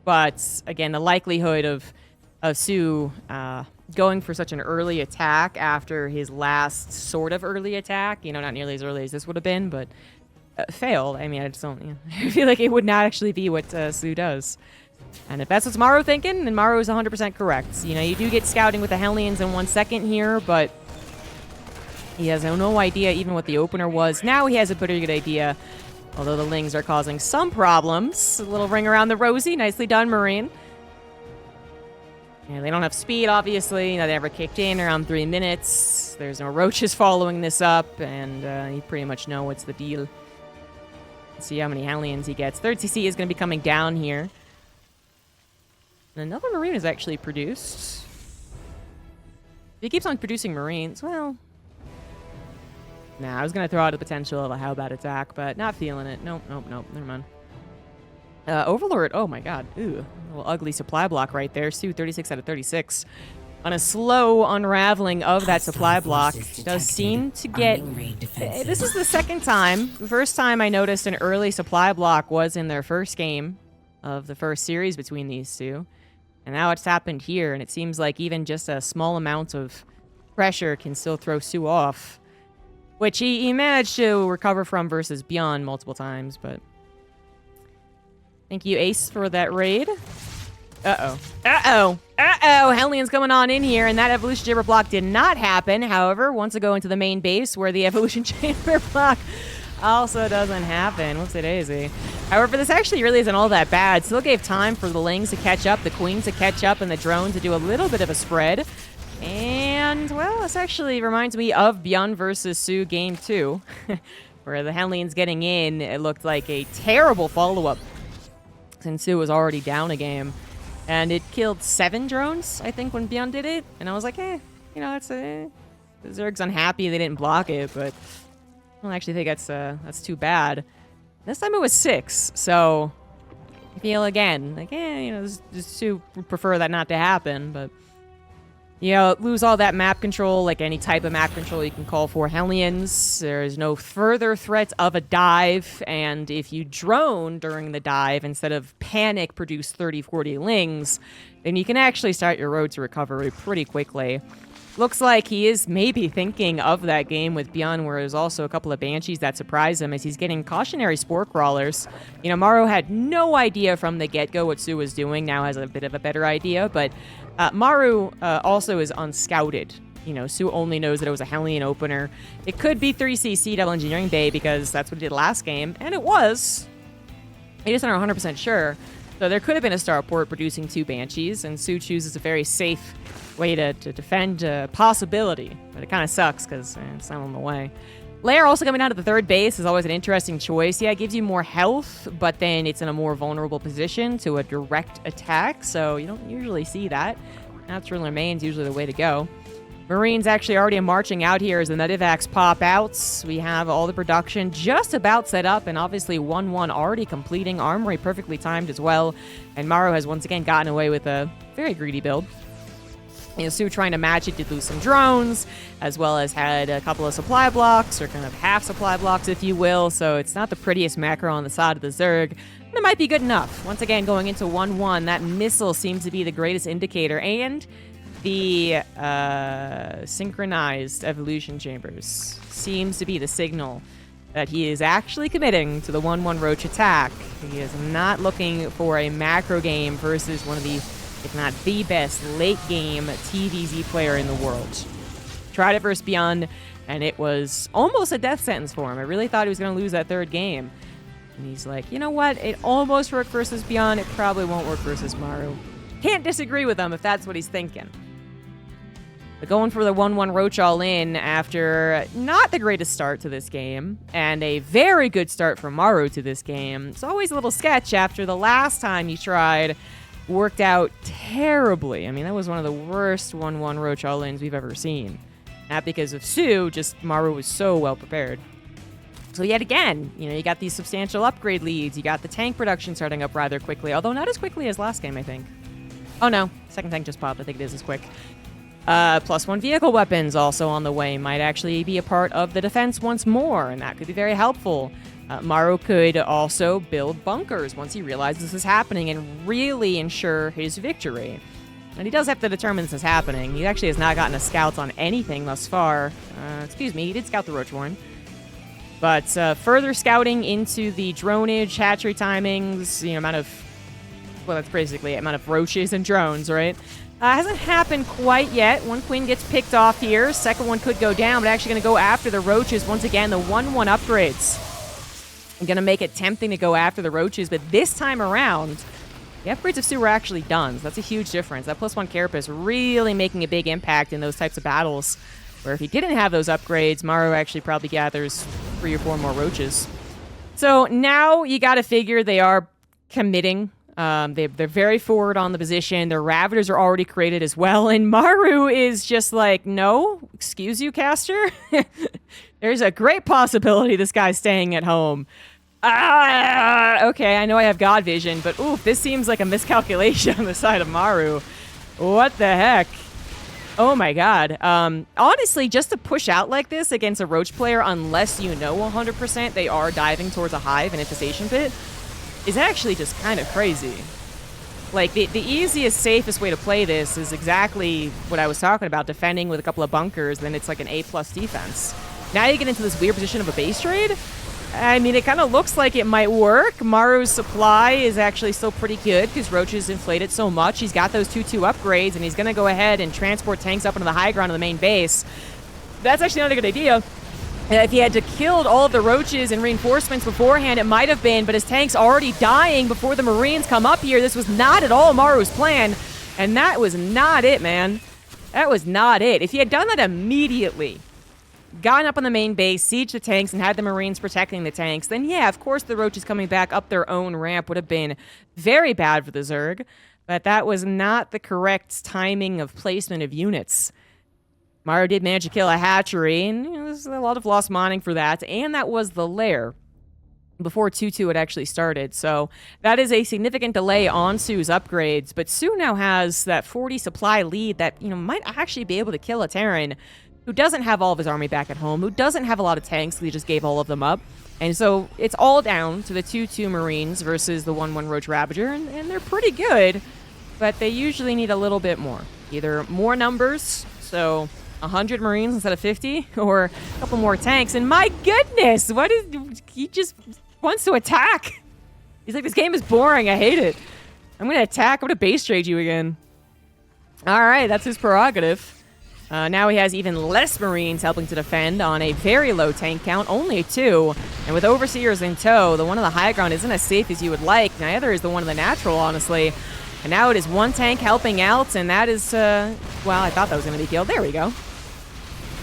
But, again, the likelihood of soO going for such an early attack after his last sort of early attack, you know, not nearly as early as this would have been, but failed. I mean, I just don't, I feel like it would not actually be what soO does. And if that's what's Maru thinking, then Maru is 100% correct. You know, you do get scouting with the Hellions in 1 second here, but he has no idea even what the opener was. Now he has a pretty good idea. Although the Lings are causing some problems. A little ring around the rosy. Nicely done, Marine. Yeah, they don't have speed, obviously. They never kicked in around 3 minutes. There's no roaches following this up. And you pretty much know what's the deal. Let's see how many Hellions he gets. 3rd CC is going to be coming down here. And another Marine is actually produced. If he keeps on producing Marines, well... Nah, I was going to throw out the potential of a how bad attack, but not feeling it. Nope. Never mind. Overlord. Oh, my God. Ooh. A little ugly supply block right there. soO, 36 out of 36. On a slow unraveling of that supply block, does seem to get... This is the 2nd time. The first time I noticed an early supply block was in their first game of the first series between these two. And now it's happened here, and it seems like even just a small amount of pressure can still throw soO off. Which he managed to recover from versus Byun multiple times, but... Thank you, Ace, for that raid. Uh-oh. Hellions coming on in here, and that Evolution Chamber block did not happen. However, once I go into the main base, where the Evolution Chamber block also doesn't happen. Whoopsie daisy. However, this actually really isn't all that bad. Still gave time for the Lings to catch up, the Queens to catch up, and the Drone to do a little bit of a spread. And, well, this actually reminds me of Byun versus soO Game 2, where the Hellions getting in, it looked like a terrible follow-up, since soO was already down a game. And it killed 7 drones, I think, when Byun did it. And I was like, you know, the Zerg's unhappy they didn't block it, but I don't actually think that's too bad. This time it was 6, so I feel again, like, you know, soO would prefer that not to happen, but... You know, lose all that map control, like any type of map control you can call for Hellions. There's no further threat of a dive, and if you drone during the dive instead of panic produce 30, 40 Lings, then you can actually start your road to recovery pretty quickly. Looks like he is maybe thinking of that game with Byun, where there's also a couple of Banshees that surprise him as he's getting cautionary Spore Crawlers. You know, Maru had no idea from the get-go what soO was doing, now has a bit of a better idea, but Maru also is unscouted. You know, soO only knows that it was a Hellion opener. It could be 3CC Double Engineering Bay because that's what he did last game, and it was. He just aren't 100% sure. So there could have been a starport producing 2 Banshees, and soO chooses a very safe way to defend a possibility. But it kind of sucks because it's not on the way. Lair also coming down to the 3rd base is always an interesting choice. Yeah, it gives you more health, but then it's in a more vulnerable position to a direct attack, so you don't usually see that. Natural remains usually the way to go. Marines actually already marching out here as the Medivacs pop out. We have all the production just about set up, and obviously 1-1 already completing. Armory perfectly timed as well, and Maru has once again gotten away with a very greedy build. You know, soO trying to match it to lose some drones, as well as had a couple of supply blocks, or kind of half supply blocks, if you will, so it's not the prettiest macro on the side of the Zerg, but it might be good enough. Once again, going into 1-1, that missile seems to be the greatest indicator, and the synchronized evolution chambers seems to be the signal that he is actually committing to the 1-1 Roach attack. He is not looking for a macro game versus one of the if not the best, late-game TVZ player in the world. Tried it versus Byun, and it was almost a death sentence for him. I really thought he was going to lose that third game. And he's like, you know what? It almost worked versus Byun. It probably won't work versus Maru. Can't disagree with him if that's what he's thinking. But going for the 1-1 Roach all-in after not the greatest start to this game, and a very good start from Maru to this game. It's always a little sketch after the last time you tried worked out terribly. I mean, that was one of the worst 1-1 Roach all-ins we've ever seen. Not because of soO, just Maru was so well prepared. So yet again, you got these substantial upgrade leads. You got the tank production starting up rather quickly, although not as quickly as last game, I think. Oh no, second tank just popped. I think it is as quick. +1 vehicle weapons also on the way. Might actually be a part of the defense once more, and that could be very helpful. Maru could also build bunkers once he realizes this is happening and really ensure his victory. And he does have to determine this is happening. He actually has not gotten a scout on anything thus far. Excuse me, he did scout the Roach Warren. But further scouting into the dronage, hatchery timings, amount of... Well, that's basically it, amount of roaches and drones, right? Hasn't happened quite yet. One queen gets picked off here. Second one could go down, but actually going to go after the roaches. Once again, the 1-1 upgrades. I'm going to make it tempting to go after the roaches, but this time around, the upgrades of soO were actually done. So that's a huge difference. That +1 carapace really making a big impact in those types of battles, where if he didn't have those upgrades, Maru actually probably gathers 3 or 4 more roaches. So now you got to figure they are committing. They're very forward on the position. Their Ravagers are already created as well. And Maru is just like, no, excuse you, caster. There's a great possibility this guy's staying at home. Okay, I know I have God vision, but oof, this seems like a miscalculation on the side of Maru. What the heck? Oh my god. Honestly, just to push out like this against a Roach player, unless you know 100% they are diving towards a hive and infestation pit, is actually just kind of crazy. Like, the easiest, safest way to play this is exactly what I was talking about, defending with a couple of bunkers, then it's like an A+ defense. Now you get into this weird position of a base trade. I mean, it kind of looks like it might work. Maru's supply is actually still pretty good because Roaches inflated so much. He's got those 2-2 upgrades, and he's going to go ahead and transport tanks up into the high ground of the main base. That's actually not a good idea. If he had to killed all of the Roaches and reinforcements beforehand, it might have been, but his tank's already dying before the Marines come up here. This was not at all Maru's plan, and that was not it, man. That was not it. If he had done that immediately, gotten up on the main base, sieged the tanks, and had the Marines protecting the tanks, then yeah, of course the Roaches coming back up their own ramp would have been very bad for the Zerg, but that was not the correct timing of placement of units. Maru did manage to kill a hatchery, and there's a lot of lost mining for that, and that was the lair before 2-2 had actually started, so that is a significant delay on soO's upgrades, but soO now has that 40 supply lead that, might actually be able to kill a Terran who doesn't have all of his army back at home, who doesn't have a lot of tanks, because he just gave all of them up. And so it's all down to the 2-2 Marines versus the 1-1 Roach Ravager, and they're pretty good, but they usually need a little bit more. Either more numbers, so 100 Marines instead of 50, or a couple more tanks. And my goodness, he just wants to attack. He's like, this game is boring, I hate it. I'm going to attack, I'm going to base trade you again. All right, that's his prerogative. Now he has even less Marines helping to defend on a very low tank count, only 2. And with Overseers in tow, the one on the high ground isn't as safe as you would like. Neither is the one on the natural, honestly. And now it is one tank helping out, and that is, well, I thought that was going to be killed. There we go.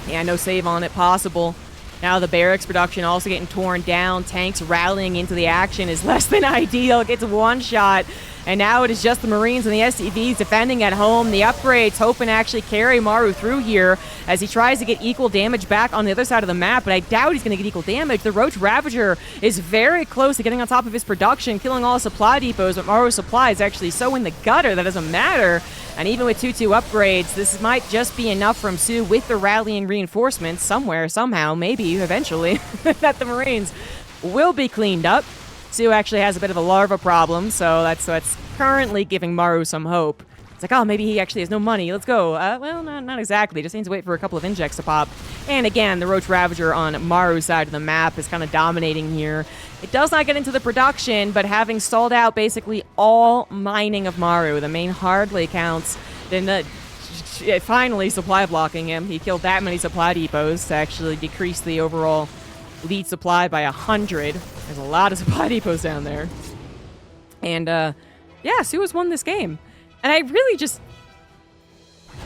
Yeah, no save on it possible. Now the barracks production also getting torn down. Tanks rallying into the action is less than ideal. It gets one shot. And now it is just the Marines and the SCVs defending at home. The upgrades hoping to actually carry Maru through here as he tries to get equal damage back on the other side of the map, but I doubt he's going to get equal damage. The Roach Ravager is very close to getting on top of his production, killing all his supply depots, but Maru's supply is actually so in the gutter that doesn't matter. And even with 2-2 upgrades, this might just be enough from soO with the rallying reinforcements somewhere, somehow, maybe, eventually, that the Marines will be cleaned up. soO actually has a bit of a larva problem, so that's currently giving Maru some hope. It's like, oh, maybe he actually has no money. Let's go. Well, not exactly. Just needs to wait for a couple of injects to pop. And again, the Roach Ravager on Maru's side of the map is kind of dominating here. It does not get into the production, but having stalled out basically all mining of Maru, the main hardly accounts, then finally supply blocking him. He killed that many supply depots to actually decrease the overall lead supply by 100. There's a lot of supply depots down there. And, yeah, soO has won this game. And I really just...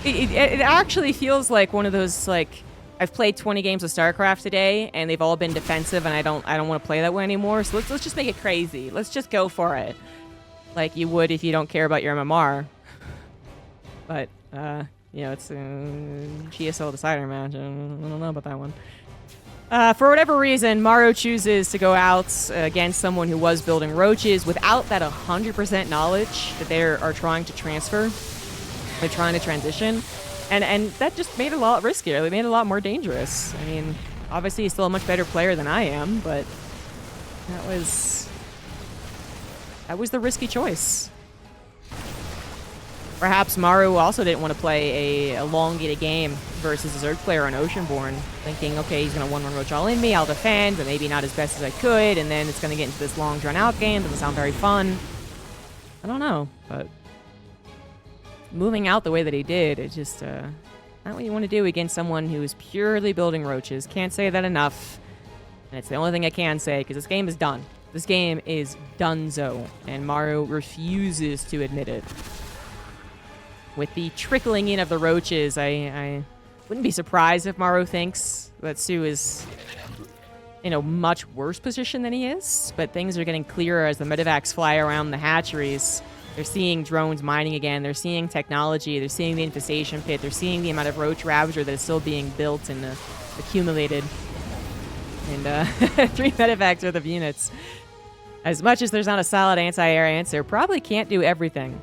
It actually feels like one of those, like... I've played 20 games of StarCraft today, and they've all been defensive, and I don't want to play that way anymore. So let's just make it crazy. Let's just go for it, like you would if you don't care about your MMR. But you know, it's a GSL decider match. I don't know about that one. For whatever reason, Maru chooses to go out against someone who was building roaches without that 100% knowledge that they are trying to transfer. They're trying to transition. And that just made it a lot riskier. It made it a lot more dangerous. I mean, obviously he's still a much better player than I am, but that was the risky choice. Perhaps Maru also didn't want to play a elongated game versus a Zerg player on Oceanborn, thinking, okay, he's going to 1-1 Roach all in me, I'll defend, but maybe not as best as I could, and then it's going to get into this long drawn-out game. Doesn't sound very fun. I don't know, but... moving out the way that he did, it's just not what you want to do against someone who is purely building roaches. Can't say that enough. And it's the only thing I can say, because this game is done. This game is donezo, and Maru refuses to admit it. With the trickling in of the roaches, I wouldn't be surprised if Maru thinks that soO is in a much worse position than he is, but things are getting clearer as the medevacs fly around the hatcheries. They're seeing drones mining again. They're seeing technology. They're seeing the infestation pit. They're seeing the amount of Roach Ravager that is still being built and accumulated. And 3 medevacs worth of units. As much as there's not a solid anti-air answer, probably can't do everything.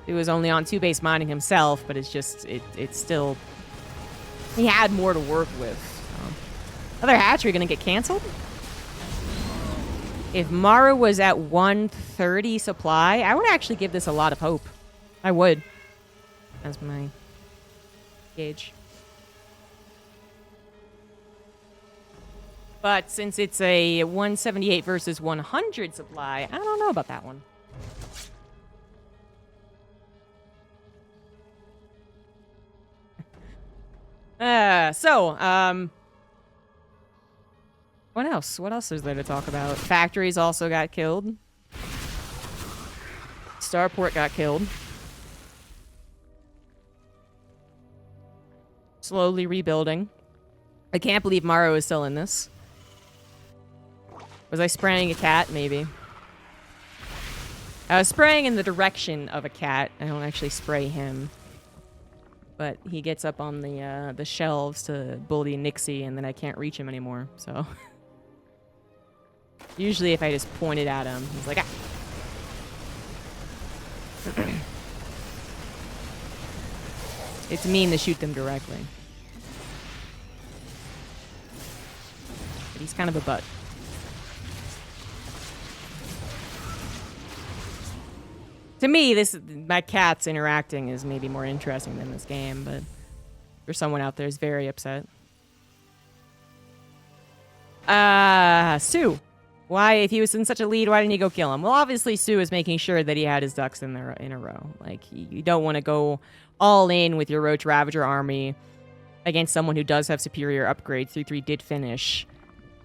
He was only on 2 base mining himself, but it's just, it's still... he had more to work with. Other hatchery gonna get canceled? If Maru was at 130 supply, I would actually give this a lot of hope. I would. That's my gauge. But since it's a 178 versus 100 supply, I don't know about that one. What else? What else is there to talk about? Factories also got killed. Starport got killed. Slowly rebuilding. I can't believe Maru is still in this. Was I spraying a cat? Maybe. I was spraying in the direction of a cat. I don't actually spray him. But he gets up on the shelves to bully Nixie, and then I can't reach him anymore, so... Usually if I just point it at him, he's like, ah! It's mean to shoot them directly. But he's kind of a butt. To me, my cats interacting is maybe more interesting than this game, but for someone out there who's very upset. soO. Why, if he was in such a lead, why didn't you go kill him? Well, obviously, soO is making sure that he had his ducks in a row. Like, you don't want to go all in with your Roach Ravager army against someone who does have superior upgrades. 3-3 did finish.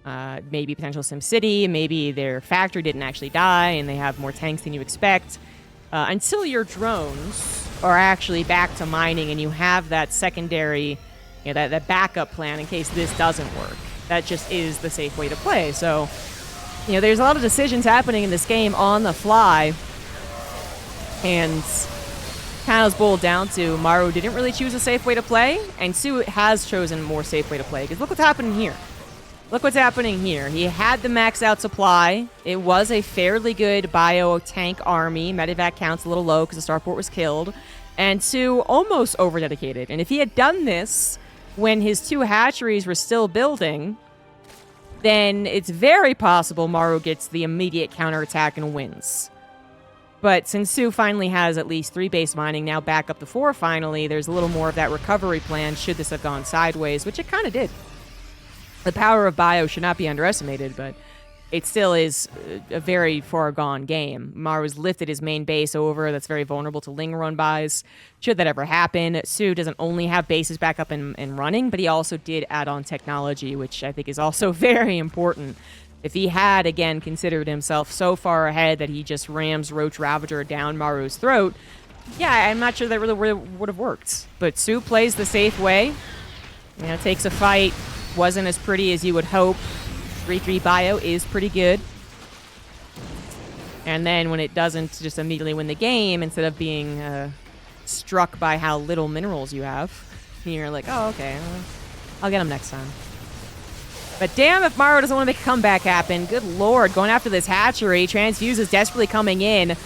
Maybe potential SimCity, maybe their factory didn't actually die, and they have more tanks than you expect. Until your drones are actually back to mining and you have that secondary, you know, that backup plan in case this doesn't work. That just is the safe way to play. So, you know, there's a lot of decisions happening in this game on the fly. And kind of boiled down to Maru didn't really choose a safe way to play, and soO has chosen a more safe way to play. Because look what's happening here. Look what's happening here. He had the max out supply. It was a fairly good bio tank army. Medevac count's a little low because the starport was killed. And soO almost over-dedicated. And if he had done this when his 2 hatcheries were still building, then it's very possible Maru gets the immediate counterattack and wins. But since soO finally has at least 3 base mining, now back up to 4 finally, there's a little more of that recovery plan should this have gone sideways, which it kind of did. The power of bio should not be underestimated, but it still is a very far gone game. Maru's lifted his main base over. That's very vulnerable to Ling run buys. Should that ever happen, soO doesn't only have bases back up and running, but he also did add on technology, which I think is also very important. If he had, again, considered himself so far ahead that he just rams Roach Ravager down Maru's throat, yeah, I'm not sure that really would have worked. But soO plays the safe way. You know, takes a fight. Wasn't as pretty as you would hope. 3-3 bio is pretty good. And then when it doesn't just immediately win the game, instead of being struck by how little minerals you have, you're like, oh, okay, I'll get them next time. But damn if Maru doesn't want to make a comeback happen. Good lord, going after this hatchery. Transfuse is desperately coming in. It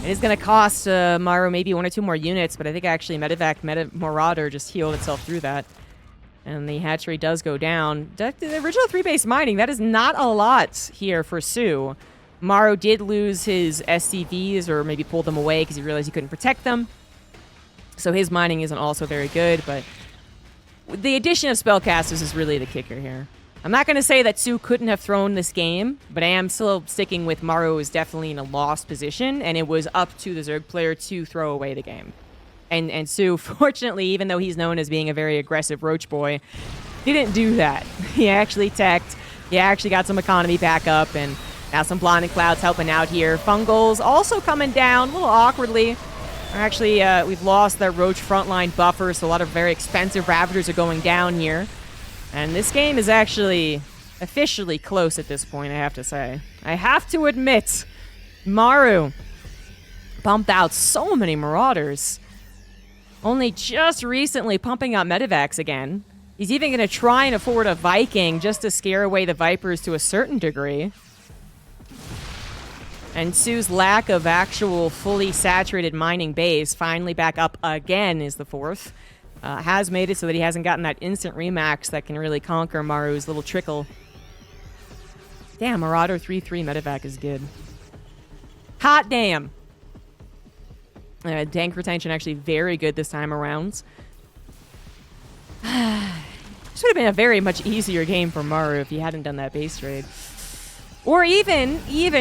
is going to cost Maru maybe 1 or 2 more units, but I think actually Marauder just healed itself through that. And the hatchery does go down. The original 3-base mining, that is not a lot here for soO. Maru did lose his SCVs, or maybe pulled them away because he realized he couldn't protect them. So his mining isn't also very good, but the addition of spellcasters is really the kicker here. I'm not going to say that soO couldn't have thrown this game, but I am still sticking with Maru is definitely in a lost position, and it was up to the Zerg player to throw away the game. And soO, fortunately, even though he's known as being a very aggressive Roach boy, didn't do that. He actually teched. He actually got some economy back up, and now some Blinding Clouds helping out here. Fungals also coming down a little awkwardly. Actually, we've lost that Roach frontline buffer, so a lot of very expensive Ravagers are going down here. And this game is actually officially close at this point, I have to say. I have to admit, Maru pumped out so many Marauders. Only just recently pumping out Medivacs again. He's even going to try and afford a Viking just to scare away the Vipers to a certain degree. And soO's lack of actual fully saturated mining base, finally back up again, is the 4th. Has made it so that he hasn't gotten that instant remax that can really conquer Maru's little trickle. Damn, Marauder 3-3 Medivac is good. Hot damn! Tank retention actually very good this time around. This would have been a very much easier game for Maru if he hadn't done that base trade. Or even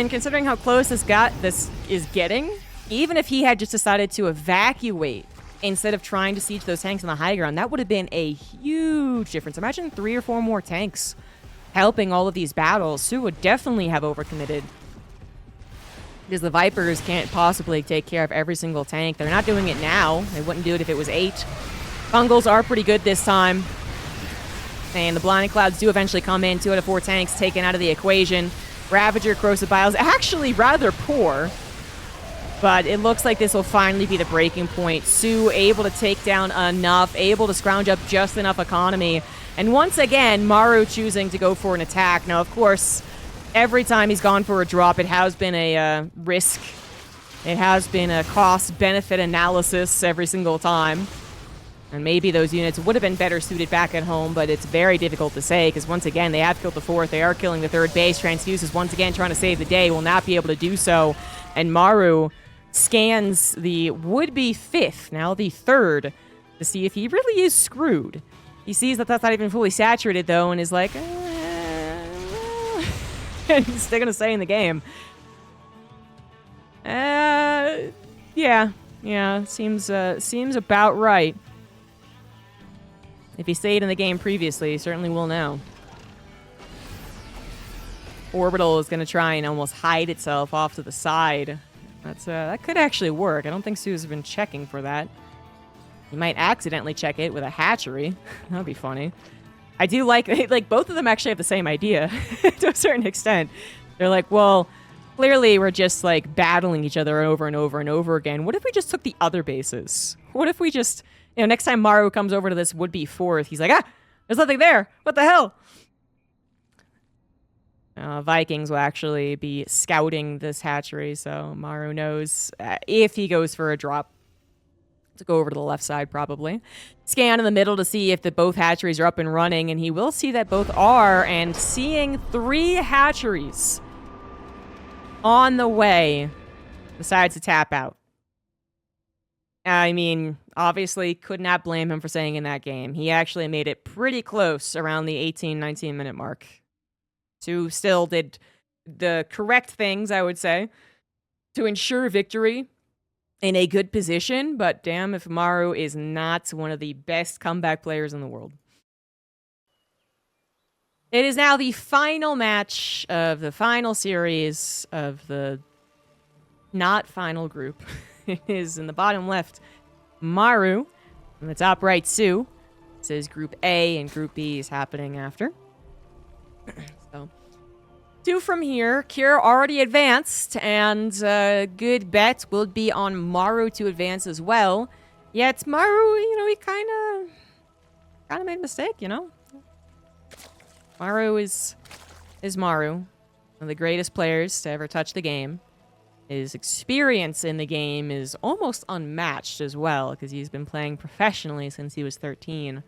considering how close this is getting, even if he had just decided to evacuate instead of trying to siege those tanks on the high ground, that would have been a huge difference. Imagine 3 or 4 more tanks helping all of these battles. soO would definitely have overcommitted. Because the Vipers can't possibly take care of every single tank. They're not doing it now. They wouldn't do it if it was 8. Fungals are pretty good this time. And the Blinding Clouds do eventually come in. 2 out of 4 tanks taken out of the equation. Ravager, Corrosive Bile is actually rather poor. But it looks like this will finally be the breaking point. soO able to take down enough, able to scrounge up just enough economy. And once again, Maru choosing to go for an attack. Now, of course, every time he's gone for a drop, it has been a risk. It has been a cost-benefit analysis every single time. And maybe those units would have been better suited back at home, but it's very difficult to say, because once again, they have killed the 4th. They are killing the 3rd base. Transfuse is once again trying to save the day. Will not be able to do so. And Maru scans the would-be 5th, now the 3rd, to see if he really is screwed. He sees that that's not even fully saturated, though, and is like, and he's still gonna stay in the game. Yeah, seems about right. If he stayed in the game previously, he certainly will now. Orbital is gonna try and almost hide itself off to the side. That could actually work. I don't think soO's been checking for that. He might accidentally check it with a hatchery. That'd be funny. I do like both of them actually have the same idea to a certain extent. They're like, well, clearly we're just like battling each other over and over and over again. What if we just took the other bases? What if we just, next time Maru comes over to this would-be 4th, he's like, there's nothing there. What the hell? Vikings will actually be scouting this hatchery, so Maru knows if he goes for a drop to go over to the left side, probably. Scan in the middle to see if both hatcheries are up and running, and he will see that both are, and seeing 3 hatcheries on the way decides to tap out. I mean, obviously could not blame him for saying in that game. He actually made it pretty close around the 18, 19-minute mark. soO still did the correct things, I would say, to ensure victory in a good position, but damn if Maru is not one of the best comeback players in the world. It is now the final match of the final series of the not final group. It is in the bottom left, Maru. In the top right, soO. This is Group A, and Group B is happening after. So, 2 from here. Cure already advanced, and good bet will be on Maru to advance as well. Yet Maru, you know, he kind of made a mistake, you know. Maru is Maru, one of the greatest players to ever touch the game. His experience in the game is almost unmatched as well, because he's been playing professionally since he was 13,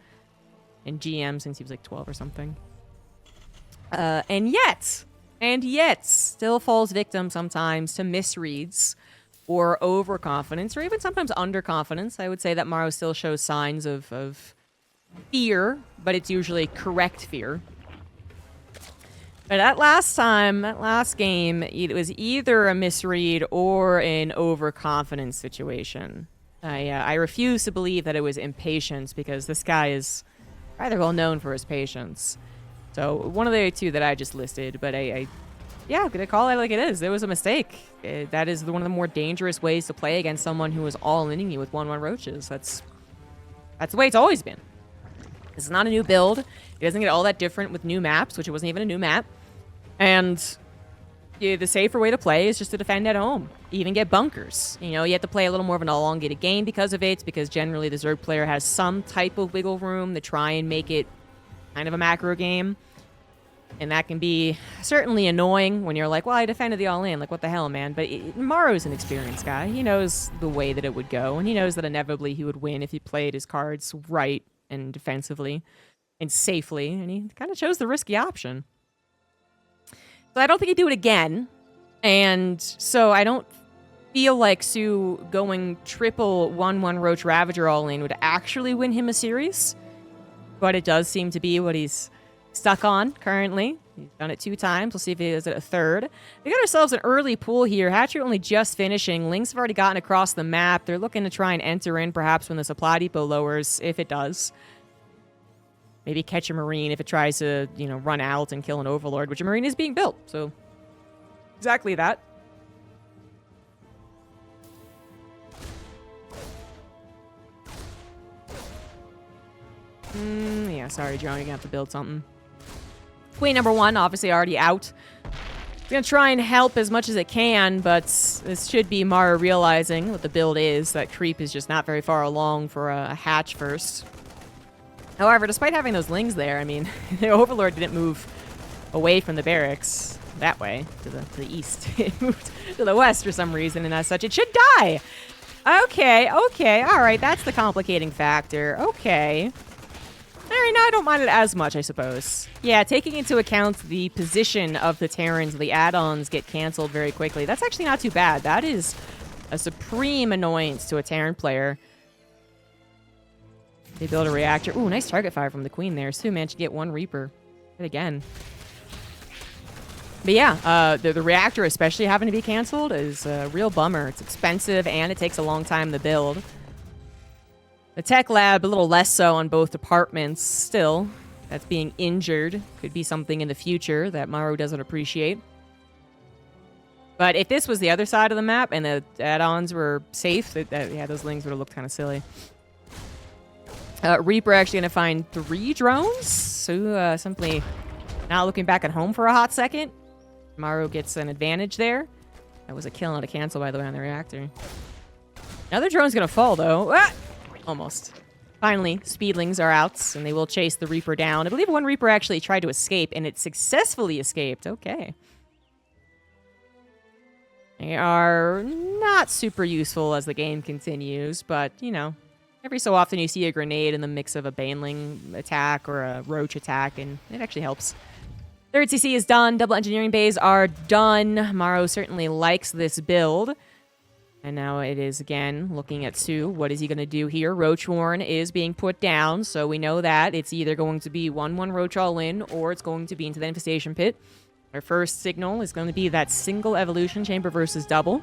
and GM since he was like 12 or something. And yet, still falls victim sometimes to misreads or overconfidence, or even sometimes underconfidence. I would say that Maru still shows signs of fear, but it's usually correct fear. But that last game, it was either a misread or an overconfidence situation. I refuse to believe that it was impatience, because this guy is rather well known for his patience. So one of the 2 that I just listed, but yeah, I'm gonna call it like it is. There was a mistake. That is one of the more dangerous ways to play against someone who is all-inning you with 1/1 roaches. That's the way it's always been. This is not a new build. It doesn't get all that different with new maps, which it wasn't even a new map. And the safer way to play is just to defend at home. Even get bunkers. You know, you have to play a little more of an elongated game because of it, because generally the Zerg player has some type of wiggle room to try and make it kind of a macro game. And that can be certainly annoying when you're like, well, I defended the all-in. Like, what the hell, man? But Maru's an experienced guy. He knows the way that it would go, and he knows that inevitably he would win if he played his cards right and defensively and safely, and he kind of chose the risky option. So I don't think he'd do it again, and so I don't feel like soO going triple 1/1 Roach Ravager all-in would actually win him a series, but it does seem to be what he's stuck on currently. He's done it 2 times. We'll see if he does it a 3rd. We got ourselves an early pool here. Hatchery only just finishing. Lynx have already gotten across the map. They're looking to try and enter in perhaps when the supply depot lowers, if it does. Maybe catch a Marine if it tries to, you know, run out and kill an Overlord, which a Marine is being built. So, exactly that. Yeah, sorry, John, you're gonna have to build something. Queen number 1, obviously already out. It's gonna try and help as much as it can, but this should be Maru realizing what the build is. That creep is just not very far along for a hatch first. However, despite having those lings there, I mean, the Overlord didn't move away from the barracks that way, to the east. It moved to the west for some reason, and as such, it should die! Okay, alright, that's the complicating factor. Okay. Alright, now I don't mind it as much, I suppose. Yeah, taking into account the position of the Terrans, the add-ons get canceled very quickly. That's actually not too bad. That is a supreme annoyance to a Terran player. They build a reactor. Ooh, nice target fire from the Queen there. soO managed to get 1 Reaper. Hit again. But yeah, the reactor especially having to be canceled is a real bummer. It's expensive and it takes a long time to build. The tech lab, a little less so on both departments. Still, that's being injured. Could be something in the future that Maru doesn't appreciate. But if this was the other side of the map and the add-ons were safe, yeah, those lings would have looked kind of silly. Reaper actually going to find 3 drones. So simply not looking back at home for a hot second. Maru gets an advantage there. That was a kill, not a cancel, by the way, on the reactor. Another drone's going to fall, though. Ah! Almost. Finally, Speedlings are out, and they will chase the Reaper down. I believe 1 Reaper actually tried to escape, and it successfully escaped. Okay. They are not super useful as the game continues, but, you know, every so often you see a grenade in the mix of a Baneling attack or a Roach attack, and it actually helps. 3rd CC is done. Double engineering bays are done. Maru certainly likes this build. And now it is, again, looking at soO. What is he going to do here? Roach Warren is being put down, so we know that it's either going to be 1-1 Roach all in, or it's going to be into the Infestation Pit. Our first signal is going to be that single Evolution Chamber versus double.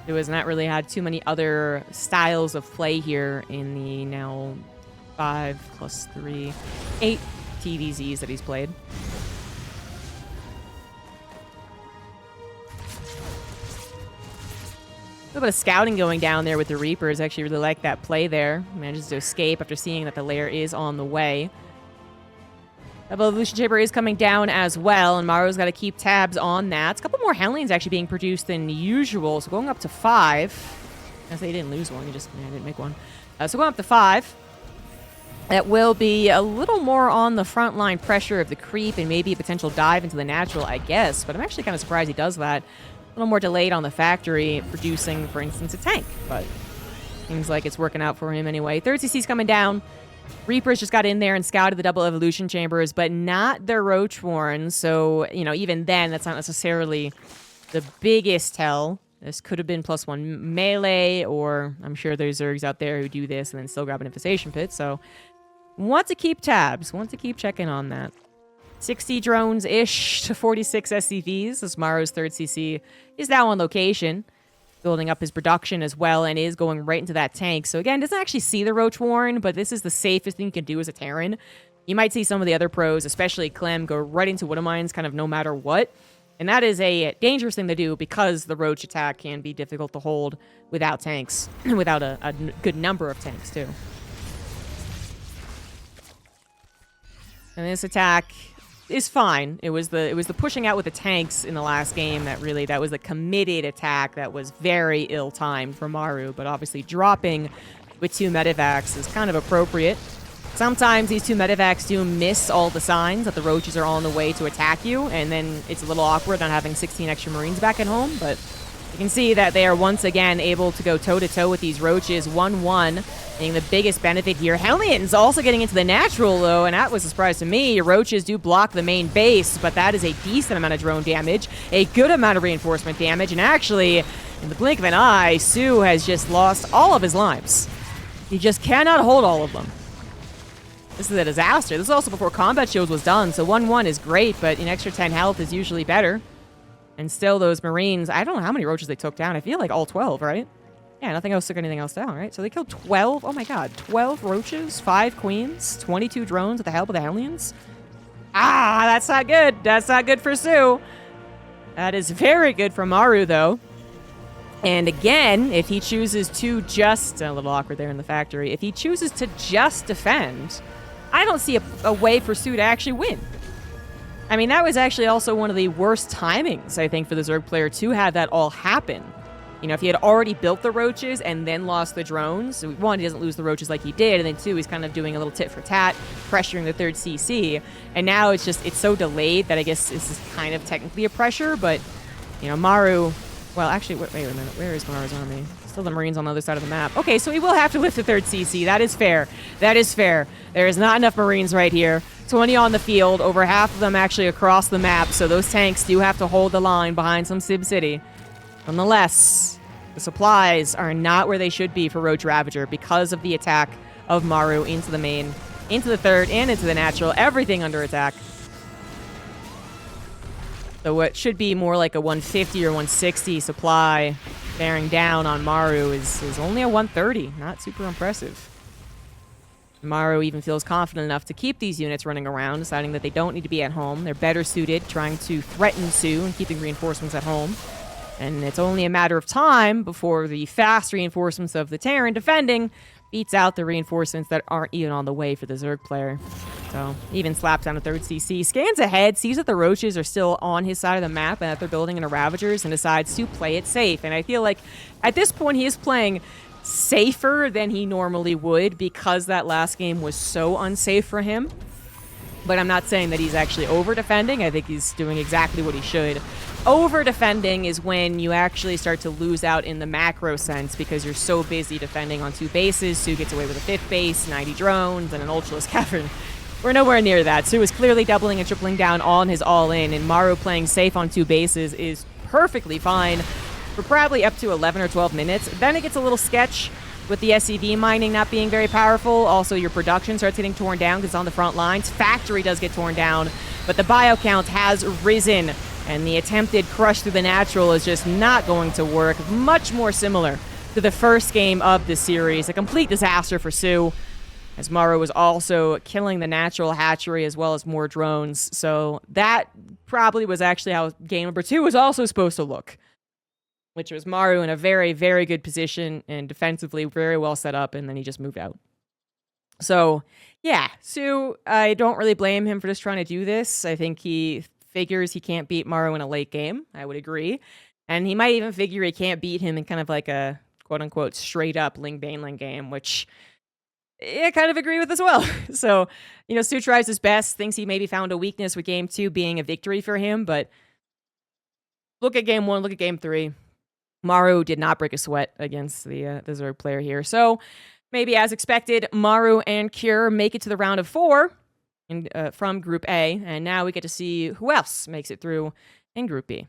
Who has not really had too many other styles of play here in the now 5 + 3, 8 TVZs that he's played. A little bit of scouting going down there with the Reapers. Actually really like that play there. Manages to escape after seeing that the lair is on the way. Double Evolution Chamber is coming down as well, and Maru's got to keep tabs on that. A couple more Hellions actually being produced than usual, so going up to 5. I say he didn't lose one, he just didn't make one. So going up to 5. That will be a little more on the front line pressure of the creep and maybe a potential dive into the natural, I guess. But I'm actually kind of surprised he does that. A little more delayed on the factory producing, for instance, a tank. But seems like it's working out for him anyway. Third CC's coming down. Reapers just got in there and scouted the double evolution chambers, but not their Roach Warren. So, you know, even then, that's not necessarily the biggest tell. This could have been +1 melee, or I'm sure there's Zergs out there who do this and then still grab an infestation pit. So, want to keep tabs. Want to keep checking on that. 60 drones-ish to 46 SCVs, as Maru's third CC is now on location, building up his production as well, and is going right into that tank. So again, doesn't actually see the Roach Warren, but this is the safest thing you can do as a Terran. You might see some of the other pros, especially Clem, go right into Widow Mines kind of no matter what. And that is a dangerous thing to do because the Roach attack can be difficult to hold without tanks, without a good number of tanks too. And this attack is fine. It was the pushing out with the tanks in the last game that was a committed attack that was very ill-timed for Maru, but obviously dropping with 2 medevacs is kind of appropriate. Sometimes these 2 medevacs do miss all the signs that the Roaches are on the way to attack you, and then it's a little awkward not having 16 extra Marines back at home, but you can see that they are once again able to go toe-to-toe with these Roaches 1-1. Being the biggest benefit here. Hellions also getting into the natural, though, and that was a surprise to me. Roaches do block the main base, but that is a decent amount of drone damage, a good amount of reinforcement damage, and actually, in the blink of an eye, soO has just lost all of his lives. He just cannot hold all of them. This is a disaster. This is also before combat shields was done, so 1-1 is great, but an extra 10 health is usually better. And still, those Marines, I don't know how many Roaches they took down. I feel like all 12, right? Yeah, nothing else took anything else down, right? So they killed 12, oh my god, 12 Roaches, 5 Queens, 22 drones with the help of the Hellions. Ah, that's not good. That's not good for soO. That is very good for Maru, though. And again, if he chooses to just, a little awkward there in the factory, if he chooses to just defend, I don't see a way for soO to actually win. I mean, that was actually also one of the worst timings, I think, for the Zerg player to have that all happen. You know, if he had already built the Roaches and then lost the drones, so 1, he doesn't lose the Roaches like he did, and then 2, he's kind of doing a little tit for tat, pressuring the third CC, and now it's so delayed that I guess this is kind of technically a pressure, but, you know, Maru, well, actually, wait a minute, where is Maru's army? Still the Marines on the other side of the map. Okay, so he will have to lift the third CC, that is fair. That is fair. There is not enough Marines right here. 20 on the field, over half of them actually across the map, so those tanks do have to hold the line behind some Sib City. Nonetheless, the supplies are not where they should be for Roach Ravager because of the attack of Maru into the main, into the third, and into the natural. Everything under attack. So what should be more like a 150 or 160 supply bearing down on Maru is only a 130. Not super impressive. Maru even feels confident enough to keep these units running around, deciding that they don't need to be at home. They're better suited, trying to threaten soO and keeping reinforcements at home. And it's only a matter of time before the fast reinforcements of the Terran defending beats out the reinforcements that aren't even on the way for the Zerg player. So, even slaps down a third CC, scans ahead, sees that the Roaches are still on his side of the map and that they're building into Ravagers, and decides to play it safe. And I feel like at this point he is playing safer than he normally would because that last game was so unsafe for him. But I'm not saying that he's actually over-defending. I think he's doing exactly what he should. Over-defending is when you actually start to lose out in the macro sense because you're so busy defending on 2 bases. soO gets away with a 5th base, 90 drones, and an Ultraless Cavern. We're nowhere near that. soO is clearly doubling and tripling down on his all-in, and Maru playing safe on 2 bases is perfectly fine. for probably up to 11 or 12 minutes. Then it gets a little sketch with the SCV mining not being very powerful. Also, your production starts getting torn down because it's on the front lines. Factory does get torn down, but the bio count has risen, and the attempted crush through the natural is just not going to work. Much more similar to the first game of the series. A complete disaster for soO, as Maru was also killing the natural hatchery as well as more drones. So that probably was actually how game number 2 was also supposed to look, which was Maru in a very, very good position and defensively very well set up, and then he just moved out. So, yeah, soO, I don't really blame him for just trying to do this. I think he figures he can't beat Maru in a late game. I would agree. And he might even figure he can't beat him in kind of like a quote-unquote straight-up Ling-Baneling game, which I kind of agree with as well. So, soO tries his best, thinks he maybe found a weakness with game 2 being a victory for him, but look at game 1, look at game 3. Maru did not break a sweat against the Zerg player here. So, maybe as expected, Maru and Cure make it to the round of 4 from Group A, and now we get to see who else makes it through in Group B.